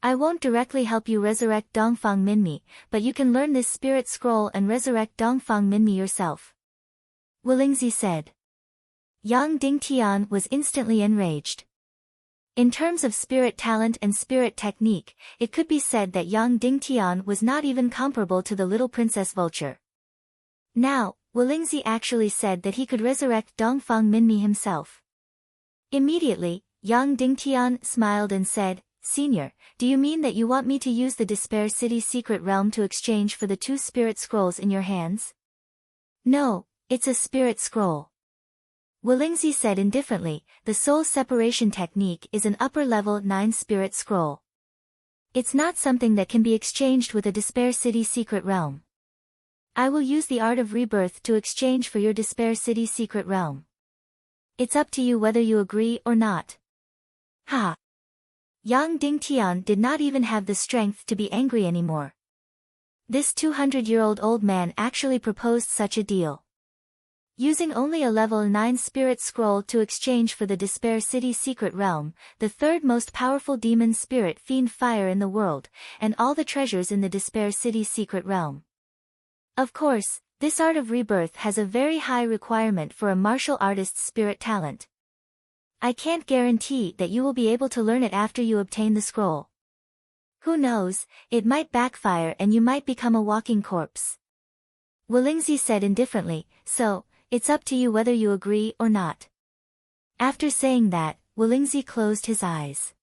"I won't directly help you resurrect Dongfang Minmi, but you can learn this spirit scroll and resurrect Dongfang Minmi yourself," Walingzi said. Yang Dingtian was instantly enraged. In terms of spirit talent and spirit technique, it could be said that Yang Dingtian was not even comparable to the little Princess Vulture. Now, Walingzi actually said that he could resurrect Dongfang Minmi himself. Immediately, Yang Dingtian smiled and said, "Senior, do you mean that you want me to use the Despair City secret realm to exchange for the 2 spirit scrolls in your hands?" "No, it's a spirit scroll." Walingzi said indifferently, "The soul separation technique is an upper-level 9 spirit scroll. It's not something that can be exchanged with a Despair City secret realm. I will use the Art of Rebirth to exchange for your Despair City secret realm. It's up to you whether you agree or not." Ha! Yang Dingtian did not even have the strength to be angry anymore. This 200-year-old old man actually proposed such a deal. Using only a level 9 spirit scroll to exchange for the Despair City secret realm, the third most powerful demon spirit fiend fire in the world, and all the treasures in the Despair City secret realm. Of course, this art of rebirth has a very high requirement for a martial artist's spirit talent. I can't guarantee that you will be able to learn it after you obtain the scroll. Who knows, it might backfire and you might become a walking corpse. Wolingzi said indifferently, so, it's up to you whether you agree or not. After saying that, Wolingzi closed his eyes.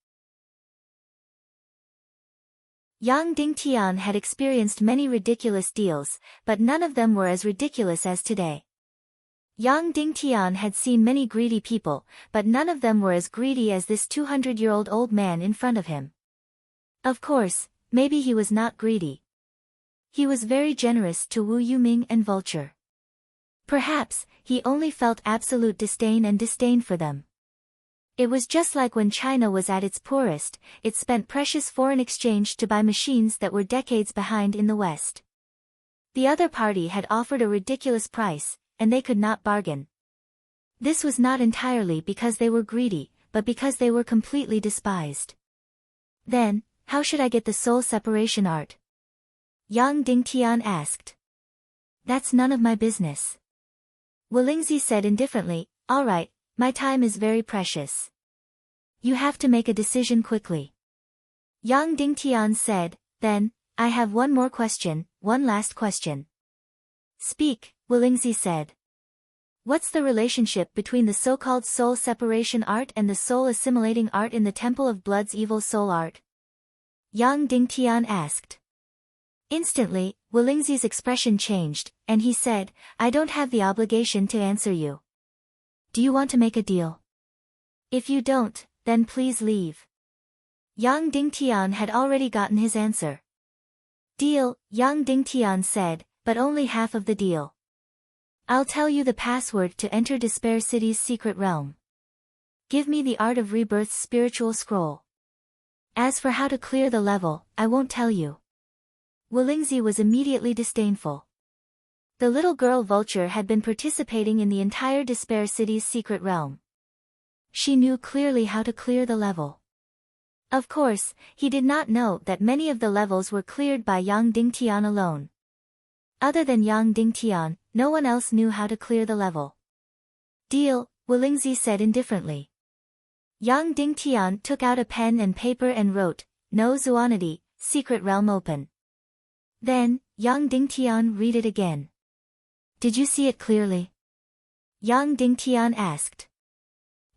Yang Dingtian had experienced many ridiculous deals, but none of them were as ridiculous as today. Yang Dingtian had seen many greedy people, but none of them were as greedy as this 200-year-old old man in front of him. Of course, maybe he was not greedy. He was very generous to Wu Yuming and Vulture. Perhaps, he only felt absolute disdain for them. It was just like when China was at its poorest, it spent precious foreign exchange to buy machines that were decades behind in the West. The other party had offered a ridiculous price, and they could not bargain. This was not entirely because they were greedy, but because they were completely despised. Then, how should I get the soul separation art? Yang Dingtian asked. That's none of my business. Wolingzi said indifferently, all right, my time is very precious. You have to make a decision quickly. Yang Dingtian said, then, I have one more question, one last question. Speak, Wolingzi said. What's the relationship between the so-called soul separation art and the soul assimilating art in the Temple of Blood's evil soul art? Yang Dingtian asked. Instantly, Wolingzi's expression changed, and he said, I don't have the obligation to answer you. Do you want to make a deal? If you don't, then please leave. Yang Dingtian had already gotten his answer. Deal, Yang Dingtian said, but only half of the deal. I'll tell you the password to enter Despair City's secret realm. Give me the Art of Rebirth's spiritual scroll. As for how to clear the level, I won't tell you. Wolingzi was immediately disdainful. The little girl Vulture had been participating in the entire Despair City's secret realm. She knew clearly how to clear the level. Of course, he did not know that many of the levels were cleared by Yang Dingtian alone. Other than Yang Dingtian, no one else knew how to clear the level. Deal, Wolingzi said indifferently. Yang Dingtian took out a pen and paper and wrote, No Zuanity, secret realm open. Then, Yang Dingtian read it again. Did you see it clearly? Yang Dingtian asked.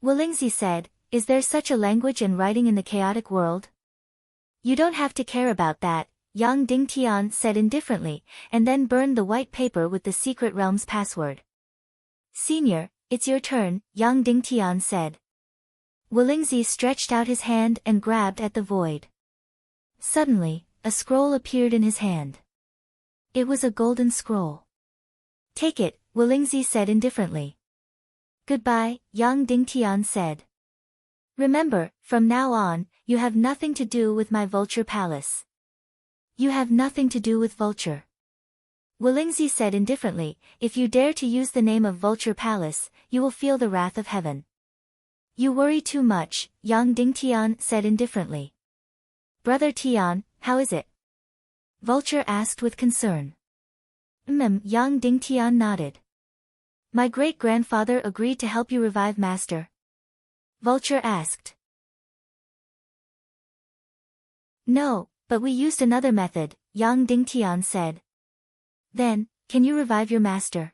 Wolingzi said, is there such a language and writing in the chaotic world? You don't have to care about that, Yang Dingtian said indifferently, and then burned the white paper with the secret realm's password. Senior, it's your turn, Yang Dingtian said. Wolingzi stretched out his hand and grabbed at the void. Suddenly, a scroll appeared in his hand. It was a golden scroll. Take it, Wolingzi said indifferently. Goodbye, Yang Dingtian said. Remember, from now on, you have nothing to do with my Vulture Palace. You have nothing to do with Vulture. Wolingzi said indifferently, if you dare to use the name of Vulture Palace, you will feel the wrath of heaven. You worry too much, Yang Dingtian said indifferently. Brother Tian, how is it? Vulture asked with concern. Yang Dingtian nodded. My great-grandfather agreed to help you revive Master? Vulture asked. No, but we used another method, Yang Dingtian said. Then, can you revive your master?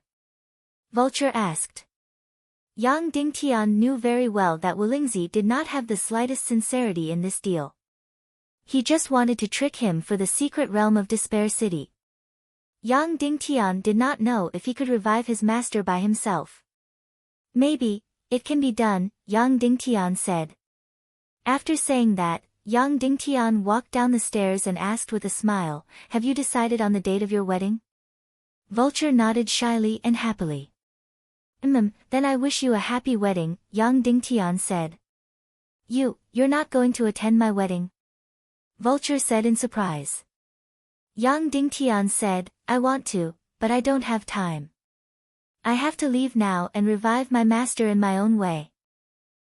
Vulture asked. Yang Dingtian knew very well that Wolingzi did not have the slightest sincerity in this deal. He just wanted to trick him for the secret realm of Despair City. Yang Dingtian did not know if he could revive his master by himself. Maybe, it can be done, Yang Dingtian said. After saying that, Yang Dingtian walked down the stairs and asked with a smile, have you decided on the date of your wedding? Vulture nodded shyly and happily. Then I wish you a happy wedding, Yang Dingtian said. You're not going to attend my wedding? Vulture said in surprise. Yang Dingtian said, I want to, but I don't have time. I have to leave now and revive my master in my own way.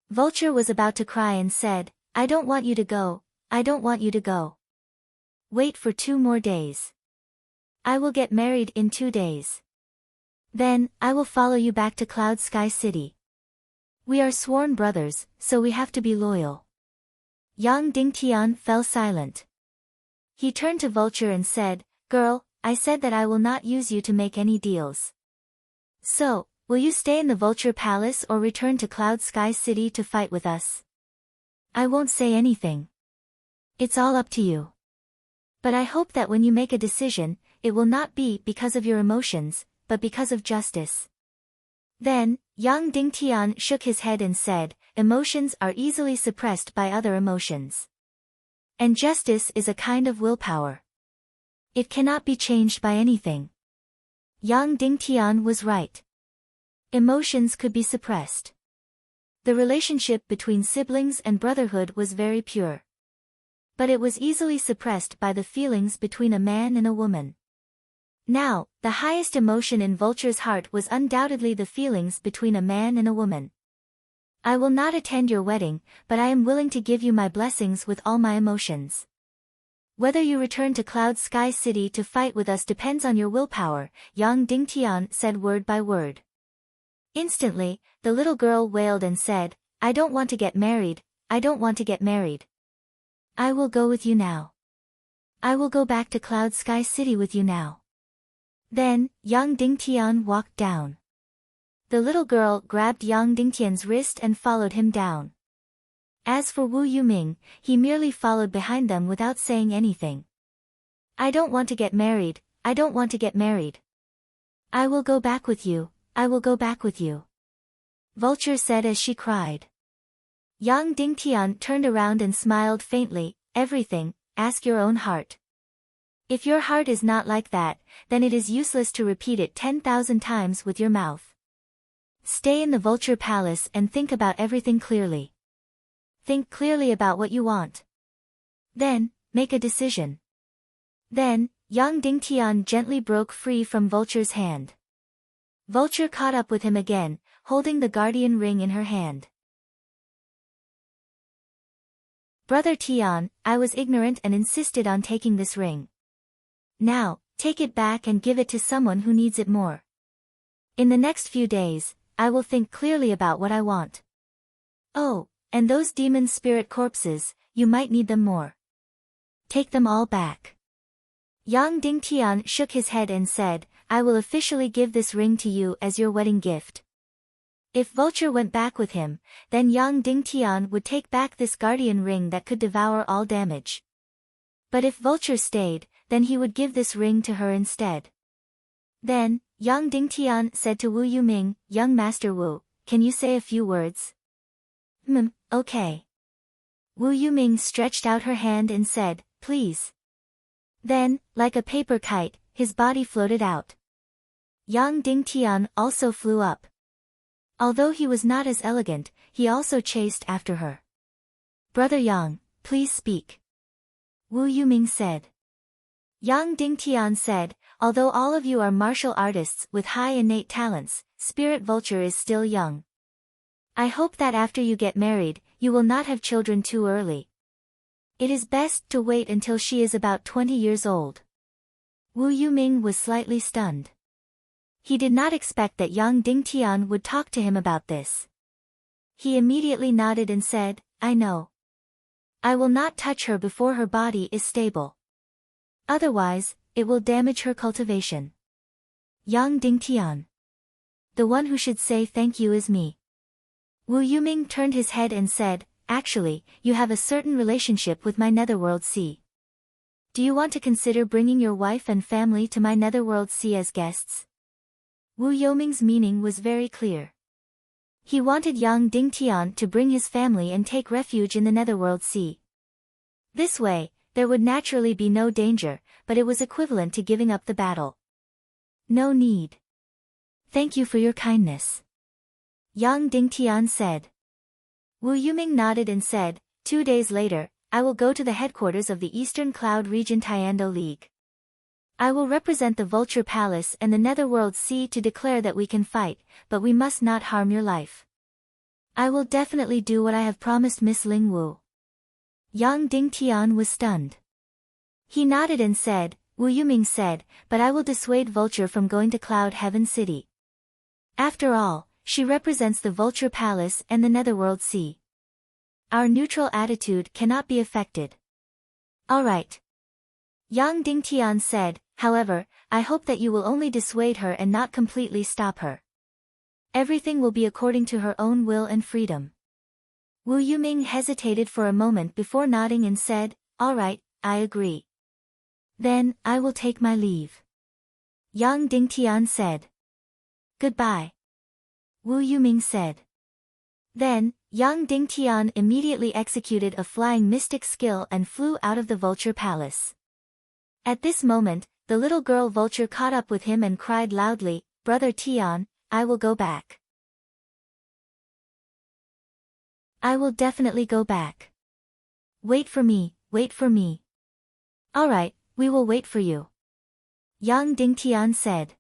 Vulture was about to cry and said, I don't want you to go, I don't want you to go. Wait for 2 more days. I will get married in 2 days. Then, I will follow you back to Cloud Sky City. We are sworn brothers, so we have to be loyal. Yang Dingtian fell silent. He turned to Vulture and said, Girl, I said that I will not use you to make any deals. So, will you stay in the Vulture Palace or return to Cloud Sky City to fight with us? I won't say anything. It's all up to you. But I hope that when you make a decision, it will not be because of your emotions, but because of justice. Then, Yang Dingtian shook his head and said, Emotions are easily suppressed by other emotions. And justice is a kind of willpower. It cannot be changed by anything. Yang Dingtian was right. Emotions could be suppressed. The relationship between siblings and brotherhood was very pure. But it was easily suppressed by the feelings between a man and a woman. Now, the highest emotion in Vulture's heart was undoubtedly the feelings between a man and a woman. I will not attend your wedding, but I am willing to give you my blessings with all my emotions. Whether you return to Cloud Sky City to fight with us depends on your willpower, Yang Dingtian said word by word. Instantly, the little girl wailed and said, I don't want to get married, I don't want to get married. I will go with you now. I will go back to Cloud Sky City with you now. Then, Yang Dingtian walked down. The little girl grabbed Yang Dingtian's wrist and followed him down. As for Wu Yuming, he merely followed behind them without saying anything. I don't want to get married, I don't want to get married. I will go back with you, I will go back with you. Vulture said as she cried. Yang Dingtian turned around and smiled faintly, Everything, ask your own heart. If your heart is not like that, then it is useless to repeat it 10,000 times with your mouth. Stay in the Vulture Palace and think about everything clearly. Think clearly about what you want. Then, make a decision. Then, Yang Dingtian gently broke free from Vulture's hand. Vulture caught up with him again, holding the guardian ring in her hand. Brother Tian, I was ignorant and insisted on taking this ring. Now, take it back and give it to someone who needs it more. In the next few days, I will think clearly about what I want. Oh, and those demon spirit corpses, you might need them more. Take them all back. Yang Dingtian shook his head and said, I will officially give this ring to you as your wedding gift. If Vulture went back with him, then Yang Dingtian would take back this guardian ring that could devour all damage. But if Vulture stayed, then he would give this ring to her instead. Then, Yang Dingtian said to Wu Yuming, Young Master Wu, can you say a few words? Okay. Wu Yuming stretched out her hand and said, Please. Then, like a paper kite, his body floated out. Yang Dingtian also flew up. Although he was not as elegant, he also chased after her. Brother Yang, please speak. Wu Yuming said. Yang Dingtian said, Although all of you are martial artists with high innate talents, Spirit Vulture is still young. I hope that after you get married, you will not have children too early. It is best to wait until she is about 20 years old. Wu Yuming was slightly stunned. He did not expect that Yang Dingtian would talk to him about this. He immediately nodded and said, I know. I will not touch her before her body is stable. Otherwise, it will damage her cultivation. Yang Dingtian. The one who should say thank you is me. Wu Yuming turned his head and said, Actually, you have a certain relationship with my Netherworld Sea. Do you want to consider bringing your wife and family to my Netherworld Sea as guests? Wu Yuming's meaning was very clear. He wanted Yang Dingtian to bring his family and take refuge in the Netherworld Sea. This way, there would naturally be no danger, but it was equivalent to giving up the battle. No need. Thank you for your kindness. Yang Dingtian said. Wu Yuming nodded and said, 2 days later, I will go to the headquarters of the Eastern Cloud Region Tiando League. I will represent the Vulture Palace and the Netherworld Sea to declare that we can fight, but we must not harm your life. I will definitely do what I have promised Miss Ling Wu. Yang Dingtian was stunned. He nodded and said, Wu Yuming said, but I will dissuade Vulture from going to Cloud Heaven City. After all, she represents the Vulture Palace and the Netherworld Sea. Our neutral attitude cannot be affected. All right. Yang Dingtian said, however, I hope that you will only dissuade her and not completely stop her. Everything will be according to her own will and freedom. Wu Yuming hesitated for a moment before nodding and said, all right, I agree. Then, I will take my leave. Yang Dingtian said. Goodbye. Wu Yuming said. Then, Yang Dingtian immediately executed a flying mystic skill and flew out of the Vulture Palace. At this moment, the little girl Vulture caught up with him and cried loudly, Brother Tian, I will go back. I will definitely go back. Wait for me, wait for me. Alright, we will wait for you. Yang Dingtian said.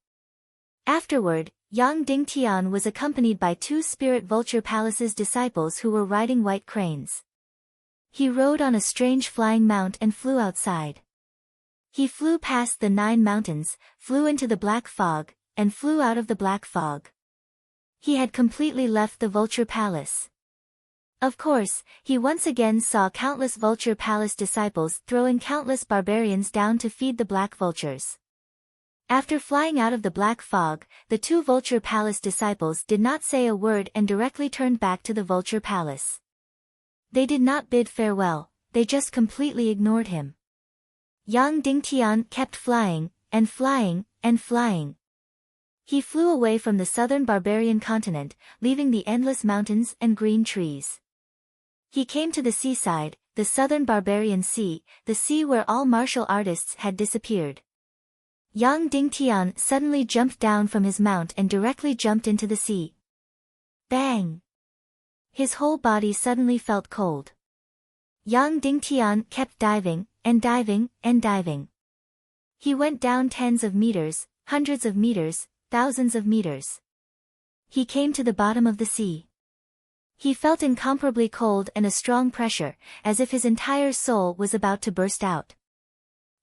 Afterward, Yang Dingtian was accompanied by 2 Spirit Vulture Palace's disciples who were riding white cranes. He rode on a strange flying mount and flew outside. He flew past the 9 mountains, flew into the black fog, and flew out of the black fog. He had completely left the Vulture Palace. Of course, he once again saw countless Vulture Palace disciples throwing countless barbarians down to feed the black vultures. After flying out of the black fog, the 2 Vulture Palace disciples did not say a word and directly turned back to the Vulture Palace. They did not bid farewell, they just completely ignored him. Yang Dingtian kept flying, and flying, and flying. He flew away from the southern barbarian continent, leaving the endless mountains and green trees. He came to the seaside, the southern barbarian sea, the sea where all martial artists had disappeared. Yang Dingtian suddenly jumped down from his mount and directly jumped into the sea. Bang! His whole body suddenly felt cold. Yang Dingtian kept diving, and diving, and diving. He went down tens of meters, hundreds of meters, thousands of meters. He came to the bottom of the sea. He felt incomparably cold and a strong pressure, as if his entire soul was about to burst out.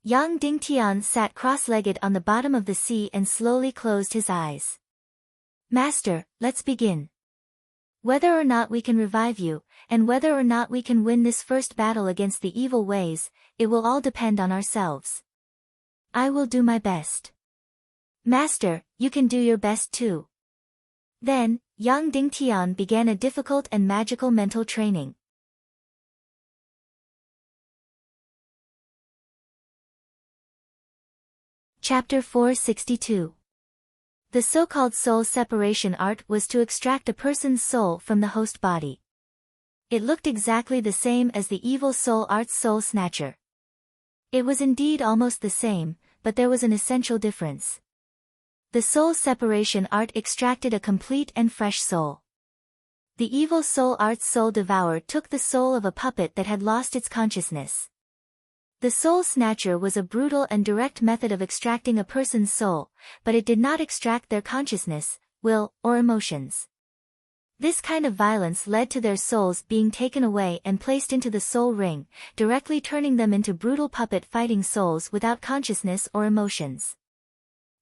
Yang Dingtian sat cross-legged on the bottom of the sea and slowly closed his eyes. Master, let's begin. Whether or not we can revive you, and whether or not we can win this first battle against the evil ways, it will all depend on ourselves. I will do my best. Master, you can do your best too. Then, Yang Dingtian began a difficult and magical mental training. Chapter 462. The so-called soul separation art was to extract a person's soul from the host body. It looked exactly the same as the evil soul art's soul snatcher. It was indeed almost the same, but there was an essential difference. The soul separation art extracted a complete and fresh soul. The evil soul art's soul devourer took the soul of a puppet that had lost its consciousness. The soul snatcher was a brutal and direct method of extracting a person's soul, but it did not extract their consciousness, will, or emotions. This kind of violence led to their souls being taken away and placed into the soul ring, directly turning them into brutal puppet fighting souls without consciousness or emotions.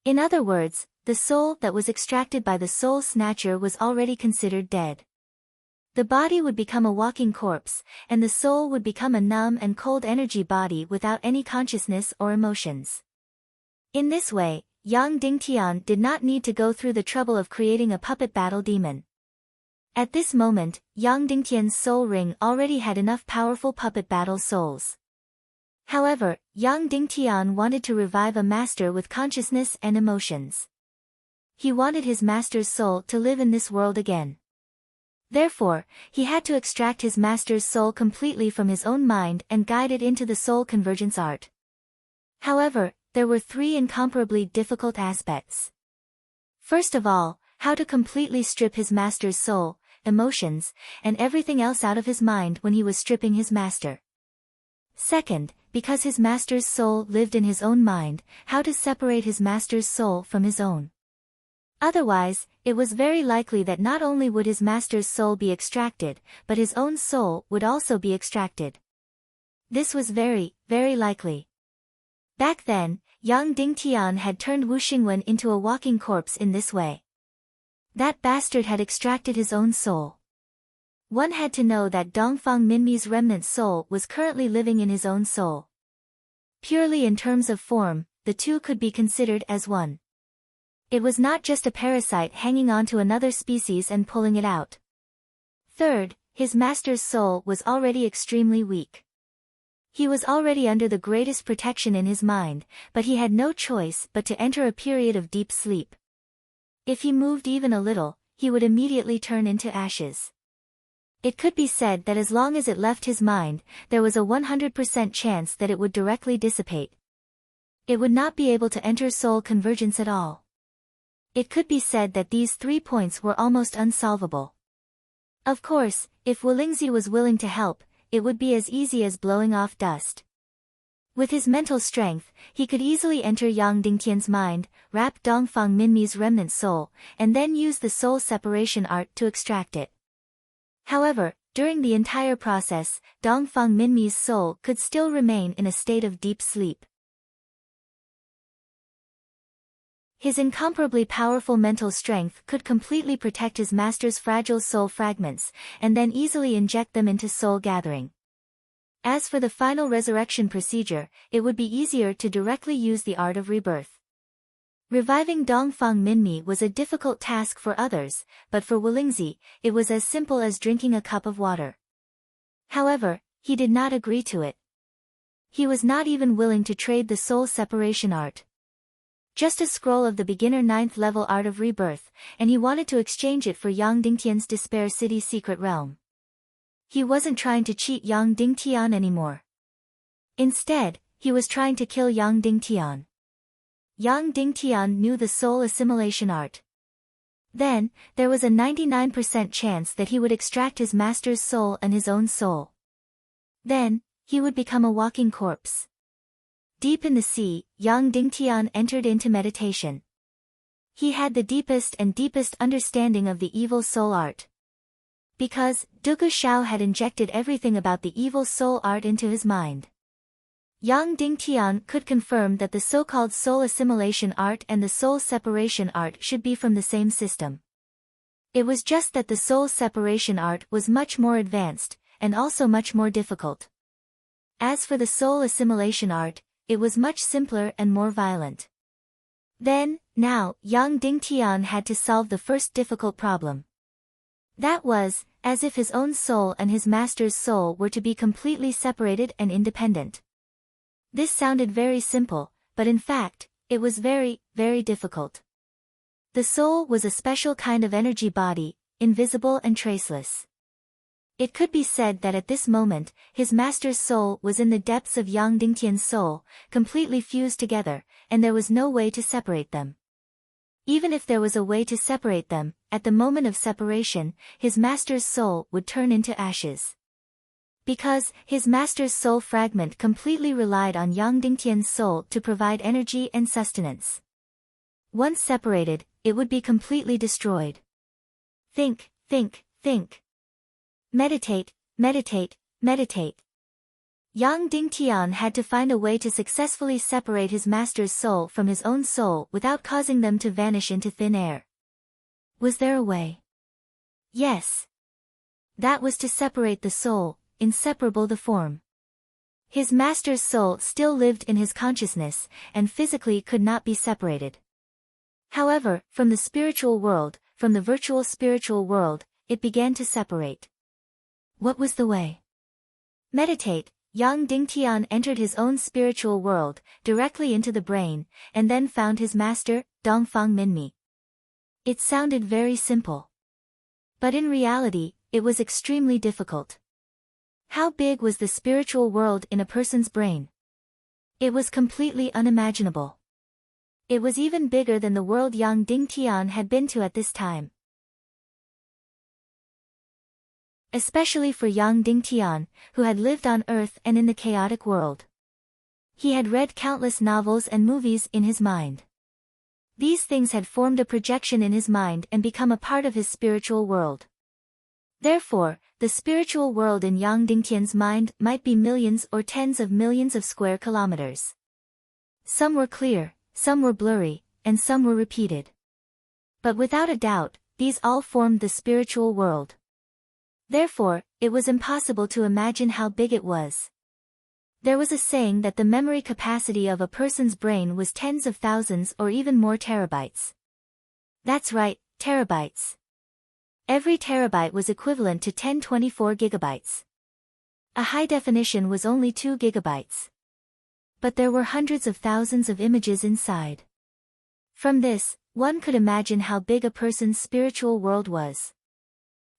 In other words, the soul that was extracted by the soul snatcher was already considered dead. The body would become a walking corpse, and the soul would become a numb and cold energy body without any consciousness or emotions. In this way, Yang Dingtian did not need to go through the trouble of creating a puppet battle demon. At this moment, Yang Dingtian's soul ring already had enough powerful puppet battle souls. However, Yang Dingtian wanted to revive a master with consciousness and emotions. He wanted his master's soul to live in this world again. Therefore, he had to extract his master's soul completely from his own mind and guide it into the soul convergence art. However, there were 3 incomparably difficult aspects. First of all, how to completely strip his master's soul, emotions, and everything else out of his mind when he was stripping his master. Second, because his master's soul lived in his own mind, how to separate his master's soul from his own. Otherwise, it was very likely that not only would his master's soul be extracted, but his own soul would also be extracted. This was very, very likely. Back then, young Ding Tian had turned Wu Xingwen into a walking corpse in this way. That bastard had extracted his own soul. One had to know that Dongfang Minmi's remnant soul was currently living in his own soul. Purely in terms of form, the two could be considered as one. It was not just a parasite hanging on to another species and pulling it out. Third, his master's soul was already extremely weak. He was already under the greatest protection in his mind, but he had no choice but to enter a period of deep sleep. If he moved even a little, he would immediately turn into ashes. It could be said that as long as it left his mind, there was a 100% chance that it would directly dissipate. It would not be able to enter soul convergence at all. It could be said that these 3 points were almost unsolvable. Of course, if Wulingzi was willing to help, it would be as easy as blowing off dust. With his mental strength, he could easily enter Yang Dingtian's mind, wrap Dongfang Minmi's remnant soul, and then use the soul separation art to extract it. However, during the entire process, Dongfang Minmi's soul could still remain in a state of deep sleep. His incomparably powerful mental strength could completely protect his master's fragile soul fragments, and then easily inject them into soul gathering. As for the final resurrection procedure, it would be easier to directly use the art of rebirth. Reviving Dongfang Minmi was a difficult task for others, but for Wulingzi, it was as simple as drinking a cup of water. However, he did not agree to it. He was not even willing to trade the soul separation art. Just a scroll of the beginner 9th level art of rebirth, and he wanted to exchange it for Yang Dingtian's Despair City secret realm. He wasn't trying to cheat Yang Dingtian anymore. Instead, he was trying to kill Yang Dingtian. Yang Dingtian knew the soul assimilation art. Then, there was a 99% chance that he would extract his master's soul and his own soul. Then, he would become a walking corpse. Deep in the sea, Yang Dingtian entered into meditation. He had the deepest and deepest understanding of the evil soul art. Because, Dugu Shao had injected everything about the evil soul art into his mind. Yang Dingtian could confirm that the so-called soul assimilation art and the soul separation art should be from the same system. It was just that the soul separation art was much more advanced, and also much more difficult. As for the soul assimilation art, it was much simpler and more violent. Then, now, Yang Dingtian had to solve the first difficult problem. That was, as if his own soul and his master's soul were to be completely separated and independent. This sounded very simple, but in fact, it was very, very difficult. The soul was a special kind of energy body, invisible and traceless. It could be said that at this moment, his master's soul was in the depths of Yang Dingtian's soul, completely fused together, and there was no way to separate them. Even if there was a way to separate them, at the moment of separation, his master's soul would turn into ashes. Because, his master's soul fragment completely relied on Yang Dingtian's soul to provide energy and sustenance. Once separated, it would be completely destroyed. Think, think, think. Meditate, meditate, meditate. Yang Dingtian had to find a way to successfully separate his master's soul from his own soul without causing them to vanish into thin air. Was there a way? Yes. That was to separate the soul, inseparable the form. His master's soul still lived in his consciousness, and physically could not be separated. However, from the spiritual world, from the virtual spiritual world, it began to separate. What was the way? Meditate. Yang Dingtian entered his own spiritual world, directly into the brain, and then found his master, Dongfang Minmi. It sounded very simple. But in reality, it was extremely difficult. How big was the spiritual world in a person's brain? It was completely unimaginable. It was even bigger than the world Yang Dingtian had been to at this time. especially for young Ding Tian, who had lived on Earth and in the chaotic world. He had read countless novels and movies in his mind. These things had formed a projection in his mind and become a part of his spiritual world. Therefore, the spiritual world in Yang Dingtian's mind might be millions or tens of millions of square kilometers. Some were clear, some were blurry, and some were repeated. But without a doubt, these all formed the spiritual world. Therefore, it was impossible to imagine how big it was. There was a saying that the memory capacity of a person's brain was tens of thousands or even more terabytes. That's right, terabytes. Every terabyte was equivalent to 1024 gigabytes. A high definition was only 2 gigabytes. But there were hundreds of thousands of images inside. From this, one could imagine how big a person's spiritual world was.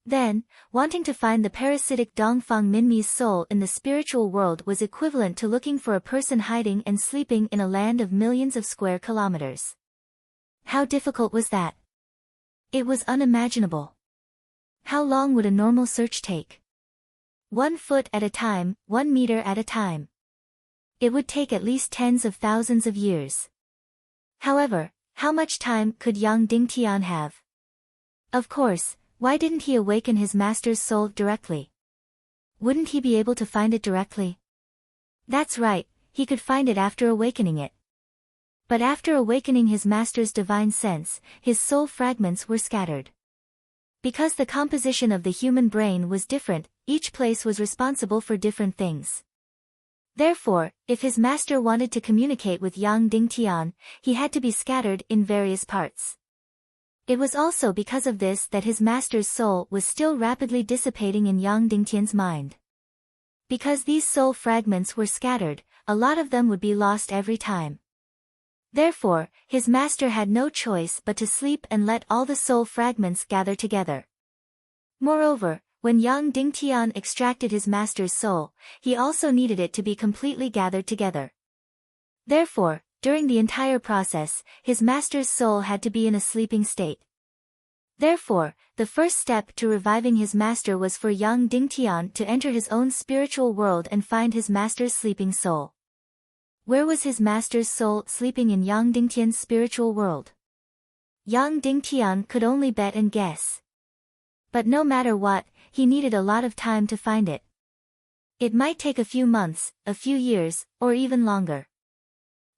Then, wanting to find the parasitic Dongfang Minmi's soul in the spiritual world was equivalent to looking for a person hiding and sleeping in a land of millions of square kilometers. How difficult was that? It was unimaginable. How long would a normal search take? 1 foot at a time, 1 meter at a time. It would take at least tens of thousands of years. However, how much time could young Ding Tian have? Of course, why didn't he awaken his master's soul directly? Wouldn't he be able to find it directly? That's right, he could find it after awakening it. But after awakening his master's divine sense, his soul fragments were scattered. Because the composition of the human brain was different, each place was responsible for different things. Therefore, if his master wanted to communicate with Yang Dingtian, he had to be scattered in various parts. It was also because of this that his master's soul was still rapidly dissipating in Yang Dingtian's mind. Because these soul fragments were scattered, a lot of them would be lost every time. Therefore, his master had no choice but to sleep and let all the soul fragments gather together. Moreover, when Yang Dingtian extracted his master's soul, he also needed it to be completely gathered together. Therefore, during the entire process, his master's soul had to be in a sleeping state. Therefore, the first step to reviving his master was for young Dingtian to enter his own spiritual world and find his master's sleeping soul. Where was his master's soul sleeping in Yang Dingtian's spiritual world? Yang Dingtian could only bet and guess. But no matter what, he needed a lot of time to find it. It might take a few months, a few years, or even longer.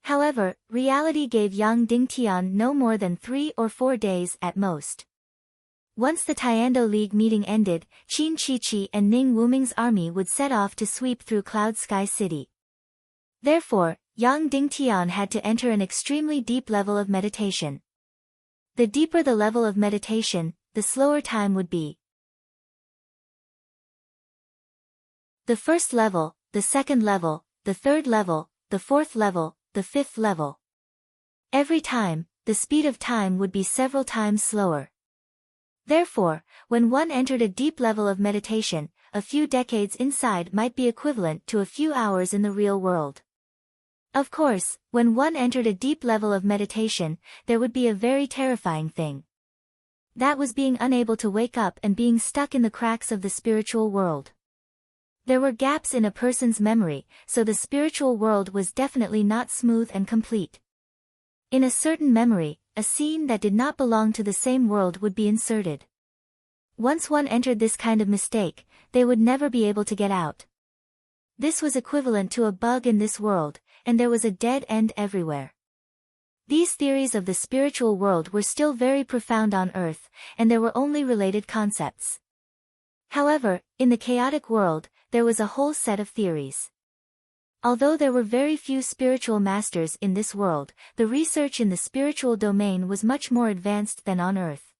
However, reality gave Yang Dingtian no more than 3 or 4 days at most. Once the Tiando League meeting ended, Qin Chichi and Ning Wuming's army would set off to sweep through Cloud Sky City. Therefore, Yang Dingtian had to enter an extremely deep level of meditation. The deeper the level of meditation, the slower time would be. The first level, the second level, the third level, the fourth level, the fifth level. Every time, the speed of time would be several times slower. Therefore, when one entered a deep level of meditation, a few decades inside might be equivalent to a few hours in the real world. Of course, when one entered a deep level of meditation, there would be a very terrifying thing. That was being unable to wake up and being stuck in the cracks of the spiritual world. There were gaps in a person's memory, so the spiritual world was definitely not smooth and complete. In a certain memory, a scene that did not belong to the same world would be inserted. Once one entered this kind of mistake, they would never be able to get out. This was equivalent to a bug in this world, and there was a dead end everywhere. These theories of the spiritual world were still very profound on Earth, and there were only related concepts. However, in the chaotic world, there was a whole set of theories. Although there were very few spiritual masters in this world, the research in the spiritual domain was much more advanced than on Earth.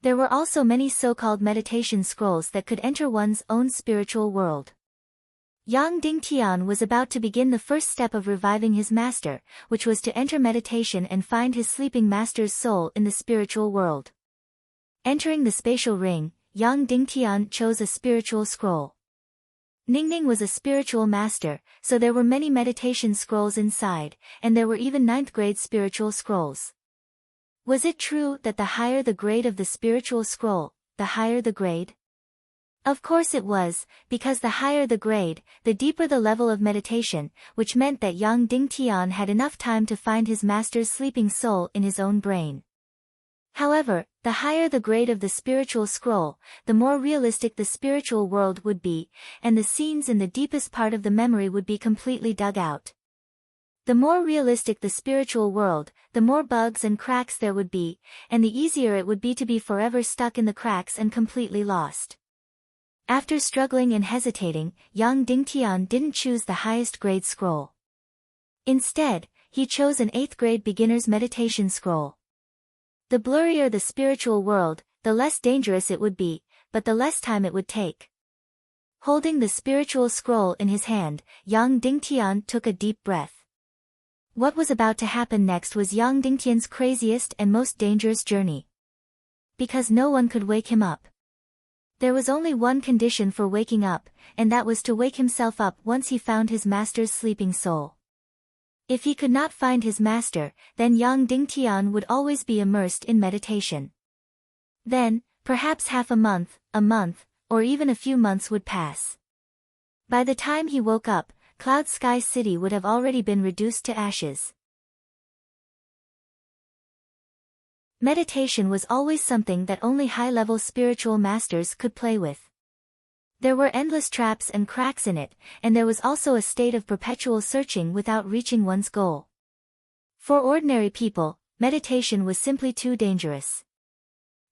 There were also many so-called meditation scrolls that could enter one's own spiritual world. Yang Dingtian was about to begin the first step of reviving his master, which was to enter meditation and find his sleeping master's soul in the spiritual world. Entering the spatial ring, Yang Dingtian chose a spiritual scroll. Ningning was a spiritual master, so there were many meditation scrolls inside, and there were even 9th grade spiritual scrolls. Was it true that the higher the grade of the spiritual scroll, the higher the grade? Of course it was, because the higher the grade, the deeper the level of meditation, which meant that young Ding Tian had enough time to find his master's sleeping soul in his own brain. However, the higher the grade of the spiritual scroll, the more realistic the spiritual world would be, and the scenes in the deepest part of the memory would be completely dug out. The more realistic the spiritual world, the more bugs and cracks there would be, and the easier it would be to be forever stuck in the cracks and completely lost. After struggling and hesitating, young Ding Tian didn't choose the highest grade scroll. Instead, he chose an 8th grade beginner's meditation scroll. The blurrier the spiritual world, the less dangerous it would be, but the less time it would take. Holding the spiritual scroll in his hand, young Ding Tian took a deep breath. What was about to happen next was young Ding Tian's craziest and most dangerous journey. Because no one could wake him up. There was only one condition for waking up, and that was to wake himself up once he found his master's sleeping soul. If he could not find his master, then young Ding Tian would always be immersed in meditation. Then, perhaps half a month, or even a few months would pass. By the time he woke up, Cloud Sky City would have already been reduced to ashes. Meditation was always something that only high-level spiritual masters could play with. There were endless traps and cracks in it, and there was also a state of perpetual searching without reaching one's goal. For ordinary people, meditation was simply too dangerous.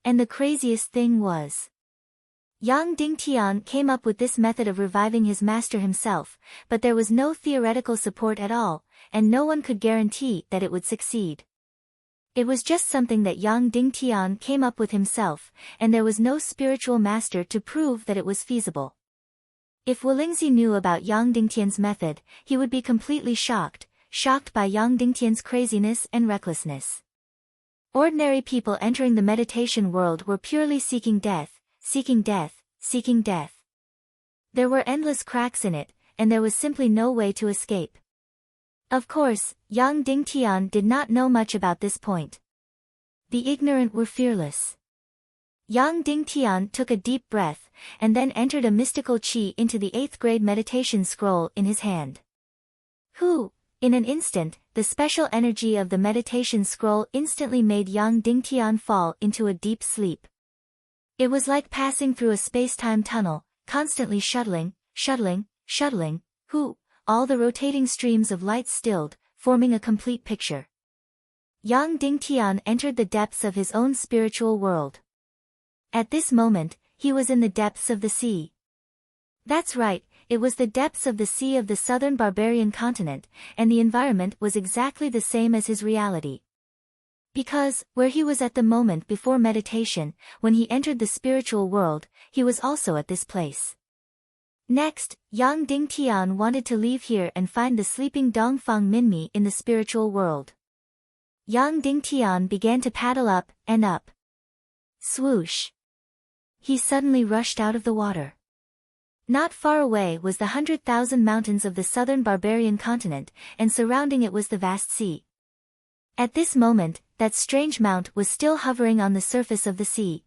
And the craziest thing was, young Ding Tian came up with this method of reviving his master himself, but there was no theoretical support at all, and no one could guarantee that it would succeed. It was just something that young Ding Tian came up with himself, and there was no spiritual master to prove that it was feasible. If Wulingzi knew about young Ding Tian's method, he would be completely shocked by young Ding Tian's craziness and recklessness. Ordinary people entering the meditation world were purely seeking death. There were endless cracks in it, and there was simply no way to escape. Of course, young Ding Tian did not know much about this point. The ignorant were fearless. Young Ding Tian took a deep breath, and then entered a mystical qi into the 8th grade meditation scroll in his hand. In an instant, the special energy of the meditation scroll instantly made young Ding Tian fall into a deep sleep. It was like passing through a space-time tunnel, constantly shuttling, all the rotating streams of light stilled, forming a complete picture. Young Ding Tian entered the depths of his own spiritual world. At this moment, he was in the depths of the sea. That's right, it was the depths of the sea of the southern barbarian continent, and the environment was exactly the same as his reality. Because, where he was at the moment before meditation, when he entered the spiritual world, he was also at this place. Next, young Ding Tian wanted to leave here and find the sleeping Dongfang Minmi in the spiritual world. Young Ding Tian began to paddle up and up. Swoosh! He suddenly rushed out of the water. Not far away was the 100,000 mountains of the southern barbarian continent, and surrounding it was the vast sea. At this moment, that strange mount was still hovering on the surface of the sea.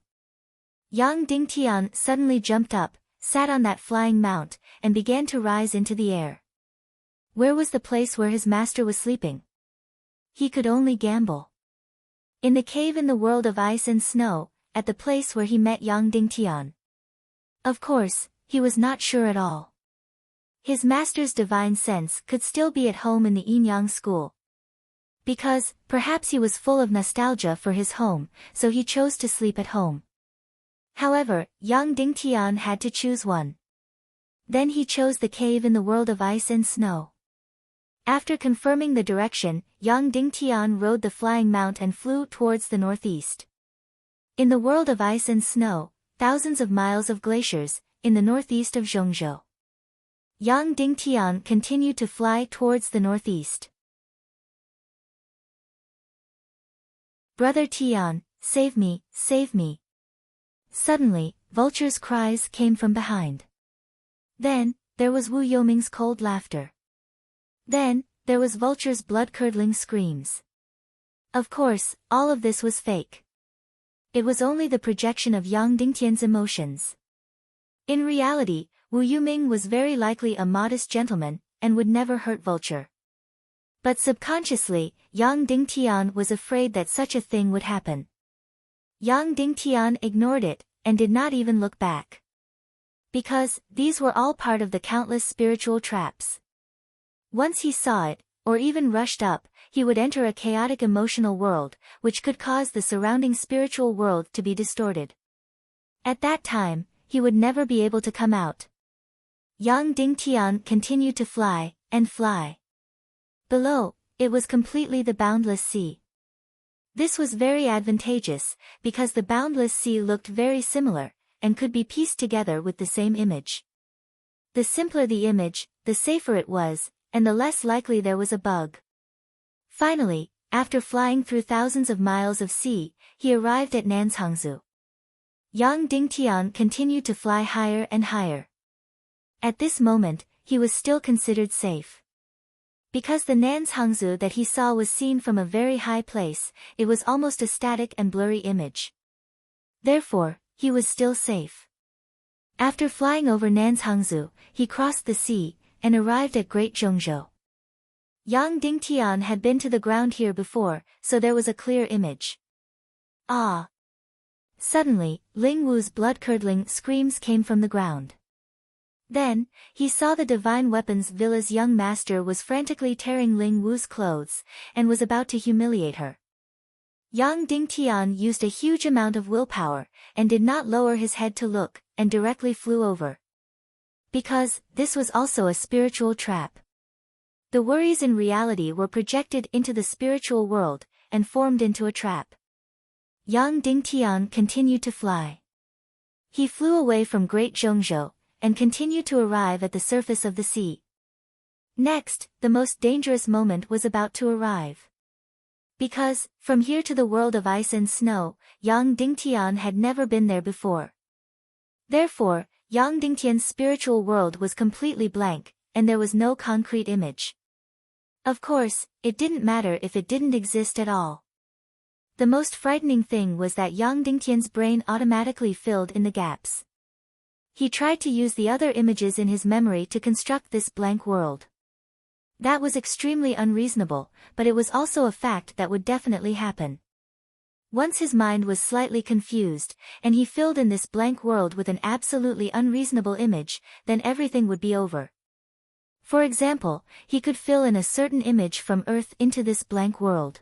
Young Ding Tian suddenly jumped up, sat on that flying mount, and began to rise into the air. Where was the place where his master was sleeping? He could only gamble. In the cave in the world of ice and snow, at the place where he met young Ding Tian. Of course, he was not sure at all. His master's divine sense could still be at home in the Yin-Yang school. Because, perhaps he was full of nostalgia for his home, so he chose to sleep at home. However, young Ding Tian had to choose one. Then he chose the cave in the world of ice and snow. After confirming the direction, young Ding Tian rode the flying mount and flew towards the northeast. In the world of ice and snow, thousands of miles of glaciers, in the northeast of Zhongzhou. Young Ding Tian continued to fly towards the northeast. Brother Tian, save me, save me. Suddenly, Vulture's cries came from behind. Then, there was Wu Yoming's cold laughter. Then, there was Vulture's blood-curdling screams. Of course, all of this was fake. It was only the projection of young Ding Tian's emotions. In reality, Wu Yuming was very likely a modest gentleman, and would never hurt Vulture. But subconsciously, Yang Dingtian was afraid that such a thing would happen. Yang Dingtian ignored it, and did not even look back. Because, these were all part of the countless spiritual traps. Once he saw it, or even rushed up, he would enter a chaotic emotional world, which could cause the surrounding spiritual world to be distorted. At that time, he would never be able to come out. Yang Dingtian continued to fly, and fly. Below, it was completely the boundless sea. This was very advantageous, because the boundless sea looked very similar, and could be pieced together with the same image. The simpler the image, the safer it was, and the less likely there was a bug. Finally, after flying through thousands of miles of sea, he arrived at Nanzhangzhou. Yang Dingtian continued to fly higher and higher. At this moment, he was still considered safe. Because the Nanzhangzhou that he saw was seen from a very high place, it was almost a static and blurry image. Therefore, he was still safe. After flying over Nanzhangzhou, he crossed the sea, and arrived at Great Zhongzhou. Yang Dingtian had been to the ground here before, so there was a clear image. Ah! Suddenly, Ling Wu's blood-curdling screams came from the ground. Then, he saw the divine weapons Villa's young master was frantically tearing Ling Wu's clothes, and was about to humiliate her. Yang Dingtian used a huge amount of willpower, and did not lower his head to look, and directly flew over. Because, this was also a spiritual trap. The worries in reality were projected into the spiritual world, and formed into a trap. Yang Dingtian continued to fly. He flew away from Great Zhongzhou, and continued to arrive at the surface of the sea. Next, the most dangerous moment was about to arrive. Because, from here to the world of ice and snow, Yang Dingtian had never been there before. Therefore, Yang Dingtian's spiritual world was completely blank, and there was no concrete image. Of course, it didn't matter if it didn't exist at all. The most frightening thing was that Yang Dingtian's brain automatically filled in the gaps. He tried to use the other images in his memory to construct this blank world. That was extremely unreasonable, but it was also a fact that would definitely happen. Once his mind was slightly confused, and he filled in this blank world with an absolutely unreasonable image, then everything would be over. For example, he could fill in a certain image from Earth into this blank world.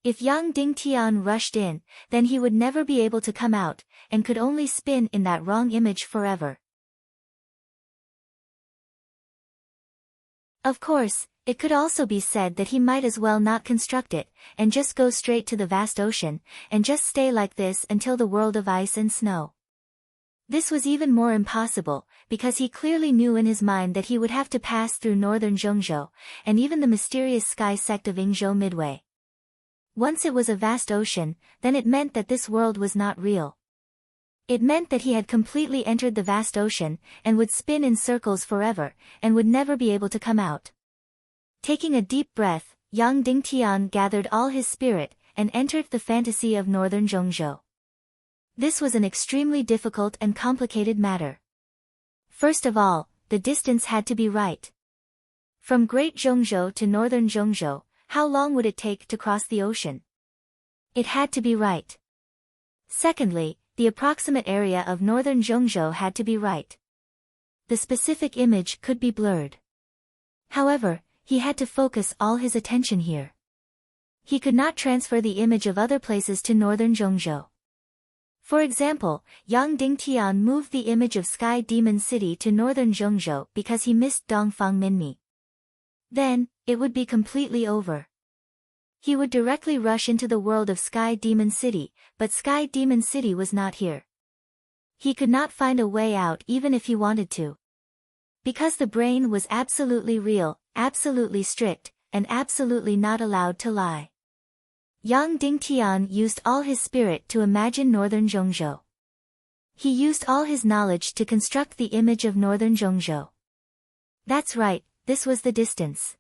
If Yang Dingtian rushed in, then he would never be able to come out, and could only spin in that wrong image forever. Of course, it could also be said that he might as well not construct it, and just go straight to the vast ocean, and just stay like this until the world of ice and snow. This was even more impossible, because he clearly knew in his mind that he would have to pass through northern Zhongzhou, and even the mysterious sky sect of Yingzhou midway. Once it was a vast ocean, then it meant that this world was not real. It meant that he had completely entered the vast ocean, and would spin in circles forever, and would never be able to come out. Taking a deep breath, Yang Dingtian gathered all his spirit, and entered the fantasy of northern Zhongzhou. This was an extremely difficult and complicated matter. First of all, the distance had to be right. From Great Zhongzhou to northern Zhongzhou, how long would it take to cross the ocean? It had to be right. Secondly, the approximate area of northern Zhongzhou had to be right. The specific image could be blurred. However, he had to focus all his attention here. He could not transfer the image of other places to northern Zhongzhou. For example, Yang Dingtian moved the image of Sky Demon City to northern Zhongzhou because he missed Dongfang Minmi. Then, it would be completely over. He would directly rush into the world of Sky Demon City, but Sky Demon City was not here. He could not find a way out even if he wanted to. Because the brain was absolutely real, absolutely strict, and absolutely not allowed to lie. Yang Dingtian used all his spirit to imagine northern Zhongzhou. He used all his knowledge to construct the image of northern Zhongzhou. That's right, this was the distance.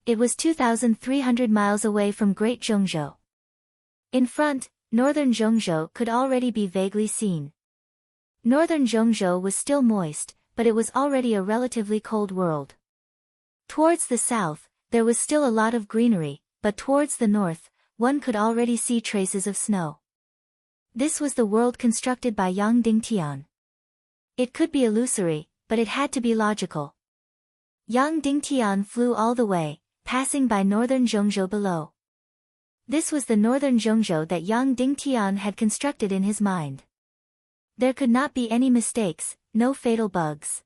It was 2,300 miles away from Great Zhongzhou. In front, northern Zhongzhou could already be vaguely seen. Northern Zhongzhou was still moist, but it was already a relatively cold world. Towards the south, there was still a lot of greenery, but towards the north, one could already see traces of snow. This was the world constructed by Yang Dingtian. It could be illusory, but it had to be logical. Yang Dingtian flew all the way, passing by northern Zhongzhou below. This was the northern Zhongzhou that Yang Dingtian had constructed in his mind. There could not be any mistakes, no fatal bugs.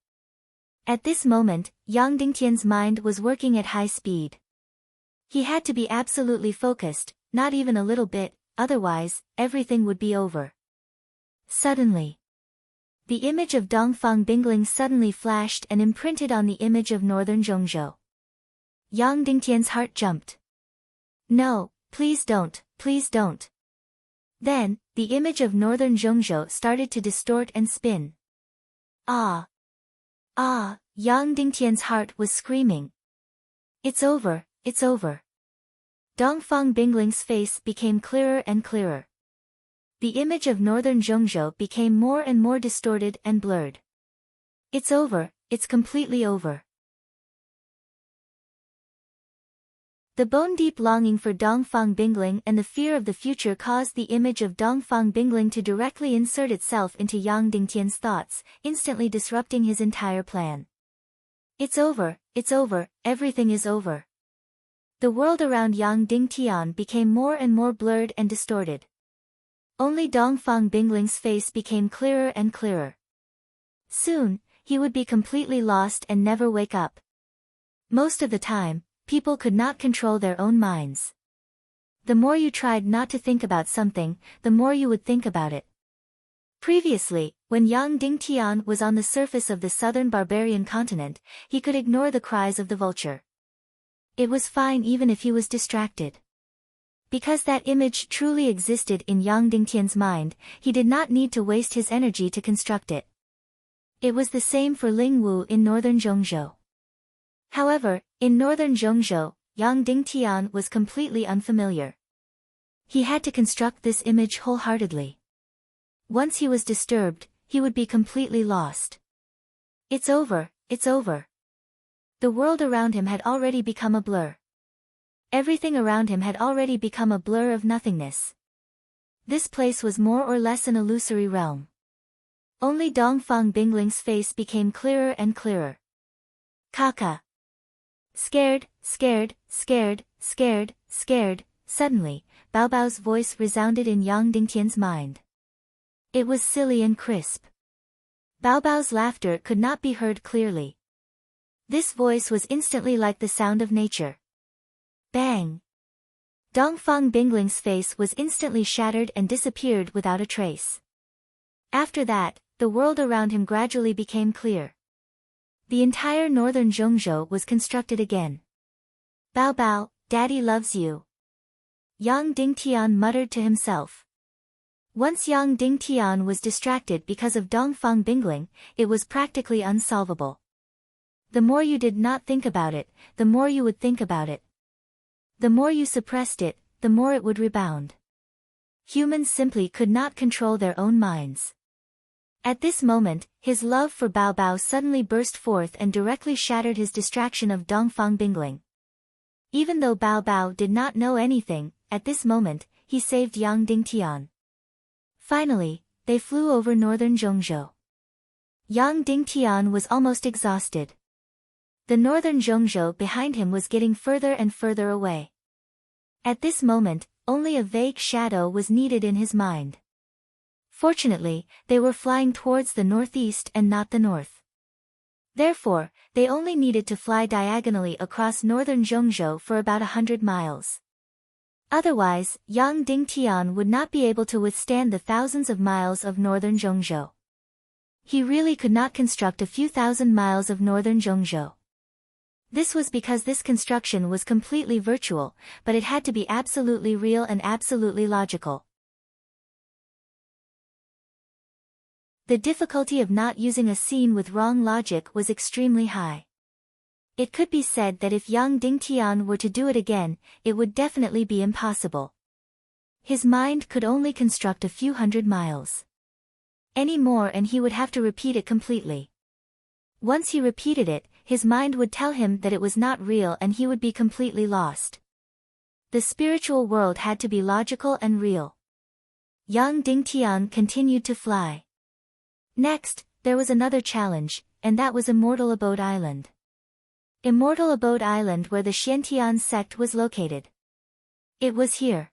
At this moment, Yang Dingtian's mind was working at high speed. He had to be absolutely focused, not even a little bit, otherwise, everything would be over. Suddenly, the image of Dongfang Bingling suddenly flashed and imprinted on the image of northern Zhongzhou. Yang Dingtian's heart jumped. No, please don't, please don't. Then, the image of northern Zhongzhou started to distort and spin. Ah! Ah! Yang Dingtian's heart was screaming. It's over, it's over. Dongfang Bingling's face became clearer and clearer. The image of northern Zhongzhou became more and more distorted and blurred. It's over, it's completely over. The bone-deep longing for Dongfang Bingling and the fear of the future caused the image of Dongfang Bingling to directly insert itself into Yang Dingtian's thoughts, instantly disrupting his entire plan. It's over, everything is over. The world around Yang Dingtian became more and more blurred and distorted. Only Dongfang Bingling's face became clearer and clearer. Soon, he would be completely lost and never wake up. Most of the time, people could not control their own minds. The more you tried not to think about something, the more you would think about it. Previously, when Yang Dingtian was on the surface of the southern barbarian continent, he could ignore the cries of the vulture. It was fine even if he was distracted. Because that image truly existed in Yang Dingtian's mind, he did not need to waste his energy to construct it. It was the same for Ling Wu in northern Zhongzhou. However, in northern Zhongzhou, Yang Dingtian was completely unfamiliar. He had to construct this image wholeheartedly. Once he was disturbed, he would be completely lost. It's over, it's over. The world around him had already become a blur. Everything around him had already become a blur of nothingness. This place was more or less an illusory realm. Only Dongfang Bingling's face became clearer and clearer. Kaka. Scared, scared, scared, scared, scared. Suddenly, Bao Bao's voice resounded in Yang Dingtian's mind. It was silly and crisp. Bao Bao's laughter could not be heard clearly. This voice was instantly like the sound of nature. Bang! Dongfang Bingling's face was instantly shattered and disappeared without a trace. After that, the world around him gradually became clear. The entire northern Zhongzhou was constructed again. Bao Bao, Daddy loves you. Yang Dingtian muttered to himself. Once Yang Dingtian was distracted because of Dongfang Bingling, it was practically unsolvable. The more you did not think about it, the more you would think about it. The more you suppressed it, the more it would rebound. Humans simply could not control their own minds. At this moment, his love for Bao Bao suddenly burst forth and directly shattered his distraction of Dongfang Bingling. Even though Bao Bao did not know anything, at this moment, he saved Yang Dingtian. Finally, they flew over northern Zhongzhou. Yang Dingtian was almost exhausted. The northern Zhongzhou behind him was getting further and further away. At this moment, only a vague shadow was needed in his mind. Fortunately, they were flying towards the northeast and not the north. Therefore, they only needed to fly diagonally across northern Zhongzhou for about 100 miles. Otherwise, Yang Dingtian would not be able to withstand the thousands of miles of northern Zhongzhou. He really could not construct a few thousand miles of northern Zhongzhou. This was because this construction was completely virtual, but it had to be absolutely real and absolutely logical. The difficulty of not using a scene with wrong logic was extremely high. It could be said that if Yang Dingtian were to do it again, it would definitely be impossible. His mind could only construct a few hundred miles. any more and he would have to repeat it completely. Once he repeated it, his mind would tell him that it was not real and he would be completely lost. The spiritual world had to be logical and real. Yang Dingtian continued to fly. Next, there was another challenge, and that was Immortal Abode Island. Immortal Abode Island where the Xiantian sect was located. It was here.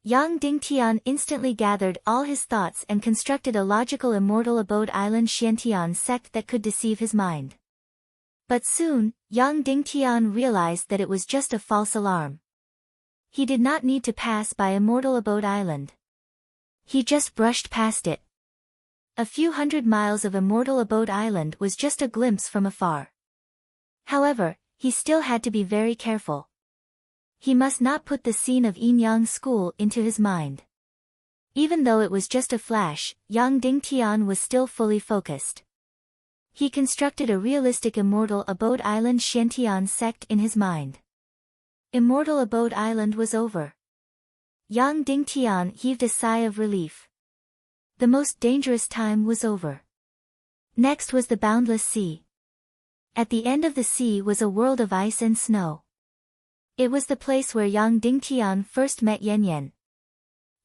Yang Dingtian instantly gathered all his thoughts and constructed a logical Immortal Abode Island Xiantian sect that could deceive his mind. But soon, Yang Dingtian realized that it was just a false alarm. He did not need to pass by Immortal Abode Island. He just brushed past it. A few hundred miles of Immortal Abode Island was just a glimpse from afar. However, he still had to be very careful. He must not put the scene of Yin Yang School into his mind. Even though it was just a flash, Yang Dingtian was still fully focused. He constructed a realistic Immortal Abode Island Xiantian sect in his mind. Immortal Abode Island was over. Yang Dingtian heaved a sigh of relief. The most dangerous time was over. Next was the boundless sea. At the end of the sea was a world of ice and snow. It was the place where Yang Dingtian first met Yan Yan.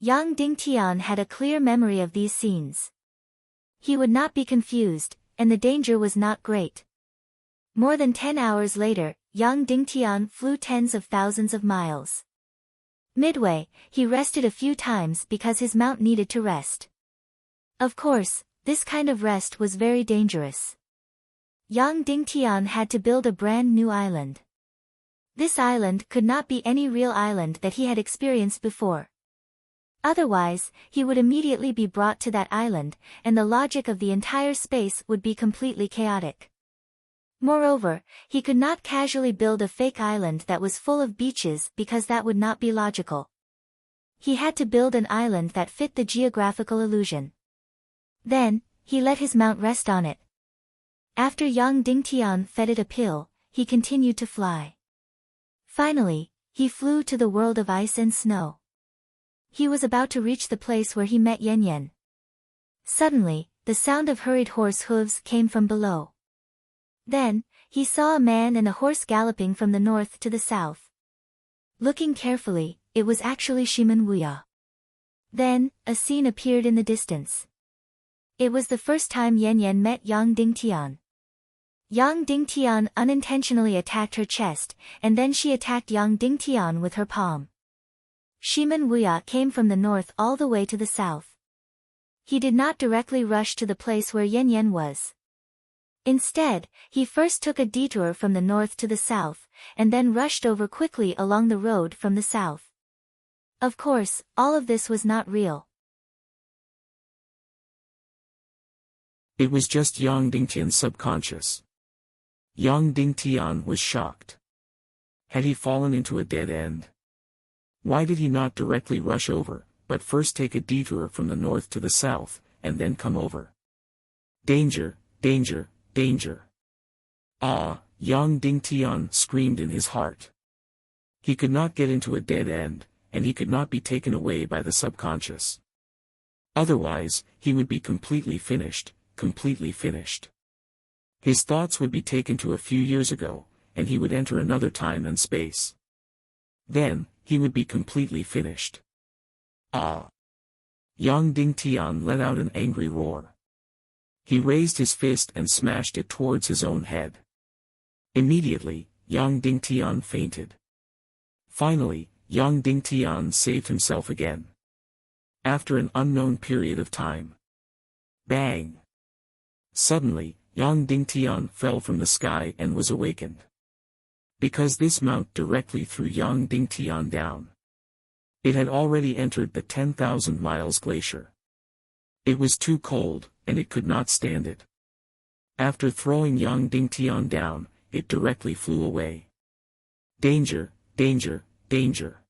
Yang Dingtian had a clear memory of these scenes. He would not be confused, and the danger was not great. More than 10 hours later, Yang Dingtian flew tens of thousands of miles. Midway, he rested a few times because his mount needed to rest. Of course, this kind of rest was very dangerous. Yang Dingtian had to build a brand new island. This island could not be any real island that he had experienced before. Otherwise, he would immediately be brought to that island, and the logic of the entire space would be completely chaotic. Moreover, he could not casually build a fake island that was full of beaches because that would not be logical. He had to build an island that fit the geographical illusion. Then, he let his mount rest on it. After Yang Dingtian fed it a pill, he continued to fly. Finally, he flew to the world of ice and snow. He was about to reach the place where he met Yan Yan. Suddenly, the sound of hurried horse hooves came from below. Then, he saw a man and a horse galloping from the north to the south. Looking carefully, it was actually Shimen Wuya. Then, a scene appeared in the distance. It was the first time Yan Yan met Yang Dingtian. Yang Dingtian unintentionally attacked her chest, and then she attacked Yang Dingtian with her palm. Shimen Wuya came from the north all the way to the south. He did not directly rush to the place where Yan Yan was. Instead, he first took a detour from the north to the south, and then rushed over quickly along the road from the south. Of course, all of this was not real.
It was just Yang Dingtian's subconscious. Yang Dingtian was shocked. Had he fallen into a dead end? Why did he not directly rush over, but first take a detour from the north to the south, and then come over? Danger, danger, danger. Ah, Yang Dingtian screamed in his heart. He could not get into a dead end, and he could not be taken away by the subconscious. Otherwise, he would be completely finished, completely finished. His thoughts would be taken to a few years ago, and he would enter another time and space. Then, he would be completely finished. Ah! Yang Dingtian let out an angry roar. He raised his fist and smashed it towards his own head. Immediately, Yang Dingtian fainted. Finally, Yang Dingtian saved himself again. After an unknown period of time. Bang! Suddenly, Yang Dingtian fell from the sky and was awakened. Because this mount directly threw Yang Dingtian down. It had already entered the 10,000 miles glacier. It was too cold, and it could not stand it. After throwing Yang Dingtian down, it directly flew away. Danger, danger, danger.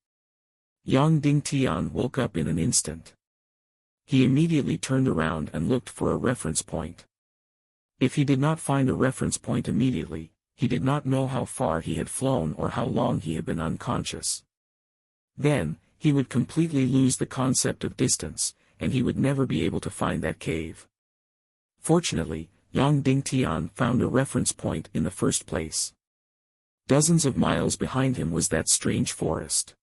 Yang Dingtian woke up in an instant. He immediately turned around and looked for a reference point. If he did not find a reference point immediately, he did not know how far he had flown or how long he had been unconscious. Then, he would completely lose the concept of distance, and he would never be able to find that cave. Fortunately, Yang Dingtian found a reference point in the first place. Dozens of miles behind him was that strange forest.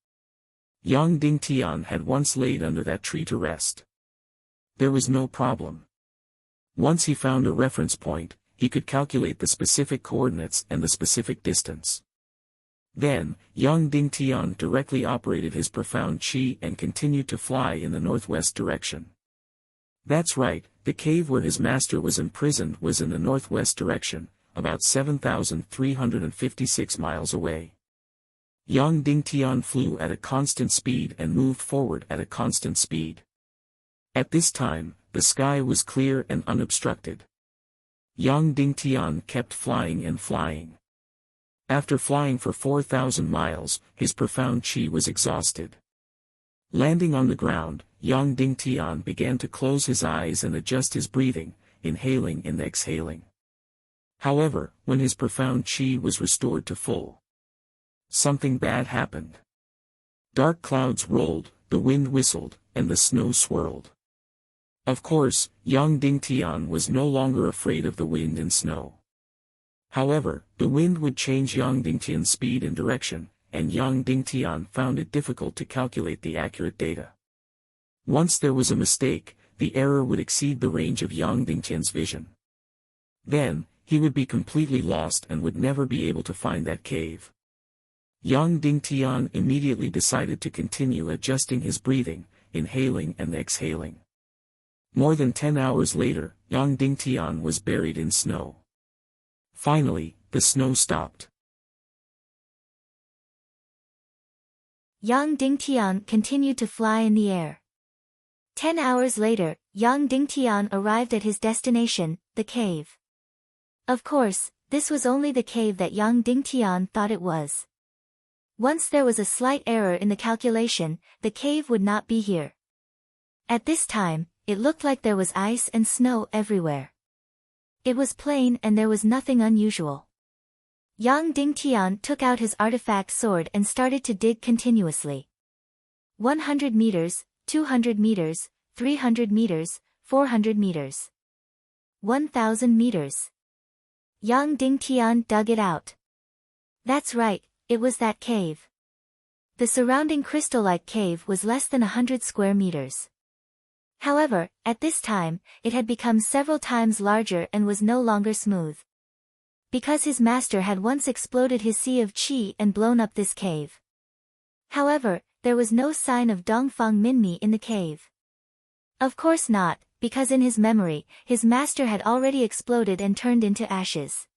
Yang Dingtian had once laid under that tree to rest. There was no problem. Once he found a reference point, he could calculate the specific coordinates and the specific distance. Then, Yang Dingtian directly operated his profound qi and continued to fly in the northwest direction. That's right, the cave where his master was imprisoned was in the northwest direction, about 7,356 miles away. Yang Dingtian flew at a constant speed and moved forward at a constant speed. At this time, the sky was clear and unobstructed. Yang Dingtian kept flying and flying. After flying for 4,000 miles, his profound qi was exhausted. Landing on the ground, Yang Dingtian began to close his eyes and adjust his breathing, inhaling and exhaling. However, when his profound qi was restored to full, something bad happened. Dark clouds rolled, the wind whistled, and the snow swirled. Of course, Yang Dingtian was no longer afraid of the wind and snow. However, the wind would change Yang Dingtian's speed and direction, and Yang Dingtian found it difficult to calculate the accurate data. Once there was a mistake, the error would exceed the range of Yang Dingtian's vision. Then, he would be completely lost and would never be able to find that cave. Yang Dingtian immediately decided to continue adjusting his breathing, inhaling and exhaling. More than 10 hours later, Yang Dingtian was buried in snow. Finally, the snow stopped.
Yang Dingtian continued to fly in the air. 10 hours later, Yang Dingtian arrived at his destination, the cave. Of course, this was only the cave that Yang Dingtian thought it was. Once there was a slight error in the calculation, the cave would not be here. At this time, it looked like there was ice and snow everywhere. It was plain and there was nothing unusual. Yang Dingtian took out his artifact sword and started to dig continuously. 100 meters, 200 meters, 300 meters, 400 meters. 1,000 meters. Yang Dingtian dug it out. That's right, it was that cave. The surrounding crystal-like cave was less than 100 square meters. However, at this time, it had become several times larger and was no longer smooth. Because his master had once exploded his sea of qi and blown up this cave. However, there was no sign of Dongfang Minmi in the cave. Of course not, because in his memory, his master had already exploded and turned into ashes.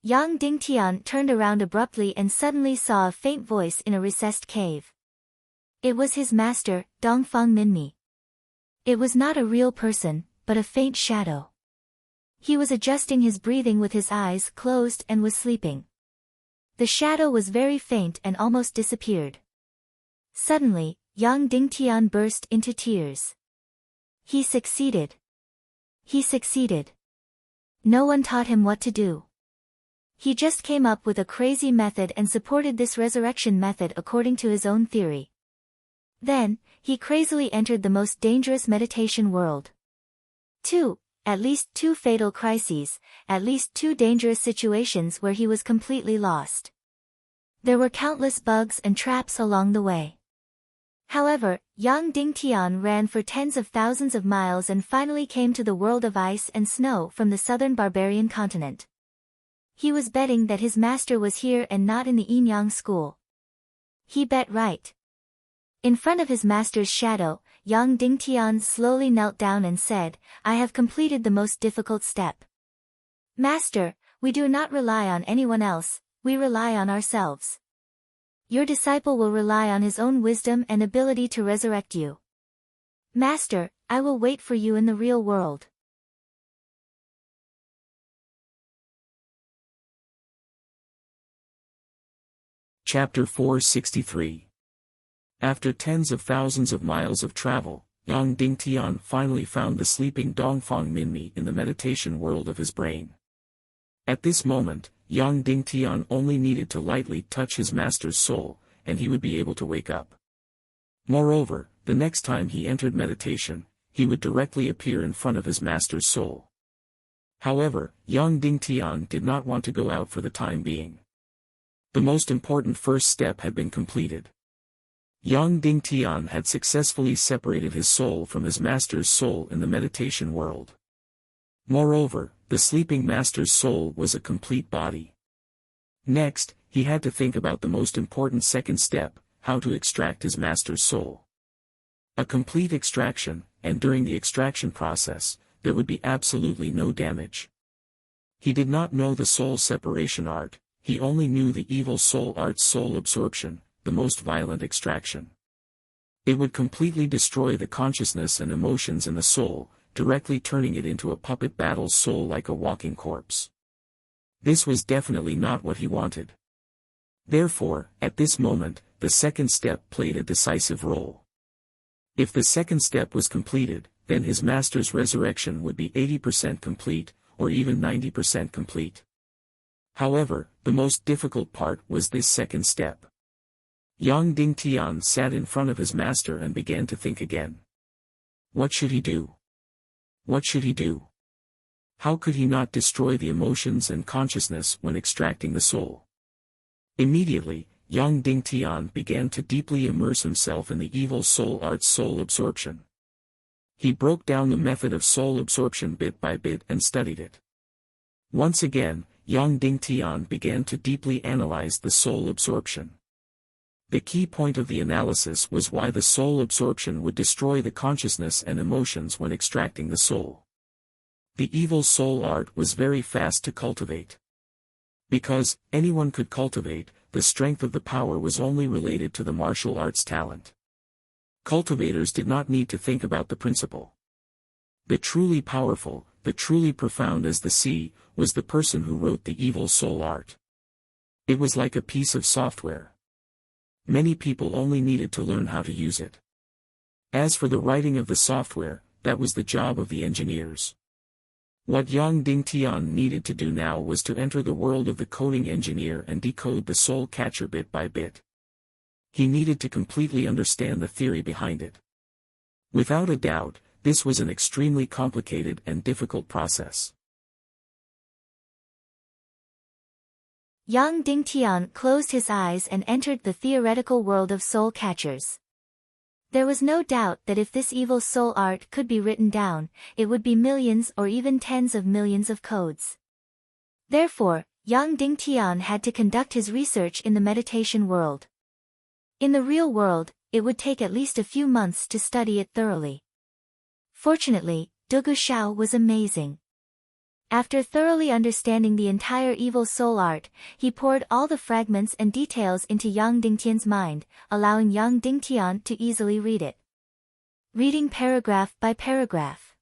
Yang Dingtian turned around abruptly and suddenly saw a faint voice in a recessed cave. It was his master, Dongfang Minmi. It was not a real person, but a faint shadow. He was adjusting his breathing with his eyes closed and was sleeping. The shadow was very faint and almost disappeared. Suddenly, Yang Dingtian burst into tears. He succeeded. He succeeded. No one taught him what to do. He just came up with a crazy method and supported this resurrection method according to his own theory. Then, he crazily entered the most dangerous meditation world. At least two fatal crises, at least two dangerous situations where he was completely lost. There were countless bugs and traps along the way. However, Yang Dingtian ran for tens of thousands of miles and finally came to the world of ice and snow from the southern barbarian continent. He was betting that his master was here and not in the Yinyang school. He bet right. In front of his master's shadow, Yang Dingtian slowly knelt down and said, "I have completed the most difficult step. Master, we do not rely on anyone else, we rely on ourselves. Your disciple will rely on his own wisdom and ability to resurrect you. Master, I will wait for you in the real world."
Chapter 463. After tens of thousands of miles of travel, Yang Dingtian finally found the sleeping Dongfang Minmi in the meditation world of his brain. At this moment, Yang Dingtian only needed to lightly touch his master's soul, and he would be able to wake up. Moreover, the next time he entered meditation, he would directly appear in front of his master's soul. However, young Ding Tian did not want to go out for the time being. The most important first step had been completed. Young Ding Tian had successfully separated his soul from his master's soul in the meditation world. Moreover, the sleeping master's soul was a complete body. Next, he had to think about the most important second step, how to extract his master's soul. A complete extraction, and during the extraction process, there would be absolutely no damage. He did not know the soul separation art, he only knew the evil soul art's soul absorption, the most violent extraction. It would completely destroy the consciousness and emotions in the soul, directly turning it into a puppet battle soul like a walking corpse. This was definitely not what he wanted. Therefore, at this moment, the second step played a decisive role. If the second step was completed, then his master's resurrection would be 80% complete, or even 90% complete. However, the most difficult part was this second step. Young Ding Tian sat in front of his master and began to think again. What should he do? What should he do? How could he not destroy the emotions and consciousness when extracting the soul? Immediately, young Ding Tian began to deeply immerse himself in the evil soul art's soul absorption. He broke down the method of soul absorption bit by bit and studied it. Once again, young Ding Tian began to deeply analyze the soul absorption. The key point of the analysis was why the soul absorption would destroy the consciousness and emotions when extracting the soul. The evil soul art was very fast to cultivate. Because anyone could cultivate, the strength of the power was only related to the martial arts talent. Cultivators did not need to think about the principle. The truly powerful, the truly profound as the sea, was the person who wrote the evil soul art. It was like a piece of software. Many people only needed to learn how to use it. As for the writing of the software, that was the job of the engineers. What young Ding Tian needed to do now was to enter the world of the coding engineer and decode the soul catcher bit by bit. He needed to completely understand the theory behind it. Without a doubt, this was an extremely complicated and difficult process.
Young Ding Tian closed his eyes and entered the theoretical world of soul catchers. There was no doubt that if this evil soul art could be written down, it would be millions or even tens of millions of codes. Therefore, young Ding Tian had to conduct his research in the meditation world. In the real world, it would take at least a few months to study it thoroughly. Fortunately, Dugu Xiao was amazing. After thoroughly understanding the entire evil soul art, he poured all the fragments and details into young Ding Tian's mind, allowing young Ding Tian to easily read it. Reading paragraph by paragraph.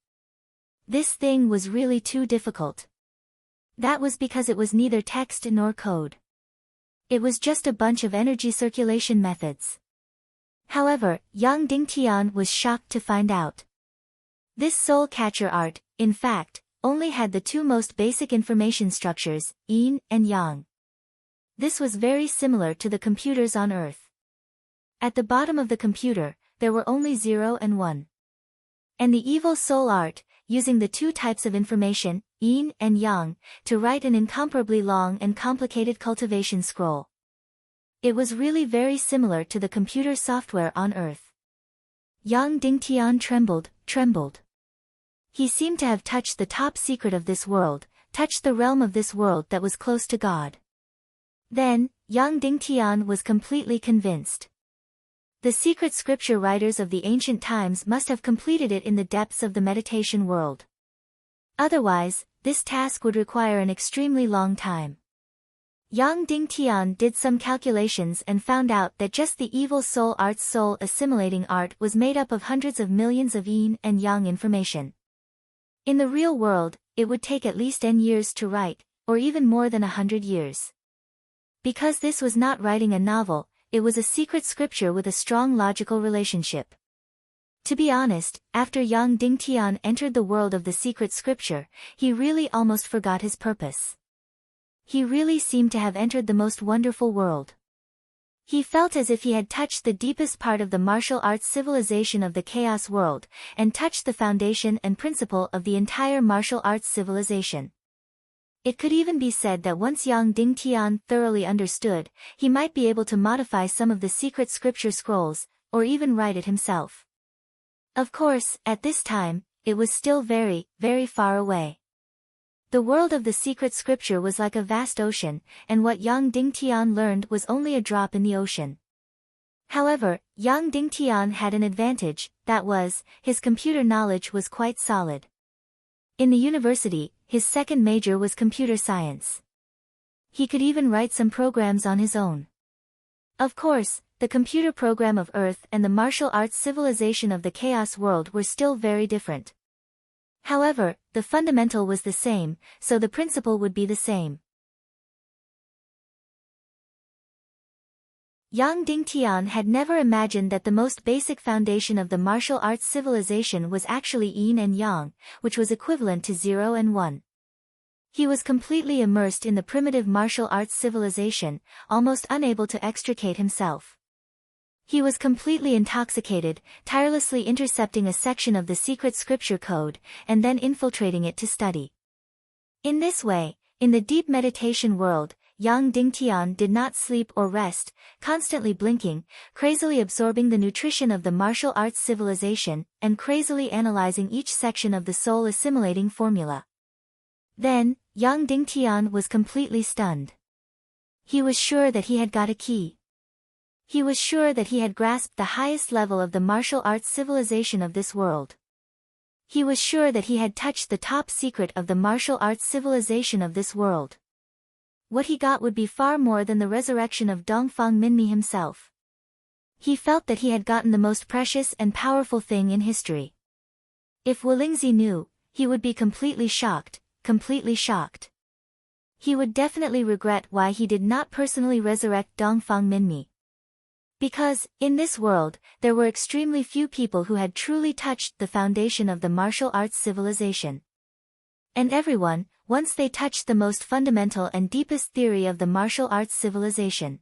This thing was really too difficult. That was because it was neither text nor code. It was just a bunch of energy circulation methods. However, young Ding Tian was shocked to find out. This soul catcher art, in fact, only had the two most basic information structures, yin and yang. This was very similar to the computers on Earth. At the bottom of the computer, there were only 0 and 1. And the evil soul art, using the two types of information, yin and yang, to write an incomparably long and complicated cultivation scroll. It was really very similar to the computer software on Earth. Young Ding Tian trembled. He seemed to have touched the top secret of this world, touched the realm of this world that was close to God. Then, young Ding Tian was completely convinced. The secret scripture writers of the ancient times must have completed it in the depths of the meditation world. Otherwise, this task would require an extremely long time. Young Ding Tian did some calculations and found out that just the evil soul art's soul assimilating art was made up of hundreds of millions of yin and yang information. In the real world, it would take at least n years to write, or even more than 100 years. Because this was not writing a novel, it was a secret scripture with a strong logical relationship. To be honest, after young Ding Tian entered the world of the secret scripture, he really almost forgot his purpose. He really seemed to have entered the most wonderful world. He felt as if he had touched the deepest part of the martial arts civilization of the chaos world, and touched the foundation and principle of the entire martial arts civilization. It could even be said that once Yang Dingtian thoroughly understood, he might be able to modify some of the secret scripture scrolls, or even write it himself. Of course, at this time, it was still very, very far away. The world of the secret scripture was like a vast ocean, and what Yang Dingtian learned was only a drop in the ocean. However, Yang Dingtian had an advantage, that was, his computer knowledge was quite solid. In the university, his second major was computer science. He could even write some programs on his own. Of course, the computer program of Earth and the martial arts civilization of the chaos world were still very different. However, the fundamental was the same, so the principle would be the same. Yang Dingtian had never imagined that the most basic foundation of the martial arts civilization was actually yin and yang, which was equivalent to 0 and 1. He was completely immersed in the primitive martial arts civilization, almost unable to extricate himself. He was completely intoxicated, tirelessly intercepting a section of the secret scripture code, and then infiltrating it to study. In this way, in the deep meditation world, Yang Dingtian did not sleep or rest, constantly blinking, crazily absorbing the nutrition of the martial arts civilization, and crazily analyzing each section of the soul assimilating formula. Then, Yang Dingtian was completely stunned. He was sure that he had got a key. He was sure that he had grasped the highest level of the martial arts civilization of this world. He was sure that he had touched the top secret of the martial arts civilization of this world. What he got would be far more than the resurrection of Dongfang Minmi himself. He felt that he had gotten the most precious and powerful thing in history. If Wu Lingzi knew, he would be completely shocked, completely shocked. He would definitely regret why he did not personally resurrect Dongfang Minmi. Because, in this world, there were extremely few people who had truly touched the foundation of the martial arts civilization. And everyone, once they touched the most fundamental and deepest theory of the martial arts civilization.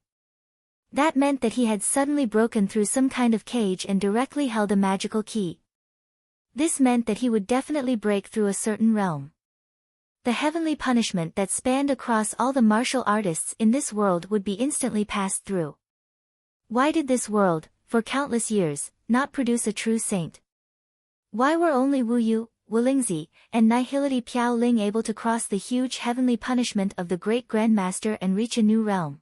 That meant that he had suddenly broken through some kind of cage and directly held a magical key. This meant that he would definitely break through a certain realm. The heavenly punishment that spanned across all the martial artists in this world would be instantly passed through. Why did this world, for countless years, not produce a true saint? Why were only Wu Yu, Wu Lingzi, and Nihility Piao Ling able to cross the huge heavenly punishment of the great grandmaster and reach a new realm?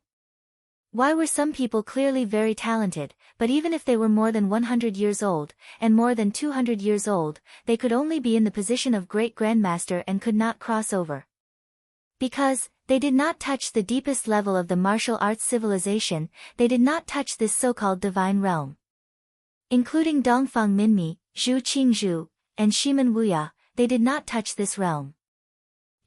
Why were some people clearly very talented, but even if they were more than 100 years old, and more than 200 years old, they could only be in the position of great grandmaster and could not cross over? Because, they did not touch the deepest level of the martial arts civilization, they did not touch this so-called divine realm. Including Dongfang Minmi, Zhu Qingzhu, and Shimen Wuya, they did not touch this realm.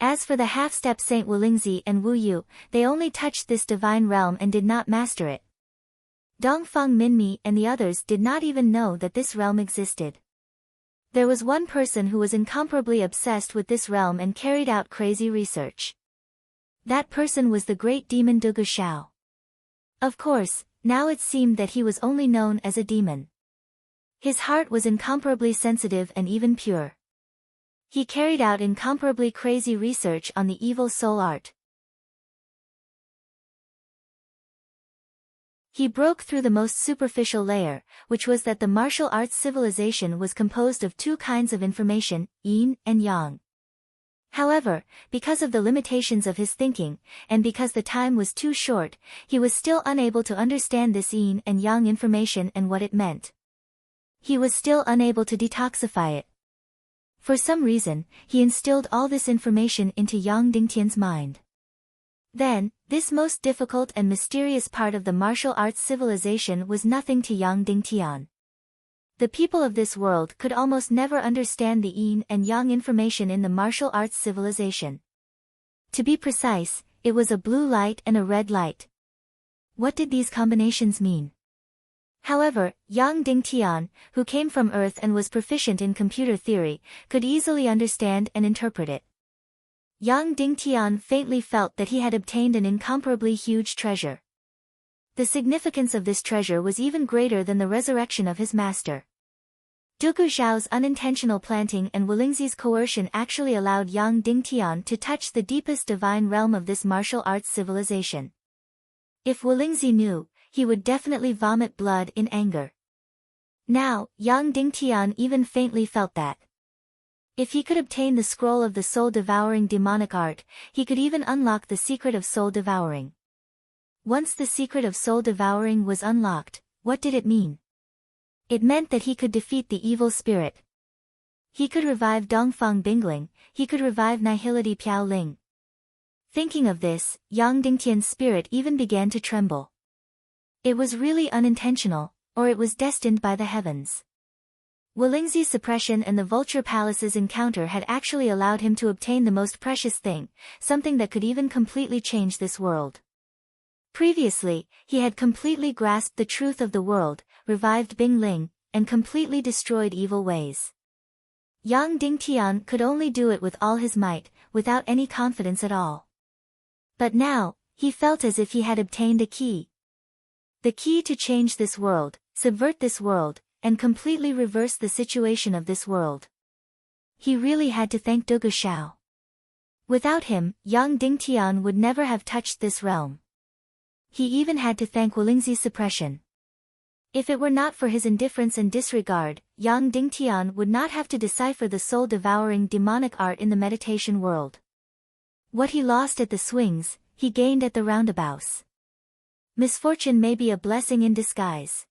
As for the half-step Saint Wu Lingzi and Wu Yu, they only touched this divine realm and did not master it. Dongfang Minmi and the others did not even know that this realm existed. There was one person who was incomparably obsessed with this realm and carried out crazy research. That person was the great demon Dugu Shao. Of course, now it seemed that he was only known as a demon. His heart was incomparably sensitive and even pure. He carried out incomparably crazy research on the evil soul art. He broke through the most superficial layer, which was that the martial arts civilization was composed of two kinds of information, yin and yang. However, because of the limitations of his thinking, and because the time was too short, he was still unable to understand this yin and yang information and what it meant. He was still unable to detoxify it. For some reason, he instilled all this information into Yang Dingtian's mind. Then, this most difficult and mysterious part of the martial arts civilization was nothing to Yang Dingtian. The people of this world could almost never understand the yin and yang information in the martial arts civilization. To be precise, it was a blue light and a red light. What did these combinations mean? However, Yang Dingtian, who came from Earth and was proficient in computer theory, could easily understand and interpret it. Yang Dingtian faintly felt that he had obtained an incomparably huge treasure. The significance of this treasure was even greater than the resurrection of his master. Dugu Zhao's unintentional planting and Wolingzi's coercion actually allowed Yang Dingtian to touch the deepest divine realm of this martial arts civilization. If Wolingzi knew, he would definitely vomit blood in anger. Now, Yang Dingtian even faintly felt that. If he could obtain the scroll of the soul-devouring demonic art, he could even unlock the secret of soul-devouring. Once the secret of soul-devouring was unlocked, what did it mean? It meant that he could defeat the evil spirit. He could revive Dongfang Bingling, he could revive Nihility Piao Ling. Thinking of this, Yang Dingtian's spirit even began to tremble. It was really unintentional, or it was destined by the heavens. Wolingzi's suppression and the Vulture Palace's encounter had actually allowed him to obtain the most precious thing, something that could even completely change this world. Previously, he had completely grasped the truth of the world, revived Bing Ling, and completely destroyed evil ways. Yang Dingtian could only do it with all his might, without any confidence at all. But now, he felt as if he had obtained a key. The key to change this world, subvert this world, and completely reverse the situation of this world. He really had to thank Dugu Zhao. Without him, Yang Dingtian would never have touched this realm. He even had to thank Wolingzi's suppression. If it were not for his indifference and disregard, Yang Dingtian would not have to decipher the soul-devouring demonic art in the meditation world. What he lost at the swings, he gained at the roundabouts. Misfortune may be a blessing in disguise.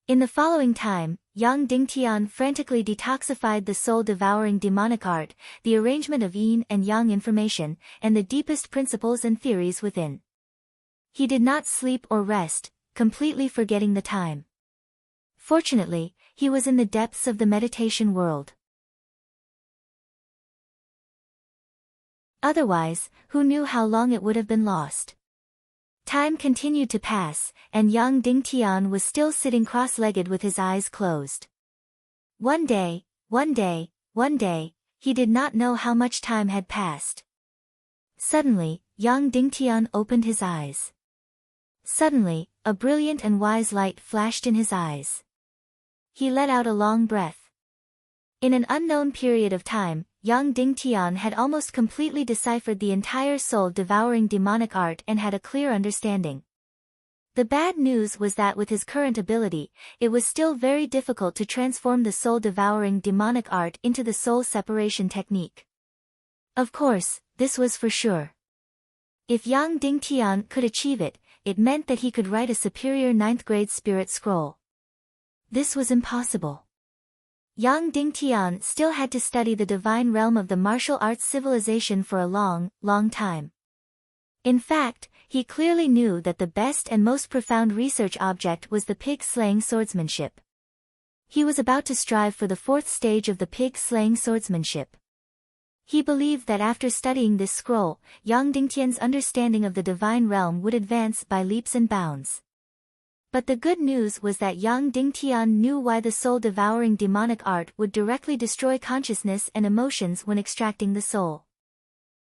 In the following time, Yang Dingtian frantically detoxified the soul-devouring demonic art, the arrangement of yin and yang information, and the deepest principles and theories within. He did not sleep or rest, completely forgetting the time. Fortunately, he was in the depths of the meditation world. Otherwise, who knew how long it would have been lost? Time continued to pass, and Yang Dingtian was still sitting cross-legged with his eyes closed. One day, he did not know how much time had passed. Suddenly, Yang Dingtian opened his eyes. Suddenly, a brilliant and wise light flashed in his eyes. He let out a long breath. In an unknown period of time, Yang Dingtian had almost completely deciphered the entire soul-devouring demonic art and had a clear understanding. The bad news was that with his current ability, it was still very difficult to transform the soul-devouring demonic art into the soul separation technique. Of course, this was for sure. If Yang Dingtian could achieve it, it meant that he could write a superior 9th-grade spirit scroll. This was impossible. Yang Dingtian still had to study the divine realm of the martial arts civilization for a long, long time. In fact, he clearly knew that the best and most profound research object was the pig-slaying swordsmanship. He was about to strive for the 4th stage of the pig-slaying swordsmanship. He believed that after studying this scroll, Yang Dingtian's understanding of the divine realm would advance by leaps and bounds. But the good news was that Yang Dingtian knew why the soul-devouring demonic art would directly destroy consciousness and emotions when extracting the soul.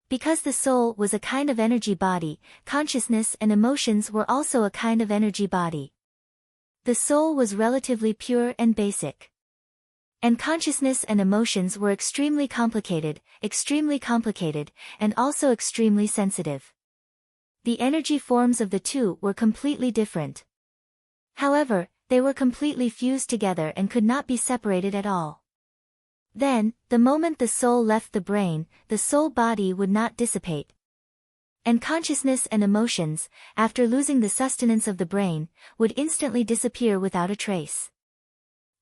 Because the soul was a kind of energy body, consciousness and emotions were also a kind of energy body. The soul was relatively pure and basic. And consciousness and emotions were extremely complicated, and also extremely sensitive. The energy forms of the two were completely different. However, they were completely fused together and could not be separated at all. Then, the moment the soul left the brain, the soul body would not dissipate. And consciousness and emotions, after losing the sustenance of the brain, would instantly disappear without a trace.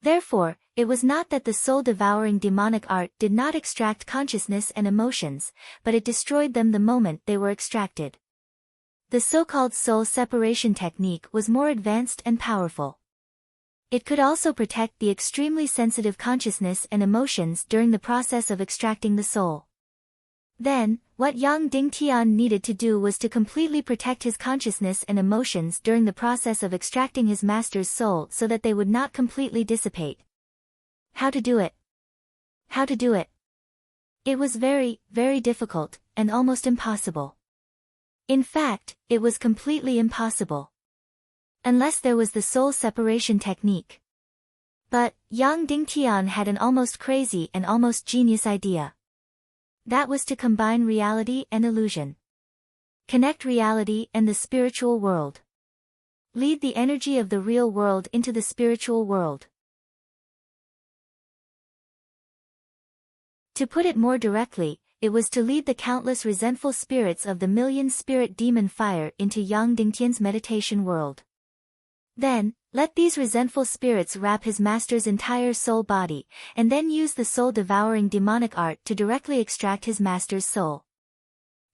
Therefore, it was not that the soul-devouring demonic art did not extract consciousness and emotions, but it destroyed them the moment they were extracted. The so-called soul separation technique was more advanced and powerful. It could also protect the extremely sensitive consciousness and emotions during the process of extracting the soul. Then, what Yang Dingtian needed to do was to completely protect his consciousness and emotions during the process of extracting his master's soul so that they would not completely dissipate. How to do it? How to do it? It was very, very difficult, and almost impossible. In fact, it was completely impossible. Unless there was the soul separation technique. But, Yang Dingtian had an almost crazy and almost genius idea. That was to combine reality and illusion. Connect reality and the spiritual world. Lead the energy of the real world into the spiritual world. To put it more directly, it was to lead the countless resentful spirits of the million spirit demon fire into Yang Dingtian's meditation world. Then, let these resentful spirits wrap his master's entire soul body, and then use the soul-devouring demonic art to directly extract his master's soul.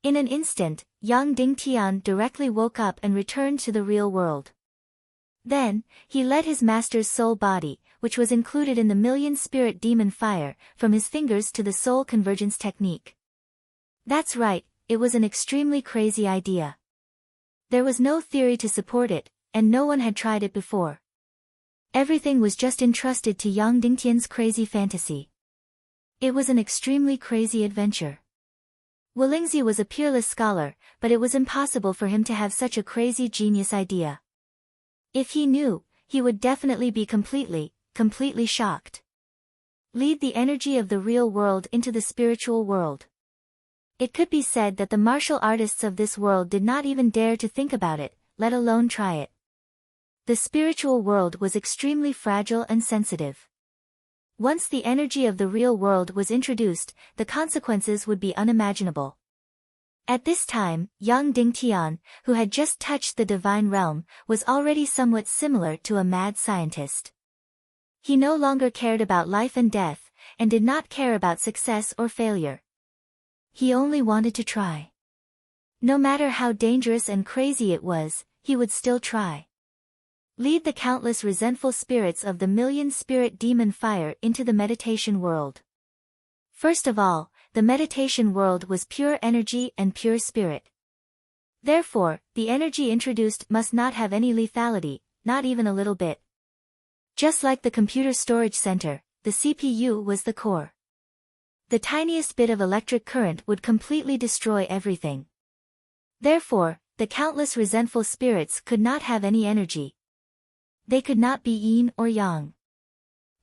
In an instant, Yang Dingtian directly woke up and returned to the real world. Then, he led his master's soul body, which was included in the million spirit demon fire, from his fingers to the soul convergence technique. That's right, it was an extremely crazy idea. There was no theory to support it, and no one had tried it before. Everything was just entrusted to Yang Dingtian's crazy fantasy. It was an extremely crazy adventure. Walingzi was a peerless scholar, but it was impossible for him to have such a crazy genius idea. If he knew, he would definitely be completely shocked. Lead the energy of the real world into the spiritual world. It could be said that the martial artists of this world did not even dare to think about it, let alone try it. The spiritual world was extremely fragile and sensitive. Once the energy of the real world was introduced, the consequences would be unimaginable. At this time, Yang Dingtian, who had just touched the divine realm, was already somewhat similar to a mad scientist. He no longer cared about life and death, and did not care about success or failure. He only wanted to try. No matter how dangerous and crazy it was, he would still try. Lead the countless resentful spirits of the million spirit demon fire into the meditation world. First of all, the meditation world was pure energy and pure spirit. Therefore, the energy introduced must not have any lethality, not even a little bit. Just like the computer storage center, the CPU was the core. The tiniest bit of electric current would completely destroy everything. Therefore, the countless resentful spirits could not have any energy. They could not be yin or yang.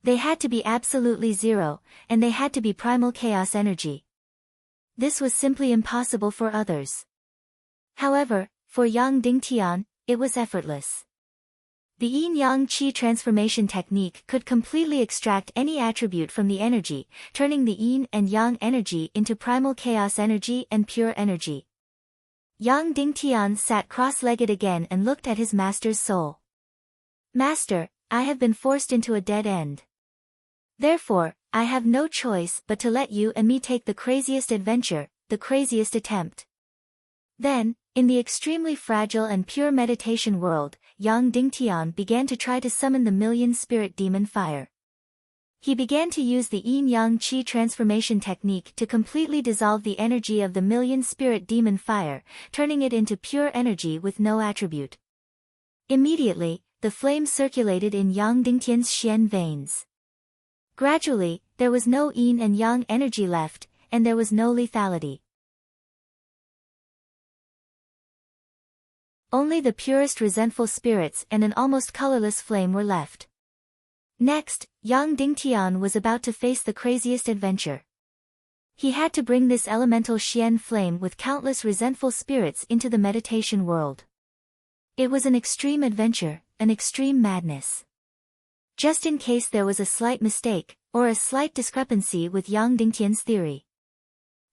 They had to be absolutely zero, and they had to be primal chaos energy. This was simply impossible for others. However, for Yang Dingtian, it was effortless. The yin-yang qi transformation technique could completely extract any attribute from the energy, turning the yin and yang energy into primal chaos energy and pure energy. Yang Dingtian sat cross-legged again and looked at his master's soul. Master, I have been forced into a dead end. Therefore, I have no choice but to let you and me take the craziest adventure, the craziest attempt. Then, in the extremely fragile and pure meditation world, Yang Dingtian began to try to summon the million spirit demon fire. He began to use the yin-yang qi transformation technique to completely dissolve the energy of the million spirit demon fire, turning it into pure energy with no attribute. Immediately, the flame circulated in Yang Dingtian's xian veins. Gradually, there was no yin and yang energy left, and there was no lethality. Only the purest resentful spirits and an almost colorless flame were left. Next, Yang Dingtian was about to face the craziest adventure. He had to bring this elemental xian flame with countless resentful spirits into the meditation world. It was an extreme adventure, an extreme madness. Just in case there was a slight mistake, or a slight discrepancy with Yang Dingtian's theory.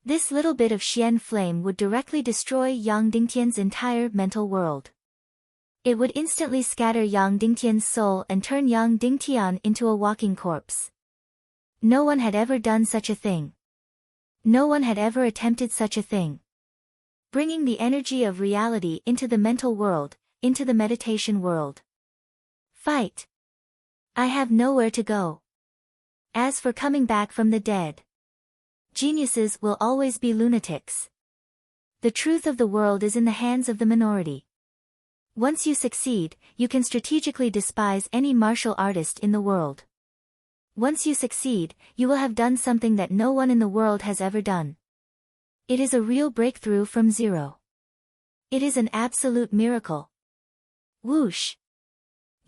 This little bit of xian flame would directly destroy Yang Dingtian's entire mental world. It would instantly scatter Yang Dingtian's soul and turn Yang Dingtian into a walking corpse. No one had ever done such a thing. No one had ever attempted such a thing. Bringing the energy of reality into the mental world, into the meditation world. Fight. I have nowhere to go. As for coming back from the dead, geniuses will always be lunatics. The truth of the world is in the hands of the minority. Once you succeed, you can strategically despise any martial artist in the world. Once you succeed, you will have done something that no one in the world has ever done. It is a real breakthrough from zero. It is an absolute miracle. Whoosh!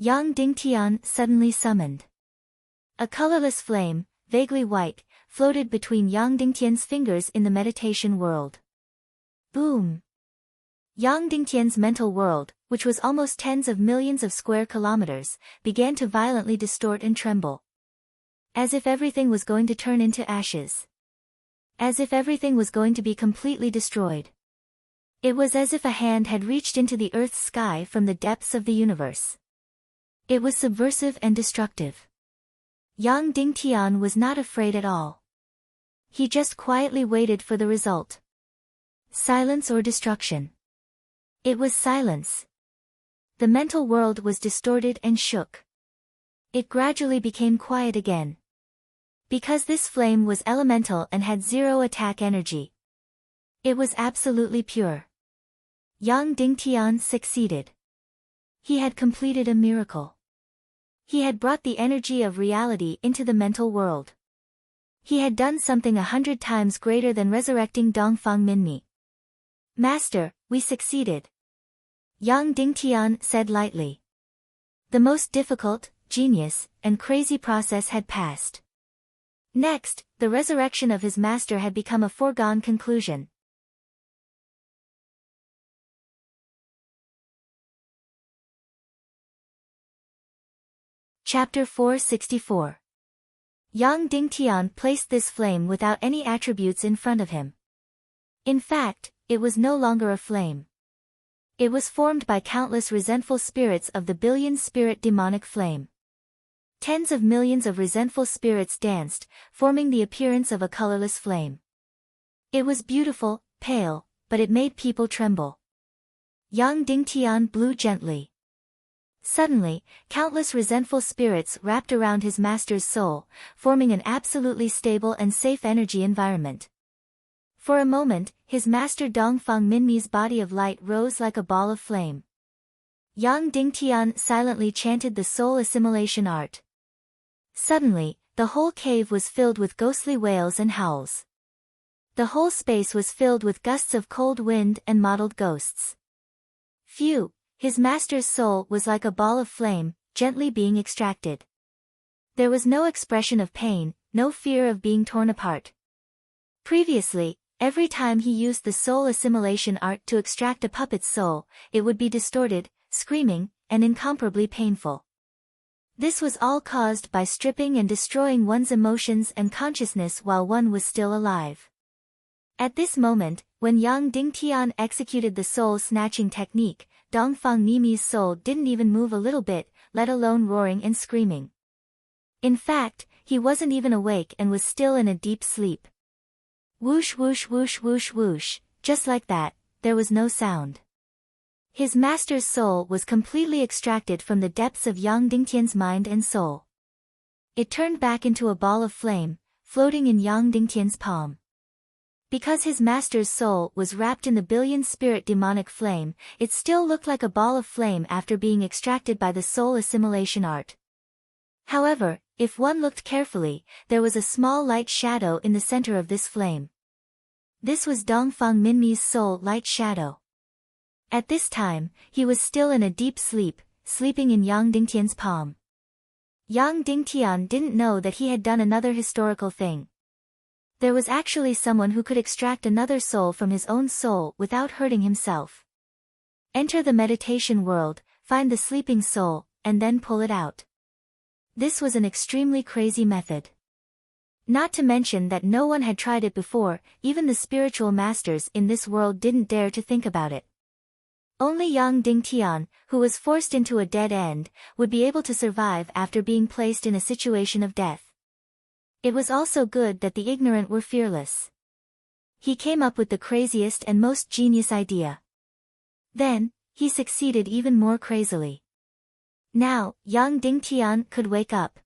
Yang Dingtian suddenly summoned. A colorless flame, vaguely white, floated between Yang Dingtian's fingers in the meditation world. Boom! Yang Dingtian's mental world, which was almost tens of millions of square kilometers, began to violently distort and tremble. As if everything was going to turn into ashes. As if everything was going to be completely destroyed. It was as if a hand had reached into the Earth's sky from the depths of the universe. It was subversive and destructive. Yang Dingtian was not afraid at all. He just quietly waited for the result. Silence or destruction. It was silence. The mental world was distorted and shook. It gradually became quiet again. Because this flame was elemental and had zero attack energy. It was absolutely pure. Yang Dingtian succeeded. He had completed a miracle. He had brought the energy of reality into the mental world. He had done something 100 times greater than resurrecting Dongfang Minmi. Master, we succeeded. Yang Dingtian said lightly. The most difficult, genius, and crazy process had passed. Next, the resurrection of his master had become a foregone conclusion. Chapter 464. Yang Dingtian placed this flame without any attributes in front of him. In fact, it was no longer a flame. It was formed by countless resentful spirits of the billion-spirit demonic flame. Tens of millions of resentful spirits danced, forming the appearance of a colorless flame. It was beautiful, pale, but it made people tremble. Yang Dingtian blew gently. Suddenly, countless resentful spirits wrapped around his master's soul, forming an absolutely stable and safe energy environment. For a moment, his master Dongfang Minmi's body of light rose like a ball of flame. Yang Dingtian silently chanted the soul assimilation art. Suddenly, the whole cave was filled with ghostly wails and howls. The whole space was filled with gusts of cold wind and mottled ghosts. Phew! His master's soul was like a ball of flame, gently being extracted. There was no expression of pain, no fear of being torn apart. Previously, every time he used the soul assimilation art to extract a puppet's soul, it would be distorted, screaming, and incomparably painful. This was all caused by stripping and destroying one's emotions and consciousness while one was still alive. At this moment, when Yang Dingtian executed the soul-snatching technique, Dongfang Minmi's soul didn't even move a little bit, let alone roaring and screaming. In fact, he wasn't even awake and was still in a deep sleep. Whoosh whoosh whoosh whoosh whoosh, just like that, there was no sound. His master's soul was completely extracted from the depths of Yang Dingtian's mind and soul. It turned back into a ball of flame, floating in Yang Dingtian's palm. Because his master's soul was wrapped in the billion-spirit demonic flame, it still looked like a ball of flame after being extracted by the soul assimilation art. However, if one looked carefully, there was a small light shadow in the center of this flame. This was Dongfang Minmi's soul light shadow. At this time, he was still in a deep sleep, sleeping in Yang Dingtian's palm. Yang Dingtian didn't know that he had done another historical thing. There was actually someone who could extract another soul from his own soul without hurting himself. Enter the meditation world, find the sleeping soul, and then pull it out. This was an extremely crazy method. Not to mention that no one had tried it before, even the spiritual masters in this world didn't dare to think about it. Only Yang Dingtian, who was forced into a dead end, would be able to survive after being placed in a situation of death. It was also good that the ignorant were fearless. He came up with the craziest and most genius idea. Then, he succeeded even more crazily. Now, Yang Dingtian could wake up.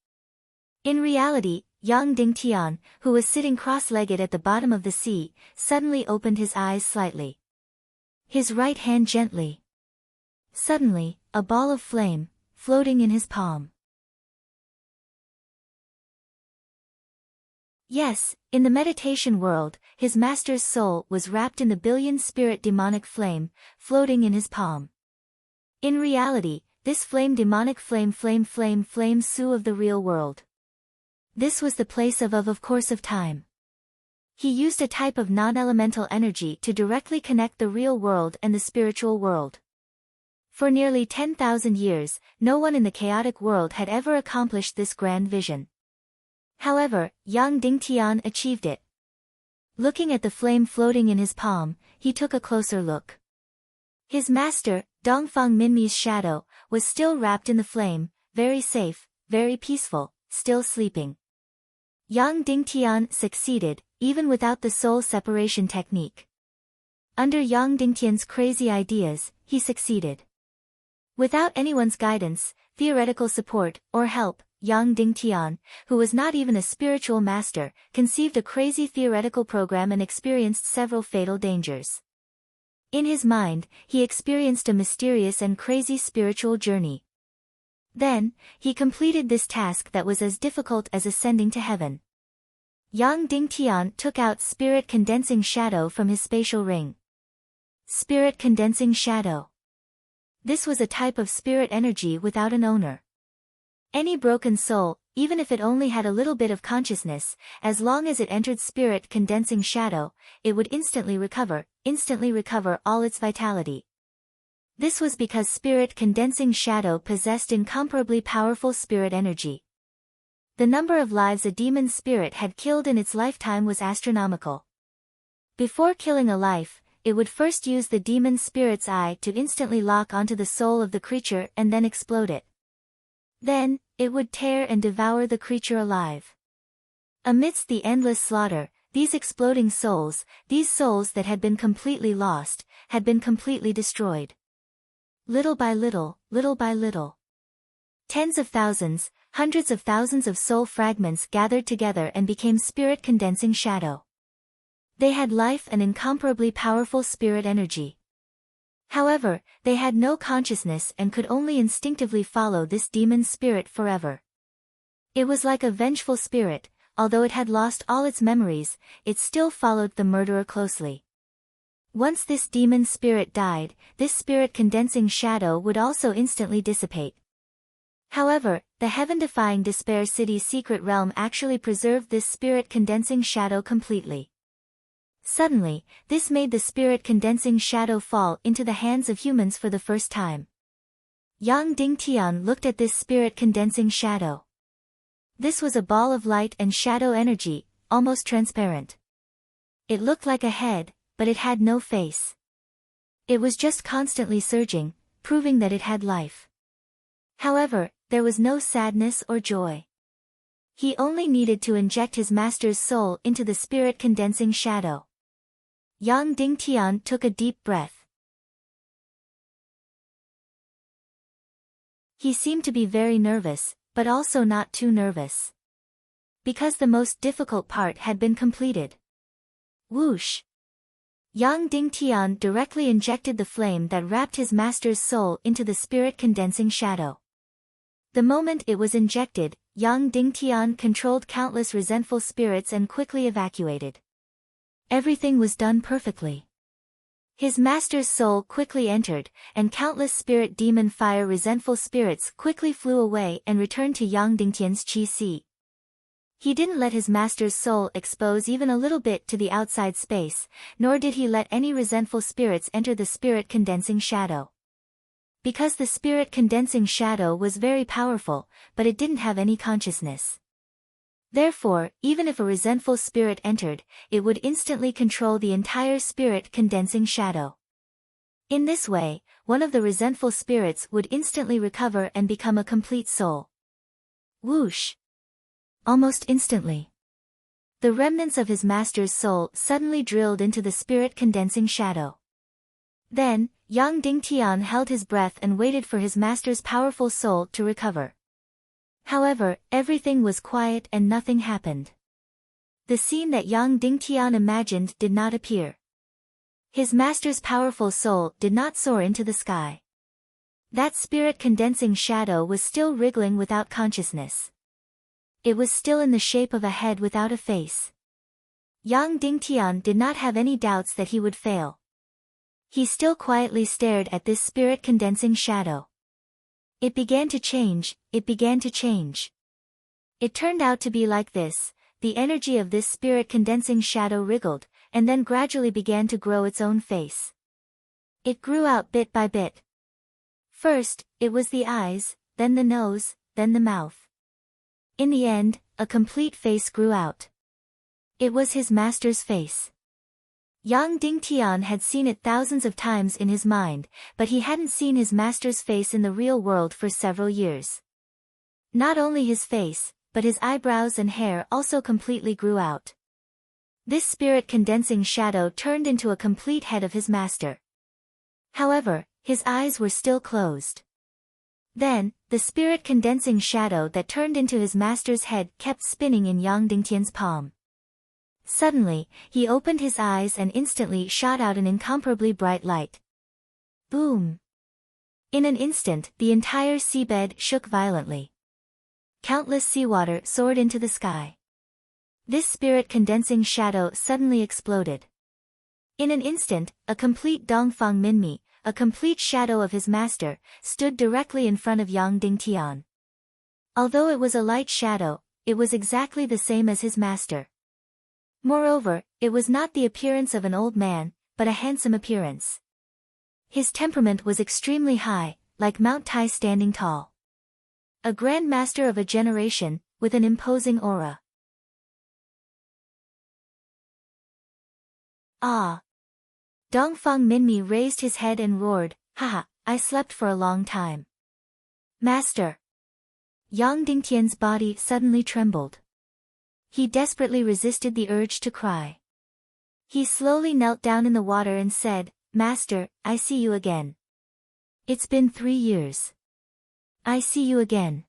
In reality, Yang Dingtian, who was sitting cross-legged at the bottom of the sea, suddenly opened his eyes slightly. His right hand gently. Suddenly, a ball of flame, floating in his palm. Yes, in the meditation world, his master's soul was wrapped in the billion-spirit demonic flame, floating in his palm. In reality, this demonic flame Su of the real world. This was the place of course of time. He used a type of non-elemental energy to directly connect the real world and the spiritual world. For nearly 10,000 years, no one in the chaotic world had ever accomplished this grand vision. However, Yang Dingtian achieved it. Looking at the flame floating in his palm, he took a closer look. His master, Dongfang Minmi's shadow, was still wrapped in the flame, very safe, very peaceful, still sleeping. Yang Dingtian succeeded, even without the soul separation technique. Under Yang Dingtian's crazy ideas, he succeeded. Without anyone's guidance, theoretical support, or help, Yang Dingtian, who was not even a spiritual master, conceived a crazy theoretical program and experienced several fatal dangers. In his mind, he experienced a mysterious and crazy spiritual journey. Then, he completed this task that was as difficult as ascending to heaven. Yang Dingtian took out Spirit Condensing Shadow from his spatial ring. Spirit Condensing Shadow. This was a type of spirit energy without an owner. Any broken soul, even if it only had a little bit of consciousness, as long as it entered Spirit Condensing Shadow, it would instantly recover all its vitality. This was because Spirit Condensing Shadow possessed incomparably powerful spirit energy. The number of lives a demon spirit had killed in its lifetime was astronomical. Before killing a life, it would first use the demon spirit's eye to instantly lock onto the soul of the creature and then explode it. Then, it would tear and devour the creature alive. Amidst the endless slaughter, these exploding souls, these souls that had been completely lost, had been completely destroyed. Little by little, tens of thousands, hundreds of thousands of soul fragments gathered together and became Spirit Condensing Shadow. They had life and incomparably powerful spirit energy. However, they had no consciousness and could only instinctively follow this demon spirit forever. It was like a vengeful spirit, although it had lost all its memories, it still followed the murderer closely. Once this demon spirit died, this Spirit Condensing Shadow would also instantly dissipate. However, the heaven-defying Despair City's secret realm actually preserved this Spirit Condensing Shadow completely. Suddenly, this made the Spirit Condensing Shadow fall into the hands of humans for the first time. Yang Dingtian looked at this Spirit Condensing Shadow. This was a ball of light and shadow energy, almost transparent. It looked like a head, but it had no face. It was just constantly surging, proving that it had life. However, there was no sadness or joy. He only needed to inject his master's soul into the Spirit Condensing Shadow. Yang Dingtian took a deep breath. He seemed to be very nervous, but also not too nervous. Because the most difficult part had been completed. Whoosh! Yang Dingtian directly injected the flame that wrapped his master's soul into the Spirit Condensing Shadow. The moment it was injected, Yang Dingtian controlled countless resentful spirits and quickly evacuated. Everything was done perfectly. His master's soul quickly entered, and countless spirit demon fire resentful spirits quickly flew away and returned to Yang Dingtian's Qi. He didn't let his master's soul expose even a little bit to the outside space, nor did he let any resentful spirits enter the Spirit Condensing Shadow. Because the Spirit Condensing Shadow was very powerful, but it didn't have any consciousness. Therefore, even if a resentful spirit entered, it would instantly control the entire Spirit Condensing Shadow. In this way, one of the resentful spirits would instantly recover and become a complete soul. Whoosh! Almost instantly. The remnants of his master's soul suddenly drilled into the Spirit Condensing Shadow. Then, Yang Dingtian held his breath and waited for his master's powerful soul to recover. However, everything was quiet and nothing happened. The scene that Yang Dingtian imagined did not appear. His master's powerful soul did not soar into the sky. That Spirit Condensing Shadow was still wriggling without consciousness. It was still in the shape of a head without a face. Yang Dingtian did not have any doubts that he would fail. He still quietly stared at this Spirit Condensing Shadow. It began to change, it began to change. It turned out to be like this: the energy of this spirit condensing shadow wriggled, and then gradually began to grow its own face. It grew out bit by bit. First, it was the eyes, then the nose, then the mouth. In the end, a complete face grew out. It was his master's face. Yang Dingtian had seen it thousands of times in his mind, but he hadn't seen his master's face in the real world for several years. Not only his face, but his eyebrows and hair also completely grew out. This spirit condensing shadow turned into a complete head of his master. However, his eyes were still closed. Then, the spirit condensing shadow that turned into his master's head kept spinning in Yang Dingtian's palm. Suddenly, he opened his eyes and instantly shot out an incomparably bright light. Boom! In an instant, the entire seabed shook violently. Countless seawater soared into the sky. This spirit condensing shadow suddenly exploded. In an instant, a complete Dongfang Minmi, a complete shadow of his master, stood directly in front of Yang Dingtian. Although it was a light shadow, it was exactly the same as his master. Moreover, it was not the appearance of an old man, but a handsome appearance. His temperament was extremely high, like Mount Tai standing tall. A grand master of a generation, with an imposing aura. Ah! Dongfang Minmi raised his head and roared, "Haha, I slept for a long time." Master! Yang Dingtian's body suddenly trembled. He desperately resisted the urge to cry. He slowly knelt down in the water and said, "Master, I see you again. It's been 3 years. I see you again."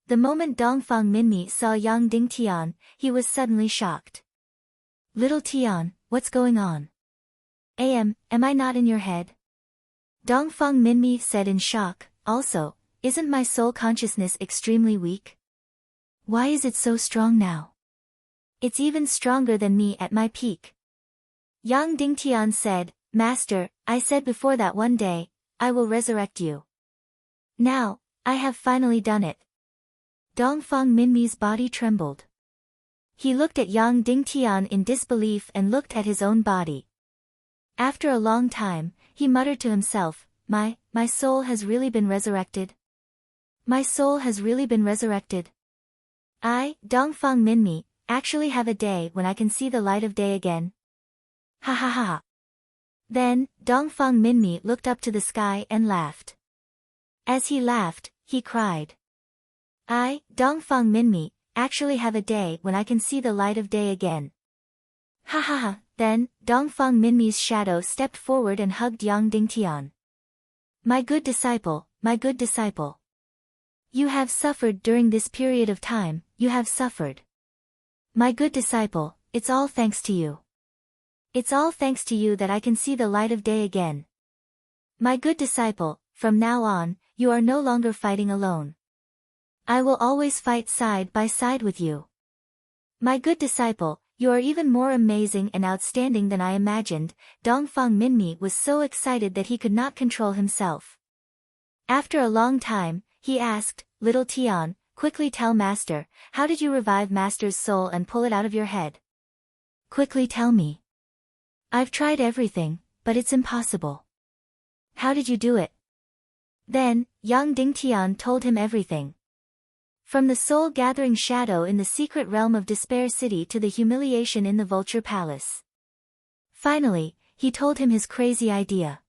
The moment Dongfang Minmi saw Yang Dingtian, he was suddenly shocked. "Little Tian, what's going on? Am I not in your head?" Dongfang Minmi said in shock. "Also, isn't my soul consciousness extremely weak? Why is it so strong now? It's even stronger than me at my peak." Yang Dingtian said, "Master, I said before that one day, I will resurrect you. Now, I have finally done it." Dongfang Minmi's body trembled. He looked at Yang Dingtian in disbelief and looked at his own body. After a long time, he muttered to himself, My soul has really been resurrected. My soul has really been resurrected. I, Dongfang Minmi, actually have a day when I can see the light of day again. Ha ha ha. Then, Dongfang Minmi looked up to the sky and laughed. As he laughed, he cried. I, Dongfang Minmi, actually have a day when I can see the light of day again. Ha ha ha. Then, Dongfang Minmi's shadow stepped forward and hugged Yang Dingtian. My good disciple, my good disciple. You have suffered during this period of time, you have suffered. My good disciple, it's all thanks to you. It's all thanks to you that I can see the light of day again. My good disciple, from now on, you are no longer fighting alone. I will always fight side by side with you. My good disciple, you are even more amazing and outstanding than I imagined. Dongfang Minmi was so excited that he could not control himself. After a long time, he asked, Little Tian, quickly tell Master, how did you revive Master's soul and pull it out of your head? Quickly tell me. I've tried everything, but it's impossible. How did you do it? Then, Yang Dingtian told him everything. From the soul-gathering shadow in the secret realm of Despair City to the humiliation in the Vulture Palace. Finally, he told him his crazy idea.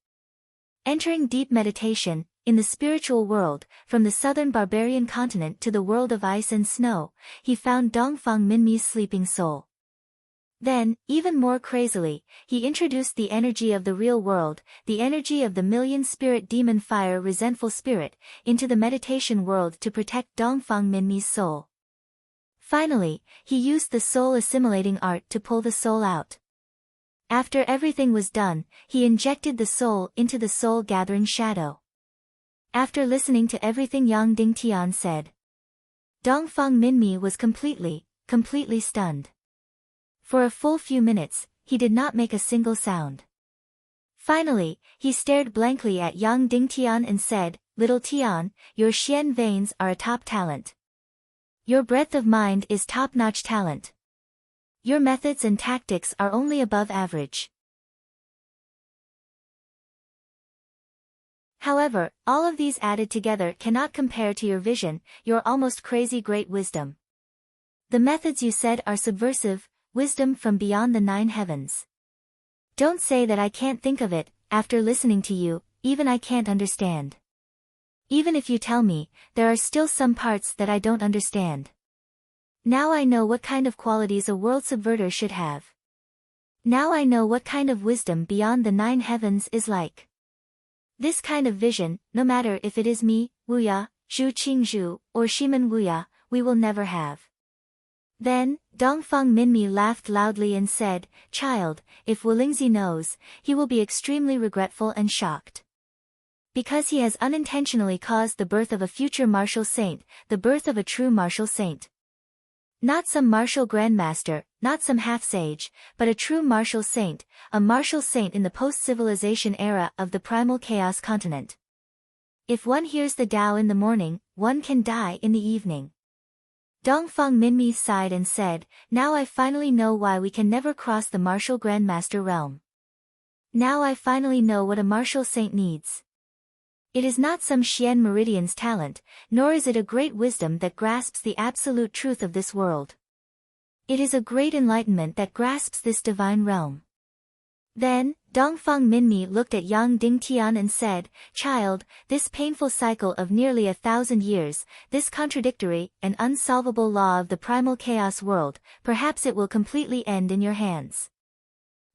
Entering deep meditation, in the spiritual world, from the southern barbarian continent to the world of ice and snow, he found Dongfang Minmi's sleeping soul. Then, even more crazily, he introduced the energy of the real world, the energy of the million-spirit demon fire resentful spirit, into the meditation world to protect Dongfang Minmi's soul. Finally, he used the soul-assimilating art to pull the soul out. After everything was done, he injected the soul into the soul-gathering shadow. After listening to everything Yang Dingtian said, Dongfang Minmi was completely stunned. For a full few minutes, he did not make a single sound. Finally, he stared blankly at Yang Dingtian and said, little Tian, your Xian veins are a top talent. Your breadth of mind is top-notch talent. Your methods and tactics are only above average. However, all of these added together cannot compare to your vision, your almost crazy great wisdom. The methods you said are subversive, wisdom from beyond the 9 heavens. Don't say that I can't think of it, after listening to you, even I can't understand. Even if you tell me, there are still some parts that I don't understand. Now I know what kind of qualities a world subverter should have. Now I know what kind of wisdom beyond the 9 heavens is like. This kind of vision, no matter if it is me, Wuya, Zhu Qingzhu, or Shimen Wuya, we will never have. Then, Dongfang Minmi laughed loudly and said, Child, if Wulingzi knows, he will be extremely regretful and shocked. Because he has unintentionally caused the birth of a future martial saint, the birth of a true martial saint. Not some martial grandmaster, not some half-sage, but a true martial saint, a martial saint in the post-civilization era of the primal chaos continent. If one hears the Tao in the morning, one can die in the evening. Dongfang Minmi sighed and said, Now I finally know why we can never cross the martial grandmaster realm. Now I finally know what a martial saint needs. It is not some Xian Meridian's talent, nor is it a great wisdom that grasps the absolute truth of this world. It is a great enlightenment that grasps this divine realm. Then, Dongfang Minmi looked at Yang Dingtian and said, Child, this painful cycle of nearly 1,000 years, this contradictory and unsolvable law of the primal chaos world, perhaps it will completely end in your hands.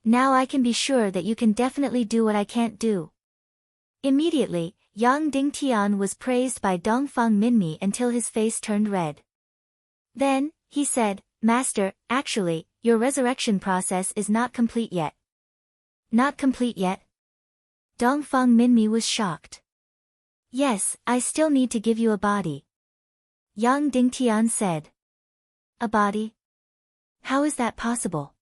Now I can be sure that you can definitely do what I can't do. Immediately, Yang Dingtian was praised by Dongfang Minmi until his face turned red. Then, he said, Master, actually, your resurrection process is not complete yet. Not complete yet? Dongfang Minmi was shocked. Yes, I still need to give you a body. Yang Dingtian said. A body? How is that possible?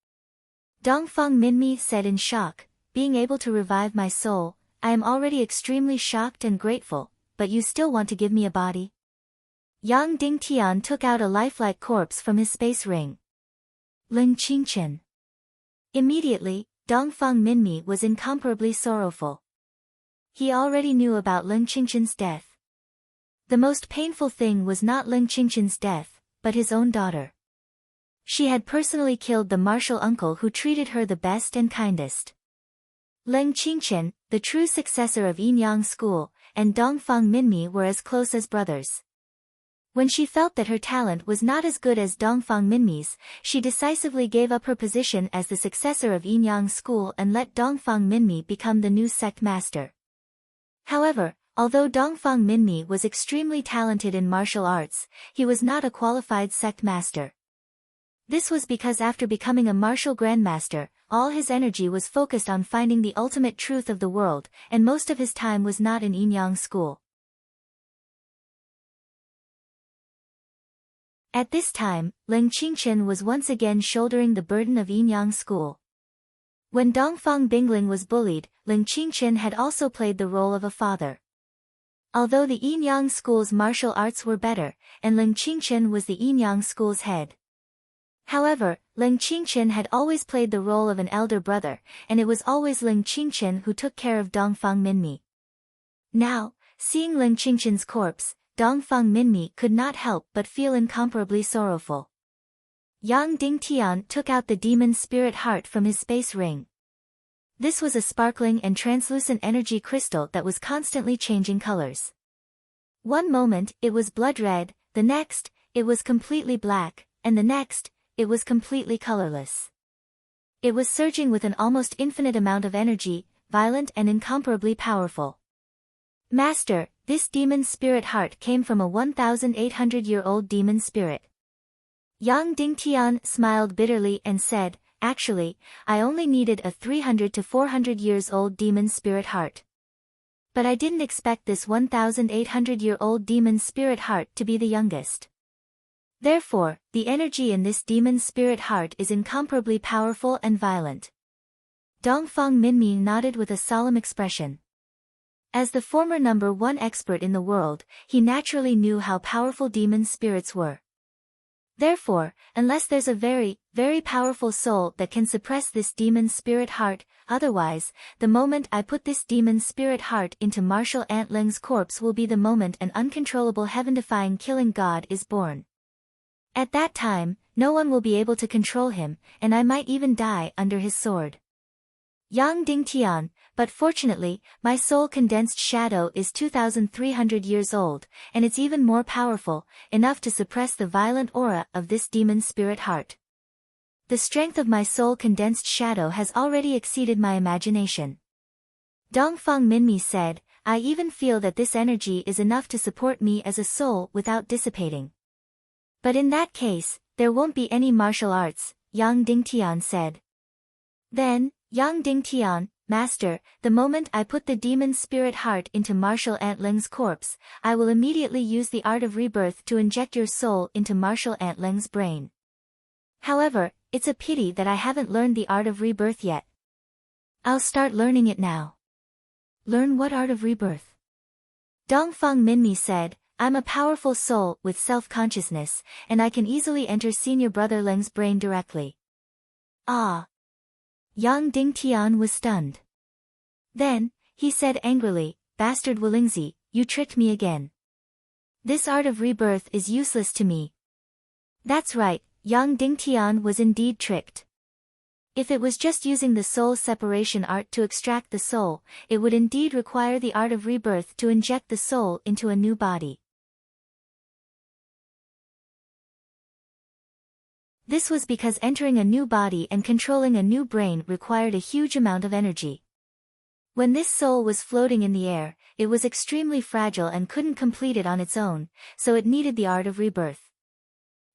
Dongfang Minmi said in shock, Being able to revive my soul, I am already extremely shocked and grateful, but you still want to give me a body? Yang Dingtian took out a lifelike corpse from his space ring. Ling Qingchen. Immediately, Dongfang Minmi was incomparably sorrowful. He already knew about Ling Qingchen's death. The most painful thing was not Ling Qingchen's death, but his own daughter. She had personally killed the martial uncle who treated her the best and kindest. Ling Qingchen, the true successor of Yin-Yang School, and Dongfang Minmi were as close as brothers. When she felt that her talent was not as good as Dongfang Minmi's, she decisively gave up her position as the successor of Yin-Yang School and let Dongfang Minmi become the new sect master. However, although Dongfang Minmi was extremely talented in martial arts, he was not a qualified sect master. This was because after becoming a martial grandmaster, all his energy was focused on finding the ultimate truth of the world, and most of his time was not in Yin-Yang School. At this time, Ling Qingchen was once again shouldering the burden of Yin-Yang School. When Dongfang Bingling was bullied, Ling Qingchen had also played the role of a father. Although the Yin-Yang School's martial arts were better, and Ling Qingchen was the Yin-Yang School's head. However, Ling Qingchen had always played the role of an elder brother, and it was always Ling Qingchen who took care of Dongfang Minmi. Now, seeing Ling Qingchen's corpse, Dongfang Minmi could not help but feel incomparably sorrowful. Yang Dingtian took out the demon spirit heart from his space ring. This was a sparkling and translucent energy crystal that was constantly changing colors. One moment, it was blood red, the next, it was completely black, and the next, it was completely colorless. It was surging with an almost infinite amount of energy, violent and incomparably powerful. Master, this demon spirit heart came from a 1,800-year-old demon spirit. Yang Dingtian smiled bitterly and said, Actually, I only needed a 300 to 400 years old demon spirit heart. But I didn't expect this 1,800-year-old demon spirit heart to be the youngest. Therefore, the energy in this demon spirit heart is incomparably powerful and violent. Dongfang Minmi nodded with a solemn expression. As the former #1 expert in the world, he naturally knew how powerful demon spirits were. Therefore, unless there's a very, very powerful soul that can suppress this demon spirit heart, otherwise, the moment I put this demon spirit heart into Marshal Antling's corpse will be the moment an uncontrollable heaven-defying killing god is born. At that time, no one will be able to control him, and I might even die under his sword. Yang Dingtian, but fortunately, my soul-condensed shadow is 2,300 years old, and it's even more powerful, enough to suppress the violent aura of this demon spirit heart. The strength of my soul-condensed shadow has already exceeded my imagination. Dongfang Minmi said, I even feel that this energy is enough to support me as a soul without dissipating. But in that case, there won't be any martial arts, Yang Dingtian said. Then, Yang Dingtian, Master, the moment I put the demon spirit heart into Marshal Antling's corpse, I will immediately use the art of rebirth to inject your soul into Marshal Antling's brain. However, it's a pity that I haven't learned the art of rebirth yet. I'll start learning it now. Learn what art of rebirth? Dongfang Minmi said, I'm a powerful soul with self-consciousness, and I can easily enter Senior Brother Leng's brain directly. Ah! Yang Dingtian was stunned. Then, he said angrily, Bastard Willingzi, you tricked me again. This art of rebirth is useless to me. That's right, Yang Dingtian was indeed tricked. If it was just using the soul separation art to extract the soul, it would indeed require the art of rebirth to inject the soul into a new body. This was because entering a new body and controlling a new brain required a huge amount of energy. When this soul was floating in the air, it was extremely fragile and couldn't complete it on its own, so it needed the art of rebirth.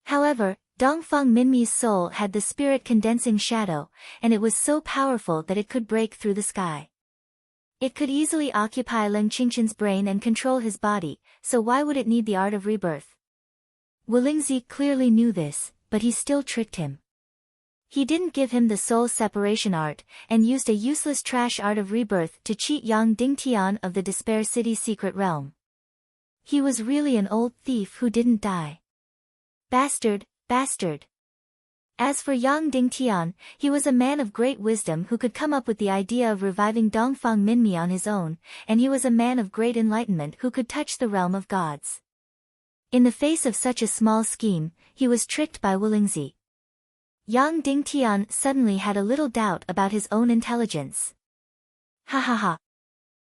However, Dongfang Minmi's soul had the spirit-condensing shadow, and it was so powerful that it could break through the sky. It could easily occupy Leng Qingqian's brain and control his body, so why would it need the art of rebirth? Willingzi clearly knew this, but he still tricked him. He didn't give him the soul separation art, and used a useless trash art of rebirth to cheat Yang Dingtian of the Despair City secret realm. He was really an old thief who didn't die. Bastard, bastard. As for Yang Dingtian, he was a man of great wisdom who could come up with the idea of reviving Dongfang Minmi on his own, and he was a man of great enlightenment who could touch the realm of gods. In the face of such a small scheme, he was tricked by Willingzi. Yang Dingtian suddenly had a little doubt about his own intelligence. Ha ha ha.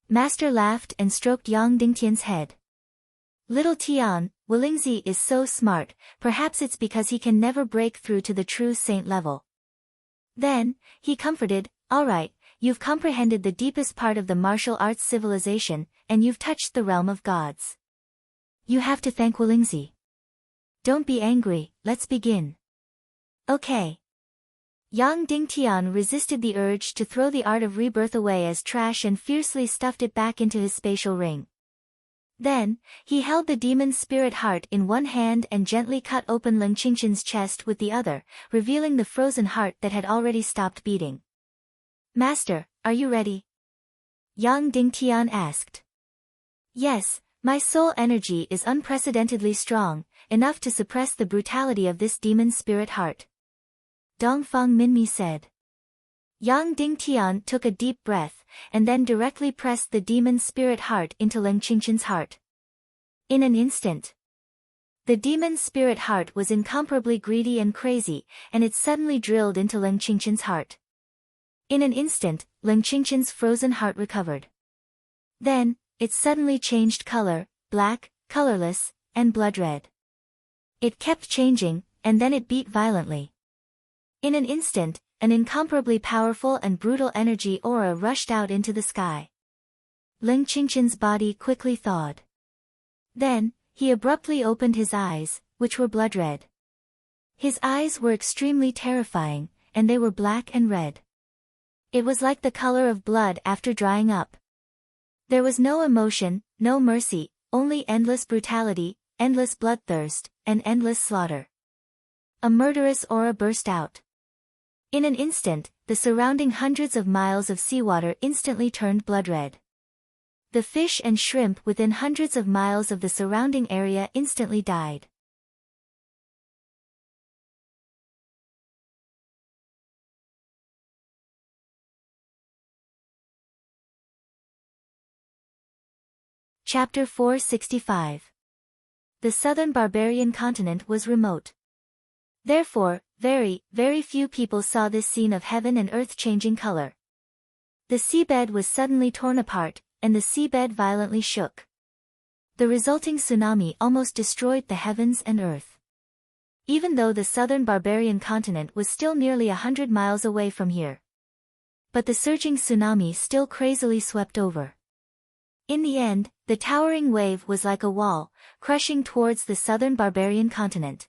Master laughed and stroked Yang Dingtian's head. Little Tian, Willingzi is so smart, perhaps it's because he can never break through to the true saint level. Then, he comforted, alright, you've comprehended the deepest part of the martial arts civilization, and you've touched the realm of gods. You have to thank Willingzi. Don't be angry, let's begin. Okay. Yang Dingtian resisted the urge to throw the art of rebirth away as trash and fiercely stuffed it back into his spatial ring. Then, he held the demon spirit heart in one hand and gently cut open Leng Qingqian's chest with the other, revealing the frozen heart that had already stopped beating. Master, are you ready? Yang Dingtian asked. Yes, my soul energy is unprecedentedly strong, enough to suppress the brutality of this demon spirit heart. Dongfang Minmi said. Yang Dingtian took a deep breath, and then directly pressed the demon spirit heart into Leng Qingqian's heart. In an instant, the demon spirit heart was incomparably greedy and crazy, and it suddenly drilled into Leng Qingqian's heart. In an instant, Leng Qingqian's frozen heart recovered. Then, it suddenly changed color, black, colorless, and blood red. It kept changing, and then it beat violently. In an instant, an incomparably powerful and brutal energy aura rushed out into the sky. Leng Qingqian's body quickly thawed. Then, he abruptly opened his eyes, which were blood red. His eyes were extremely terrifying, and they were black and red. It was like the color of blood after drying up. There was no emotion, no mercy, only endless brutality, endless bloodthirst, and endless slaughter. A murderous aura burst out. In an instant, the surrounding hundreds of miles of seawater instantly turned blood red. The fish and shrimp within hundreds of miles of the surrounding area instantly died. Chapter 465. The southern barbarian continent was remote. Therefore, very, very few people saw this scene of heaven and earth changing color. The seabed was suddenly torn apart, and the seabed violently shook. The resulting tsunami almost destroyed the heavens and earth. Even though the southern barbarian continent was still nearly 100 miles away from here. But the surging tsunami still crazily swept over. In the end, the towering wave was like a wall, crushing towards the southern barbarian continent.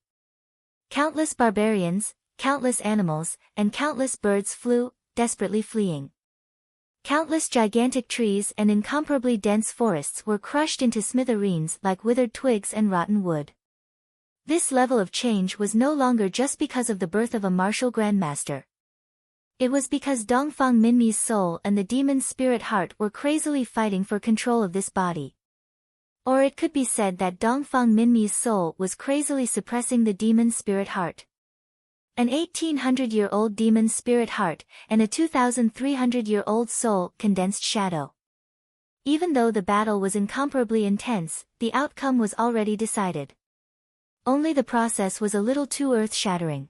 Countless barbarians, countless animals, and countless birds flew, desperately fleeing. Countless gigantic trees and incomparably dense forests were crushed into smithereens like withered twigs and rotten wood. This level of change was no longer just because of the birth of a martial grandmaster. It was because Dongfang Minmi's soul and the demon's spirit heart were crazily fighting for control of this body. Or it could be said that Dongfang Minmi's soul was crazily suppressing the demon's spirit heart. An 1800-year-old demon's spirit heart, and a 2,300-year-old soul condensed shadow. Even though the battle was incomparably intense, the outcome was already decided. Only the process was a little too earth-shattering.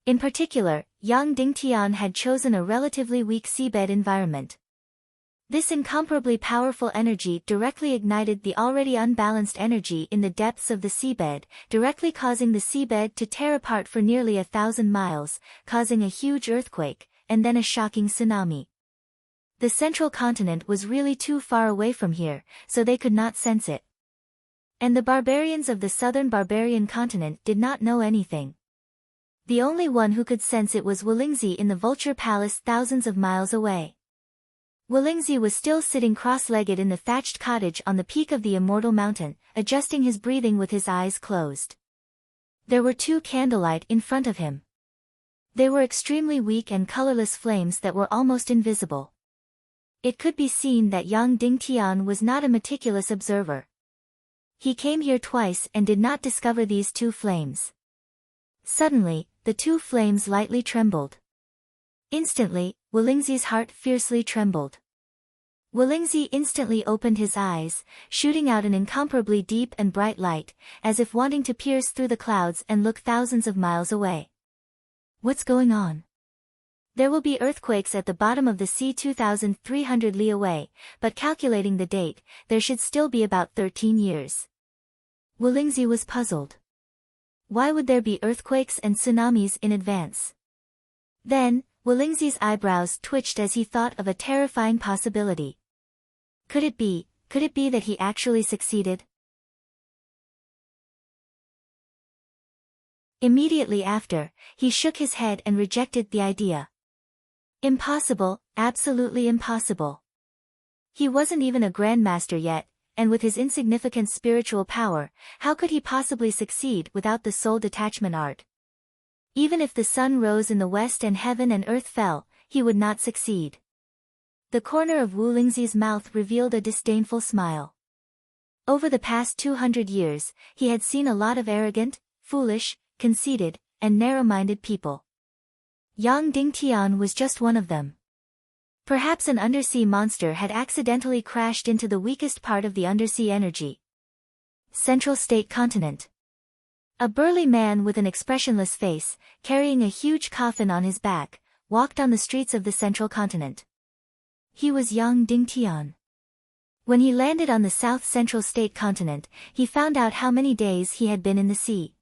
In particular, Yang Dingtian had chosen a relatively weak seabed environment. This incomparably powerful energy directly ignited the already unbalanced energy in the depths of the seabed, directly causing the seabed to tear apart for nearly 1,000 miles, causing a huge earthquake, and then a shocking tsunami. The central continent was really too far away from here, so they could not sense it. And the barbarians of the southern barbarian continent did not know anything. The only one who could sense it was Wolingzi in the Vulture Palace thousands of miles away. Wolingzi was still sitting cross-legged in the thatched cottage on the peak of the Immortal Mountain, adjusting his breathing with his eyes closed. There were 2 candlelight in front of him. They were extremely weak and colorless flames that were almost invisible. It could be seen that Yang Dingtian was not a meticulous observer. He came here twice and did not discover these 2 flames. Suddenly, the 2 flames lightly trembled. Instantly, Wolingzi's heart fiercely trembled. Wolingzi instantly opened his eyes, shooting out an incomparably deep and bright light, as if wanting to pierce through the clouds and look thousands of miles away. What's going on? There will be earthquakes at the bottom of the sea 2,300 li away, but calculating the date, there should still be about 13 years. Wolingzi was puzzled. Why would there be earthquakes and tsunamis in advance? Then, Wolingzi's eyebrows twitched as he thought of a terrifying possibility. Could it be that he actually succeeded? Immediately after, he shook his head and rejected the idea. Impossible, absolutely impossible. He wasn't even a grandmaster yet, and with his insignificant spiritual power, how could he possibly succeed without the soul detachment art? Even if the sun rose in the west and heaven and earth fell, he would not succeed. The corner of Wu Lingzi's mouth revealed a disdainful smile. Over the past 200 years, he had seen a lot of arrogant, foolish, conceited, and narrow-minded people. Yang Dingtian was just one of them. Perhaps an undersea monster had accidentally crashed into the weakest part of the undersea energy. Central State Continent. A burly man with an expressionless face, carrying a huge coffin on his back, walked on the streets of the central continent. He was Yang Dingtian. When he landed on the South Central State Continent, he found out how many days he had been in the sea.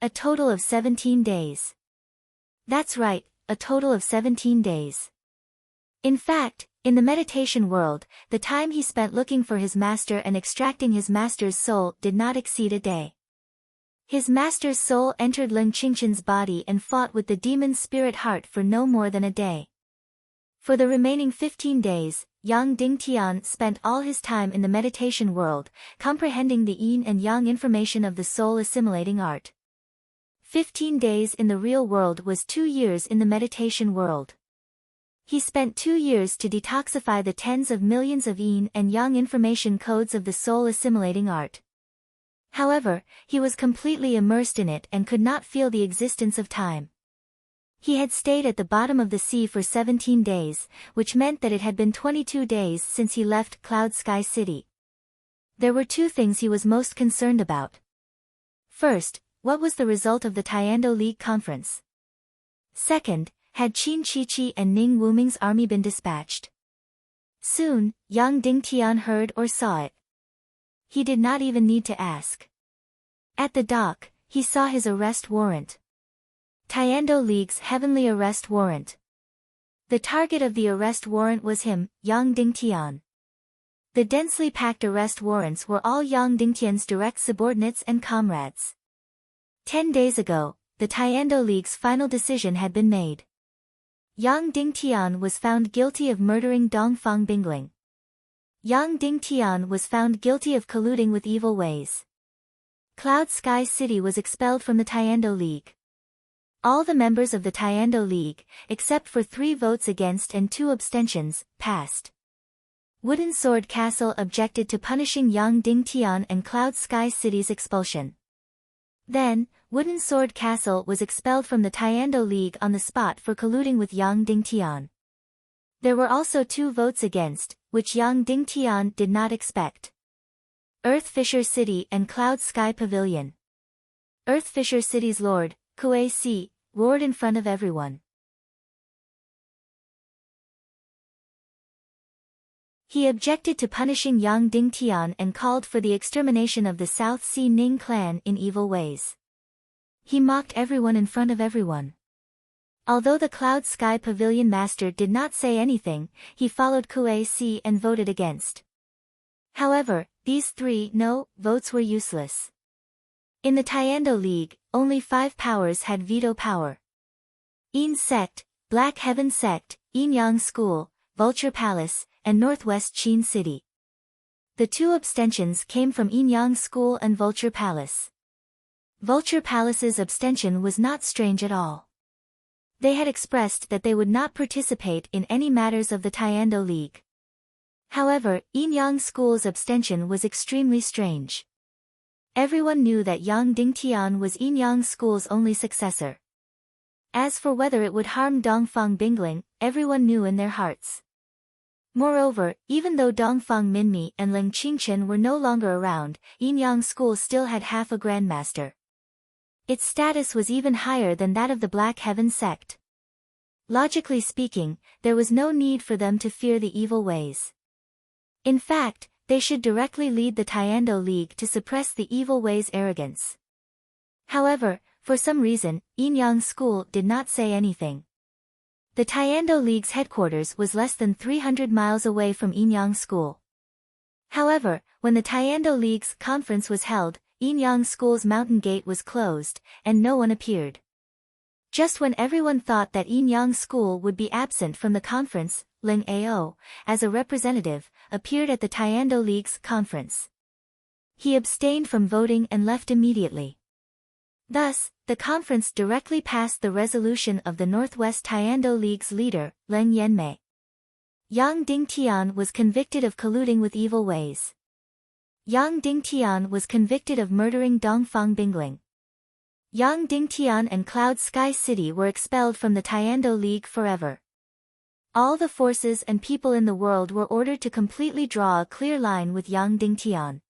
A total of 17 days. That's right, a total of 17 days. In fact, in the meditation world, the time he spent looking for his master and extracting his master's soul did not exceed a day. His master's soul entered Lin Qingqian's body and fought with the demon's spirit heart for no more than a day. For the remaining 15 days, Yang Dingtian spent all his time in the meditation world, comprehending the yin and yang information of the soul assimilating art. 15 days in the real world was 2 years in the meditation world. He spent 2 years to detoxify the tens of millions of yin and yang information codes of the soul-assimilating art. However, he was completely immersed in it and could not feel the existence of time. He had stayed at the bottom of the sea for 17 days, which meant that it had been 22 days since he left Cloud Sky City. There were 2 things he was most concerned about. First, what was the result of the Tiando League conference? Second, had Qin Chichi and Ning Wuming's army been dispatched? Soon, Yang Dingtian heard or saw it. He did not even need to ask. At the dock, he saw his arrest warrant. Tiando League's heavenly arrest warrant. The target of the arrest warrant was him, Yang Dingtian. The densely packed arrest warrants were all Yang Dingtian's direct subordinates and comrades. 10 days ago, the Tiando League's final decision had been made. Yang Dingtian was found guilty of murdering Dongfang Bingling. Yang Dingtian was found guilty of colluding with evil ways. Cloud Sky City was expelled from the Tiando League. All the members of the Tiando League, except for 3 votes against and 2 abstentions, passed. Wooden Sword Castle objected to punishing Yang Dingtian and Cloud Sky City's expulsion. Then, Wooden Sword Castle was expelled from the Tiando League on the spot for colluding with Yang Dingtian. There were also 2 votes against, which Yang Dingtian did not expect. Earth Fisher City and Cloud Sky Pavilion. Earth Fisher City's lord, Kue Si, roared in front of everyone. He objected to punishing Yang Dingtian and called for the extermination of the South Sea Ning clan in evil ways. He mocked everyone in front of everyone. Although the Cloud Sky Pavilion master did not say anything, he followed Kue Si and voted against. However, these 3 no votes were useless. In the Tiando League, only 5 powers had veto power. Yin Sect, Black Heaven Sect, Yin Yang School, Vulture Palace, and Northwest Qin City. The 2 abstentions came from Yin Yang School and Vulture Palace. Vulture Palace's abstention was not strange at all. They had expressed that they would not participate in any matters of the Tiando League. However, Yin Yang School's abstention was extremely strange. Everyone knew that Yang Dingtian was Yin Yang School's only successor. As for whether it would harm Dongfang Bingling, everyone knew in their hearts. Moreover, even though Dongfang Minmi and Ling Qingchen were no longer around, Yin Yang School still had half a grandmaster. Its status was even higher than that of the Black Heaven sect. Logically speaking, there was no need for them to fear the evil ways. In fact, they should directly lead the Tiando League to suppress the evil ways' arrogance. However, for some reason, Yin Yang School did not say anything. The Tiando League's headquarters was less than 300 miles away from Yin Yang School. However, when the Tiando League's conference was held, Yin Yang School's mountain gate was closed, and no one appeared. Just when everyone thought that Yin Yang School would be absent from the conference, Ling Ao, as a representative, appeared at the Tiando League's conference. He abstained from voting and left immediately. Thus, the conference directly passed the resolution of the Northwest Tiando League's leader, Leng Yanmei. Yang Dingtian was convicted of colluding with evil ways. Yang Dingtian was convicted of murdering Dongfang Bingling. Yang Dingtian and Cloud Sky City were expelled from the Tiando League forever. All the forces and people in the world were ordered to completely draw a clear line with Yang Dingtian.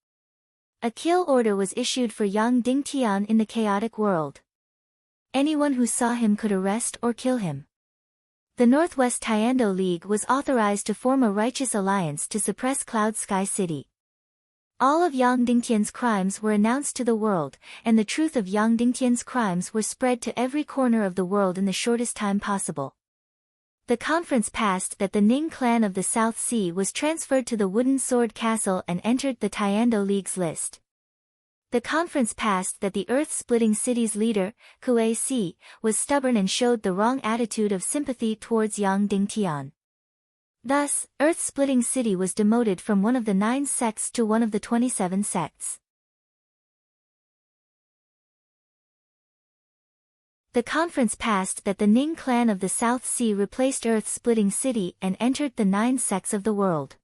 A kill order was issued for Yang Dingtian in the chaotic world. Anyone who saw him could arrest or kill him. The Northwest Tiando League was authorized to form a righteous alliance to suppress Cloud Sky City. All of Yang Dingtian's crimes were announced to the world, and the truth of Yang Dingtian's crimes were spread to every corner of the world in the shortest time possible. The conference passed that the Ning clan of the South Sea was transferred to the Wooden Sword Castle and entered the Tiando League's list. The conference passed that the Earth-splitting city's leader, Kue Si, was stubborn and showed the wrong attitude of sympathy towards Yang Dingtian. Thus, Earth-splitting city was demoted from one of the 9 sects to one of the 27 sects. The conference passed that the Ning clan of the South Sea replaced Earth-splitting city and entered the 9 sects of the world.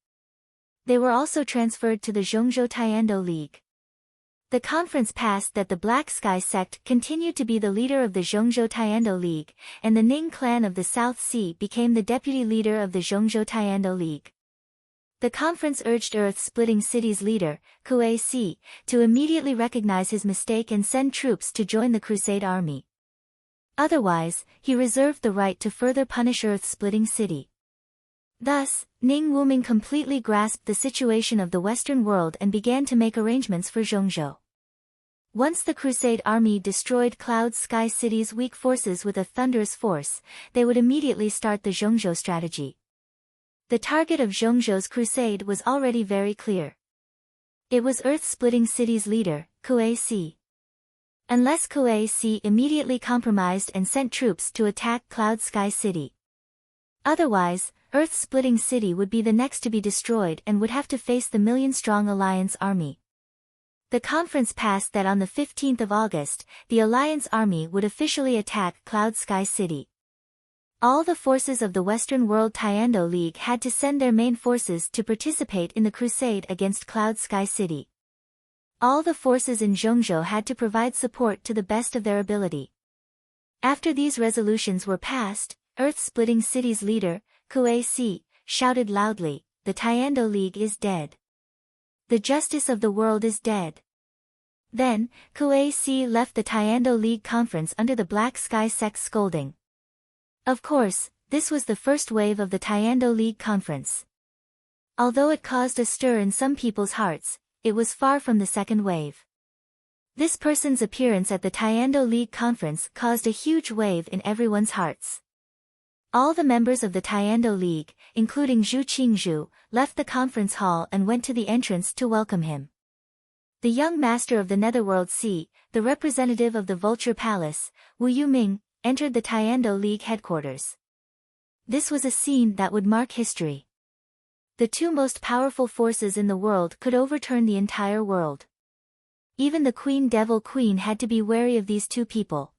They were also transferred to the Zhongzhou Tiando League. The conference passed that the Black Sky sect continued to be the leader of the Zhongzhou Tiando League, and the Ning clan of the South Sea became the deputy leader of the Zhongzhou Tiando League. The conference urged Earth-splitting city's leader, Kuei Si, to immediately recognize his mistake and send troops to join the Crusade army. Otherwise, he reserved the right to further punish Earth-splitting city. Thus, Ning Wuming completely grasped the situation of the Western world and began to make arrangements for Zhongzhou. Once the Crusade army destroyed Cloud Sky City's weak forces with a thunderous force, they would immediately start the Zhongzhou strategy. The target of Zhongzhou's crusade was already very clear. It was Earth-splitting city's leader, Kuei Si. Unless Kuei Si immediately compromised and sent troops to attack Cloud Sky City. Otherwise, Earth-splitting city would be the next to be destroyed and would have to face the million-strong Alliance army. The conference passed that on the 15th of August, the Alliance army would officially attack Cloud Sky City. All the forces of the Western World Tiando League had to send their main forces to participate in the crusade against Cloud Sky City. All the forces in Zhongzhou had to provide support to the best of their ability. After these resolutions were passed, Earth-splitting city's leader, Kuei Si, shouted loudly, "The Tiando League is dead. The justice of the world is dead." Then, Kuei Si left the Tiando League conference under the Black Sky sect's scolding. Of course, this was the first wave of the Tiando League conference. Although it caused a stir in some people's hearts, it was far from the second wave. This person's appearance at the Tiando League conference caused a huge wave in everyone's hearts. All the members of the Tiando League, including Zhu Qingzhu, left the conference hall and went to the entrance to welcome him. The young master of the Netherworld Sea, the representative of the Vulture Palace, Wu Yuming, entered the Tiando League headquarters. This was a scene that would mark history. The 2 most powerful forces in the world could overturn the entire world. Even the Queen Devil Queen had to be wary of these 2 people.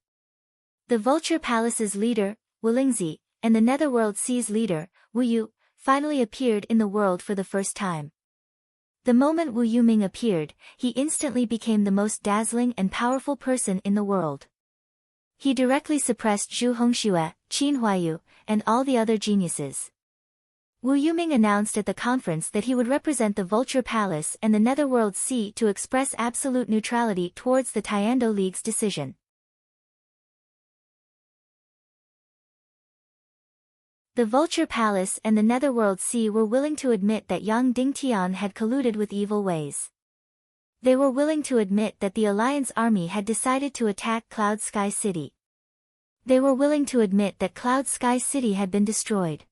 The Vulture Palace's leader, Wu Lingzi, and the Netherworld Sea's leader, Wu Yu, finally appeared in the world for the first time. The moment Wu Yuming appeared, he instantly became the most dazzling and powerful person in the world. He directly suppressed Zhu Hongxue, Qin Huayu, and all the other geniuses. Wu Yuming announced at the conference that he would represent the Vulture Palace and the Netherworld Sea to express absolute neutrality towards the Tiando League's decision. The Vulture Palace and the Netherworld Sea were willing to admit that Yang Dingtian had colluded with evil ways. They were willing to admit that the Alliance army had decided to attack Cloud Sky City. They were willing to admit that Cloud Sky City had been destroyed.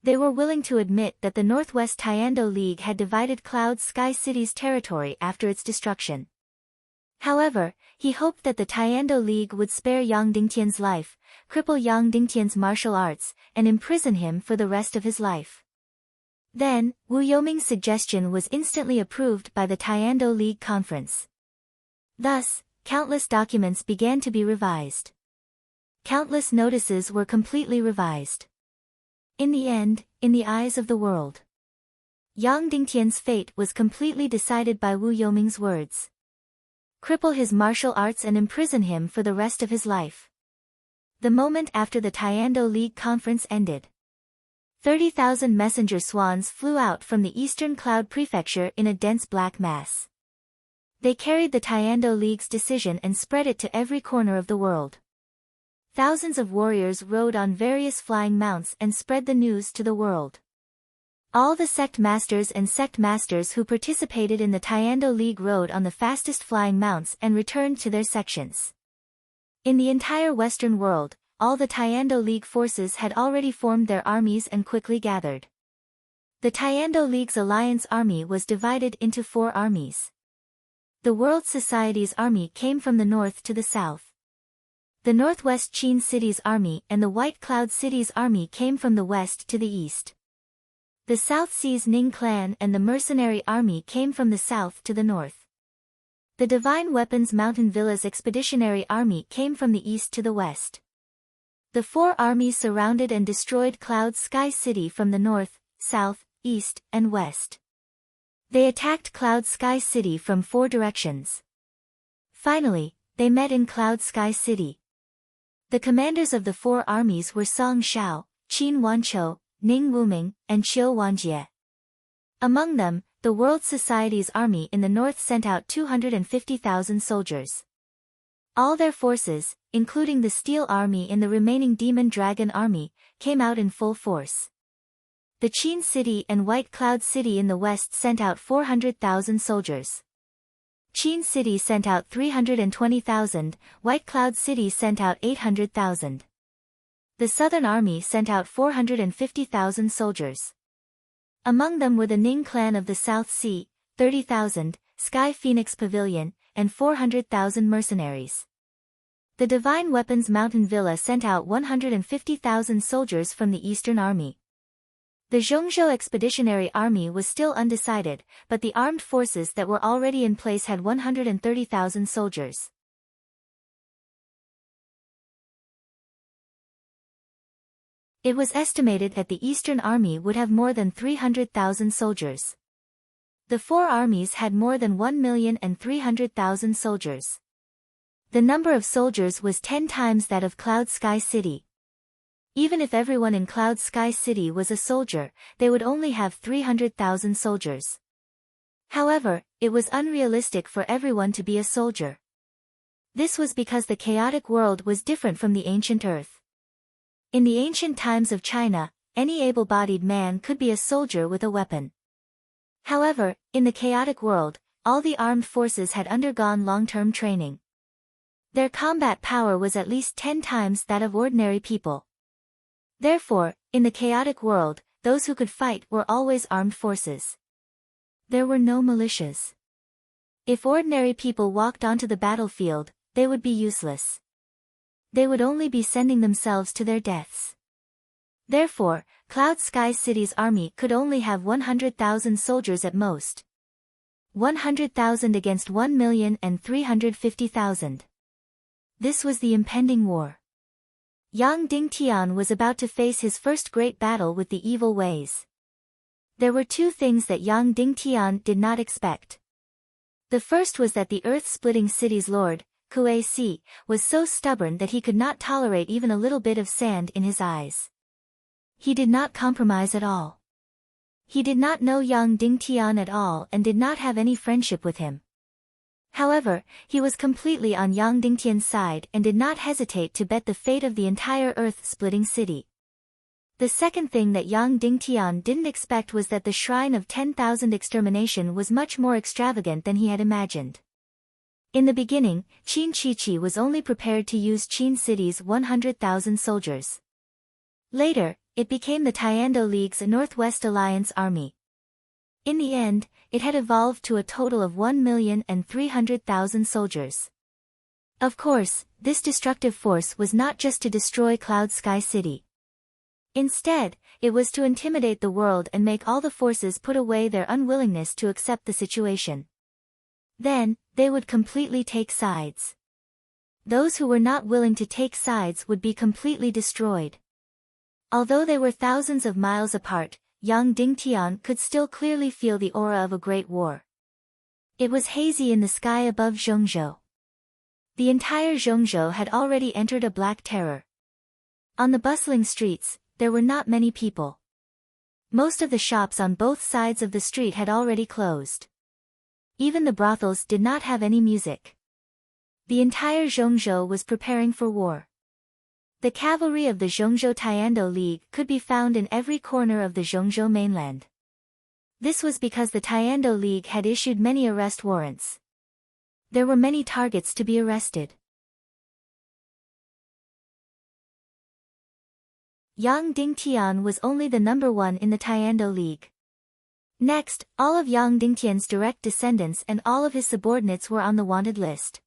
They were willing to admit that the Northwest Tiando League had divided Cloud Sky City's territory after its destruction. However, he hoped that the Tiando League would spare Yang Dingtian's life, cripple Yang Dingtian's martial arts, and imprison him for the rest of his life. Then, Wu Yoming's suggestion was instantly approved by the Tiando League conference. Thus, countless documents began to be revised. Countless notices were completely revised. In the end, in the eyes of the world, Yang Dingtian's fate was completely decided by Wu Yoming's words. Cripple his martial arts and imprison him for the rest of his life. The moment after the Tiando League conference ended, 30,000 messenger swans flew out from the Eastern Cloud Prefecture in a dense black mass. They carried the Tiando League's decision and spread it to every corner of the world. Thousands of warriors rode on various flying mounts and spread the news to the world. All the sect masters and sect masters who participated in the Tiando League rode on the fastest flying mounts and returned to their sections. In the entire Western world, all the Tiando League forces had already formed their armies and quickly gathered. The Tiando League's alliance army was divided into 4 armies. The World Society's army came from the north to the south. The Northwest Qin City's army and the White Cloud City's army came from the west to the east. The South Sea's Ning clan and the mercenary army came from the south to the north. The Divine Weapons Mountain Villa's expeditionary army came from the east to the west. The four armies surrounded and destroyed Cloud Sky City from the north, south, east, and west. They attacked Cloud Sky City from four directions. Finally, they met in Cloud Sky City. The commanders of the four armies were Song Shao, Qin Wanqiu, Ning Wuming, and Qiu Wanjie. Among them, the World Society's army in the north sent out 250,000 soldiers. All their forces, including the Steel Army and the remaining Demon Dragon Army, came out in full force. The Qin City and White Cloud City in the west sent out 400,000 soldiers. Qin City sent out 320,000, White Cloud City sent out 800,000. The Southern Army sent out 450,000 soldiers. Among them were the Ning clan of the South Sea, 30,000, Sky Phoenix Pavilion, and 400,000 mercenaries. The Divine Weapons Mountain Villa sent out 150,000 soldiers from the Eastern Army. The Zhongzhou Expeditionary Army was still undecided, but the armed forces that were already in place had 130,000 soldiers. It was estimated that the Eastern Army would have more than 300,000 soldiers. The four armies had more than 1,300,000 soldiers. The number of soldiers was 10 times that of Cloud Sky City. Even if everyone in Cloud Sky City was a soldier, they would only have 300,000 soldiers. However, it was unrealistic for everyone to be a soldier. This was because the chaotic world was different from the ancient Earth. In the ancient times of China, any able-bodied man could be a soldier with a weapon. However, in the chaotic world, all the armed forces had undergone long-term training. Their combat power was at least 10 times that of ordinary people. Therefore, in the chaotic world, those who could fight were always armed forces. There were no militias. If ordinary people walked onto the battlefield, they would be useless. They would only be sending themselves to their deaths. Therefore, Cloud Sky City's army could only have 100,000 soldiers at most. 100,000 against 1,350,000. This was the impending war. Yang Dingtian was about to face his first great battle with the evil ways. There were two things that Yang Dingtian did not expect. The first was that the earth-splitting city's lord, Kuei Si, was so stubborn that he could not tolerate even a little bit of sand in his eyes. He did not compromise at all. He did not know Yang Dingtian at all and did not have any friendship with him. However, he was completely on Yang Dingtian's side and did not hesitate to bet the fate of the entire earth-splitting city. The second thing that Yang Dingtian didn't expect was that the Shrine of 10,000 Extermination was much more extravagant than he had imagined. In the beginning, Qin Chichi was only prepared to use Qin City's 100,000 soldiers. Later, it became the Tiando League's Northwest Alliance army. In the end, it had evolved to a total of 1,300,000 soldiers. Of course, this destructive force was not just to destroy Cloud Sky City. Instead, it was to intimidate the world and make all the forces put away their unwillingness to accept the situation. Then, they would completely take sides. Those who were not willing to take sides would be completely destroyed. Although they were thousands of miles apart, Yang Dingtian could still clearly feel the aura of a great war. It was hazy in the sky above Zhongzhou. The entire Zhongzhou had already entered a black terror. On the bustling streets, there were not many people. Most of the shops on both sides of the street had already closed. Even the brothels did not have any music. The entire Zhongzhou was preparing for war. The cavalry of the Zhongzhou Tiando League could be found in every corner of the Zhongzhou mainland. This was because the Tiando League had issued many arrest warrants. There were many targets to be arrested. Yang Dingtian was only the number one in the Tiando League. Next, all of Yang Dingtian's direct descendants and all of his subordinates were on the wanted list.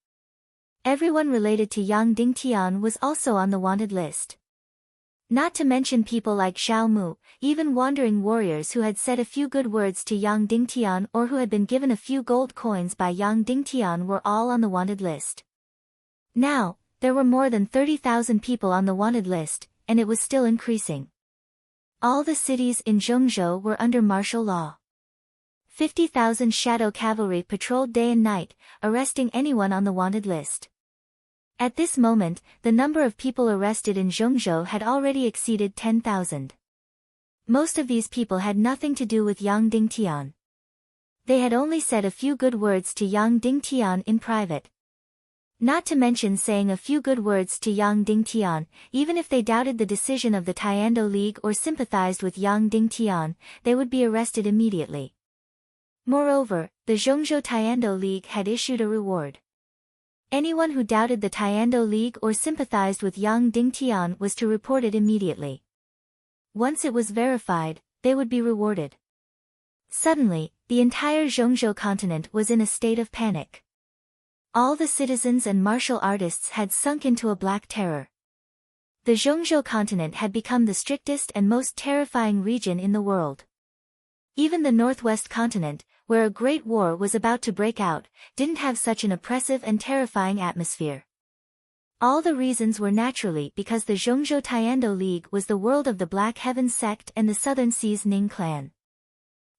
Everyone related to Yang Dingtian was also on the wanted list. Not to mention people like Xiao Mu, even wandering warriors who had said a few good words to Yang Dingtian or who had been given a few gold coins by Yang Dingtian were all on the wanted list. Now, there were more than 30,000 people on the wanted list, and it was still increasing. All the cities in Zhengzhou were under martial law. 50,000 shadow cavalry patrolled day and night, arresting anyone on the wanted list. At this moment, the number of people arrested in Zhengzhou had already exceeded 10,000. Most of these people had nothing to do with Yang Dingtian. They had only said a few good words to Yang Dingtian in private. Not to mention saying a few good words to Yang Dingtian, even if they doubted the decision of the Taiyando League or sympathized with Yang Dingtian, they would be arrested immediately. Moreover, the Zhengzhou Taiyando League had issued a reward. Anyone who doubted the Taiyando League or sympathized with Yang Dingtian was to report it immediately. Once it was verified, they would be rewarded. Suddenly, the entire Zhengzhou continent was in a state of panic. All the citizens and martial artists had sunk into a black terror. The Zhengzhou continent had become the strictest and most terrifying region in the world. Even the Northwest continent, where a great war was about to break out, didn't have such an oppressive and terrifying atmosphere. All the reasons were naturally because the Zhengzhou Taiyando League was the world of the Black Heaven sect and the Southern Seas Ning clan.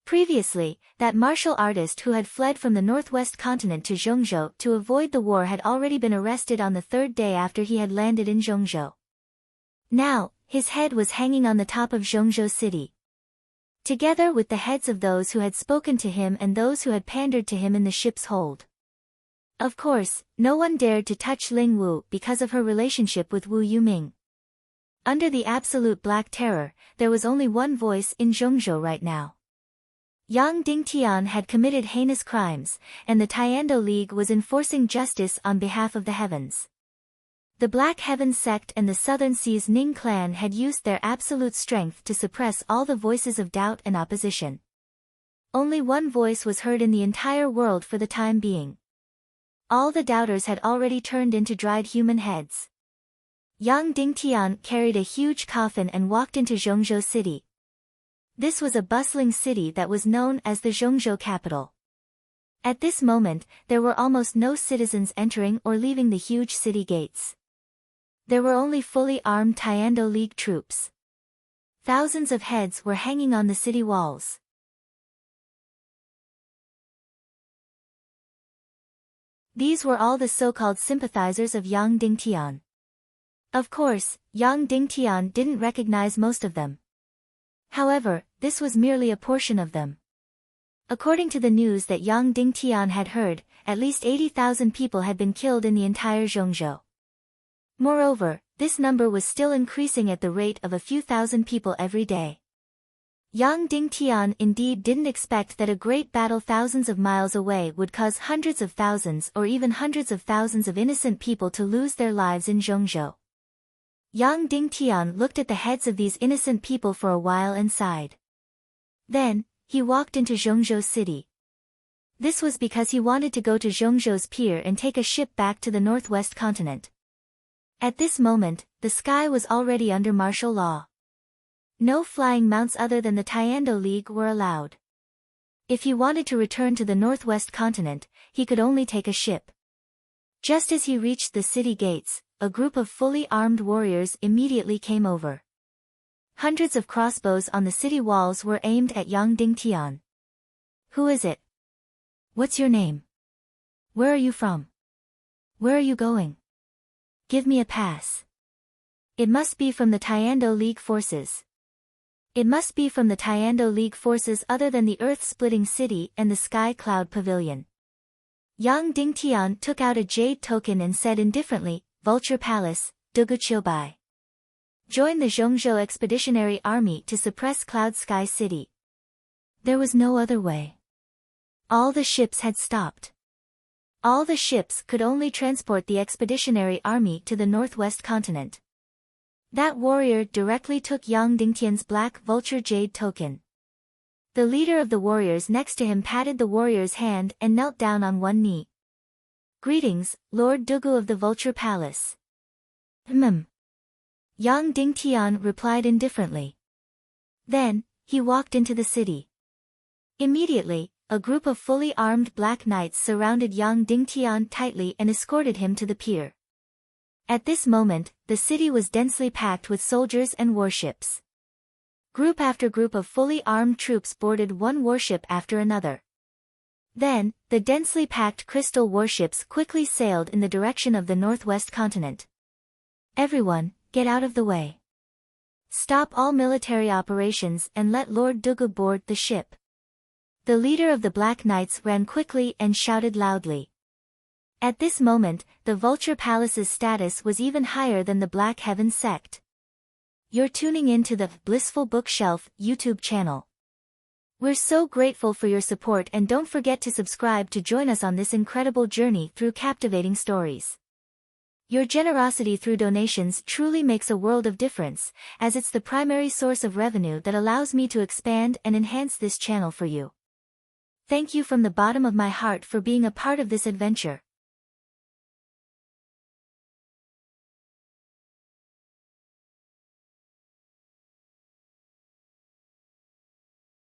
Previously, that martial artist who had fled from the Northwest continent to Zhengzhou to avoid the war had already been arrested on the third day after he had landed in Zhengzhou. Now, his head was hanging on the top of Zhengzhou city. Together with the heads of those who had spoken to him and those who had pandered to him in the ship's hold. Of course, no one dared to touch Ling Wu because of her relationship with Wu Yuming. Under the absolute black terror, there was only one voice in Zhengzhou right now. Yang Dingtian had committed heinous crimes, and the Taiyando League was enforcing justice on behalf of the heavens. The Black Heaven sect and the Southern Seas Ning clan had used their absolute strength to suppress all the voices of doubt and opposition. Only one voice was heard in the entire world for the time being. All the doubters had already turned into dried human heads. Yang Dingtian carried a huge coffin and walked into Zhengzhou city. This was a bustling city that was known as the Zhengzhou capital. At this moment, there were almost no citizens entering or leaving the huge city gates. There were only fully armed Taiyando League troops. Thousands of heads were hanging on the city walls. These were all the so-called sympathizers of Yang Dingtian. Of course, Yang Dingtian didn't recognize most of them. However, this was merely a portion of them. According to the news that Yang Dingtian had heard, at least 80,000 people had been killed in the entire Zhengzhou. Moreover, this number was still increasing at the rate of a few thousand people every day. Yang Dingtian indeed didn't expect that a great battle thousands of miles away would cause hundreds of thousands or even hundreds of thousands of innocent people to lose their lives in Zhengzhou. Yang Dingtian looked at the heads of these innocent people for a while and sighed. Then, he walked into Zhengzhou city. This was because he wanted to go to Zhengzhou's pier and take a ship back to the Northwest continent. At this moment, the sky was already under martial law. No flying mounts other than the Taiyando League were allowed. If he wanted to return to the Northwest continent, he could only take a ship. Just as he reached the city gates, a group of fully armed warriors immediately came over. Hundreds of crossbows on the city walls were aimed at Yang Dingtian. Who is it? What's your name? Where are you from? Where are you going? Give me a pass. It must be from the Taiyando League forces. It must be from the Taiyando League forces other than the earth-splitting city and the Sky Cloud Pavilion. Yang Dingtian took out a jade token and said indifferently, Vulture Palace, Duguchiobai. Join the Zhengzhou Expeditionary Army to suppress Cloud Sky City. There was no other way. All the ships had stopped. All the ships could only transport the Expeditionary Army to the Northwest continent. That warrior directly took Yang Dingtian's Black Vulture Jade token. The leader of the warriors next to him patted the warrior's hand and knelt down on one knee. Greetings, Lord Dugu of the Vulture Palace. Yang Dingtian replied indifferently. Then, he walked into the city. Immediately, a group of fully armed black knights surrounded Yang Dingtian tightly and escorted him to the pier. At this moment, the city was densely packed with soldiers and warships. Group after group of fully armed troops boarded one warship after another. Then, the densely packed crystal warships quickly sailed in the direction of the northwest continent. Everyone, get out of the way. Stop all military operations and let Lord Dugu board the ship. The leader of the Black Knights ran quickly and shouted loudly. At this moment, the Vulture Palace's status was even higher than the Black Heaven sect. You're tuning in to the Blissful Bookshelf YouTube channel. We're so grateful for your support, and don't forget to subscribe to join us on this incredible journey through captivating stories. Your generosity through donations truly makes a world of difference, as it's the primary source of revenue that allows me to expand and enhance this channel for you. Thank you from the bottom of my heart for being a part of this adventure.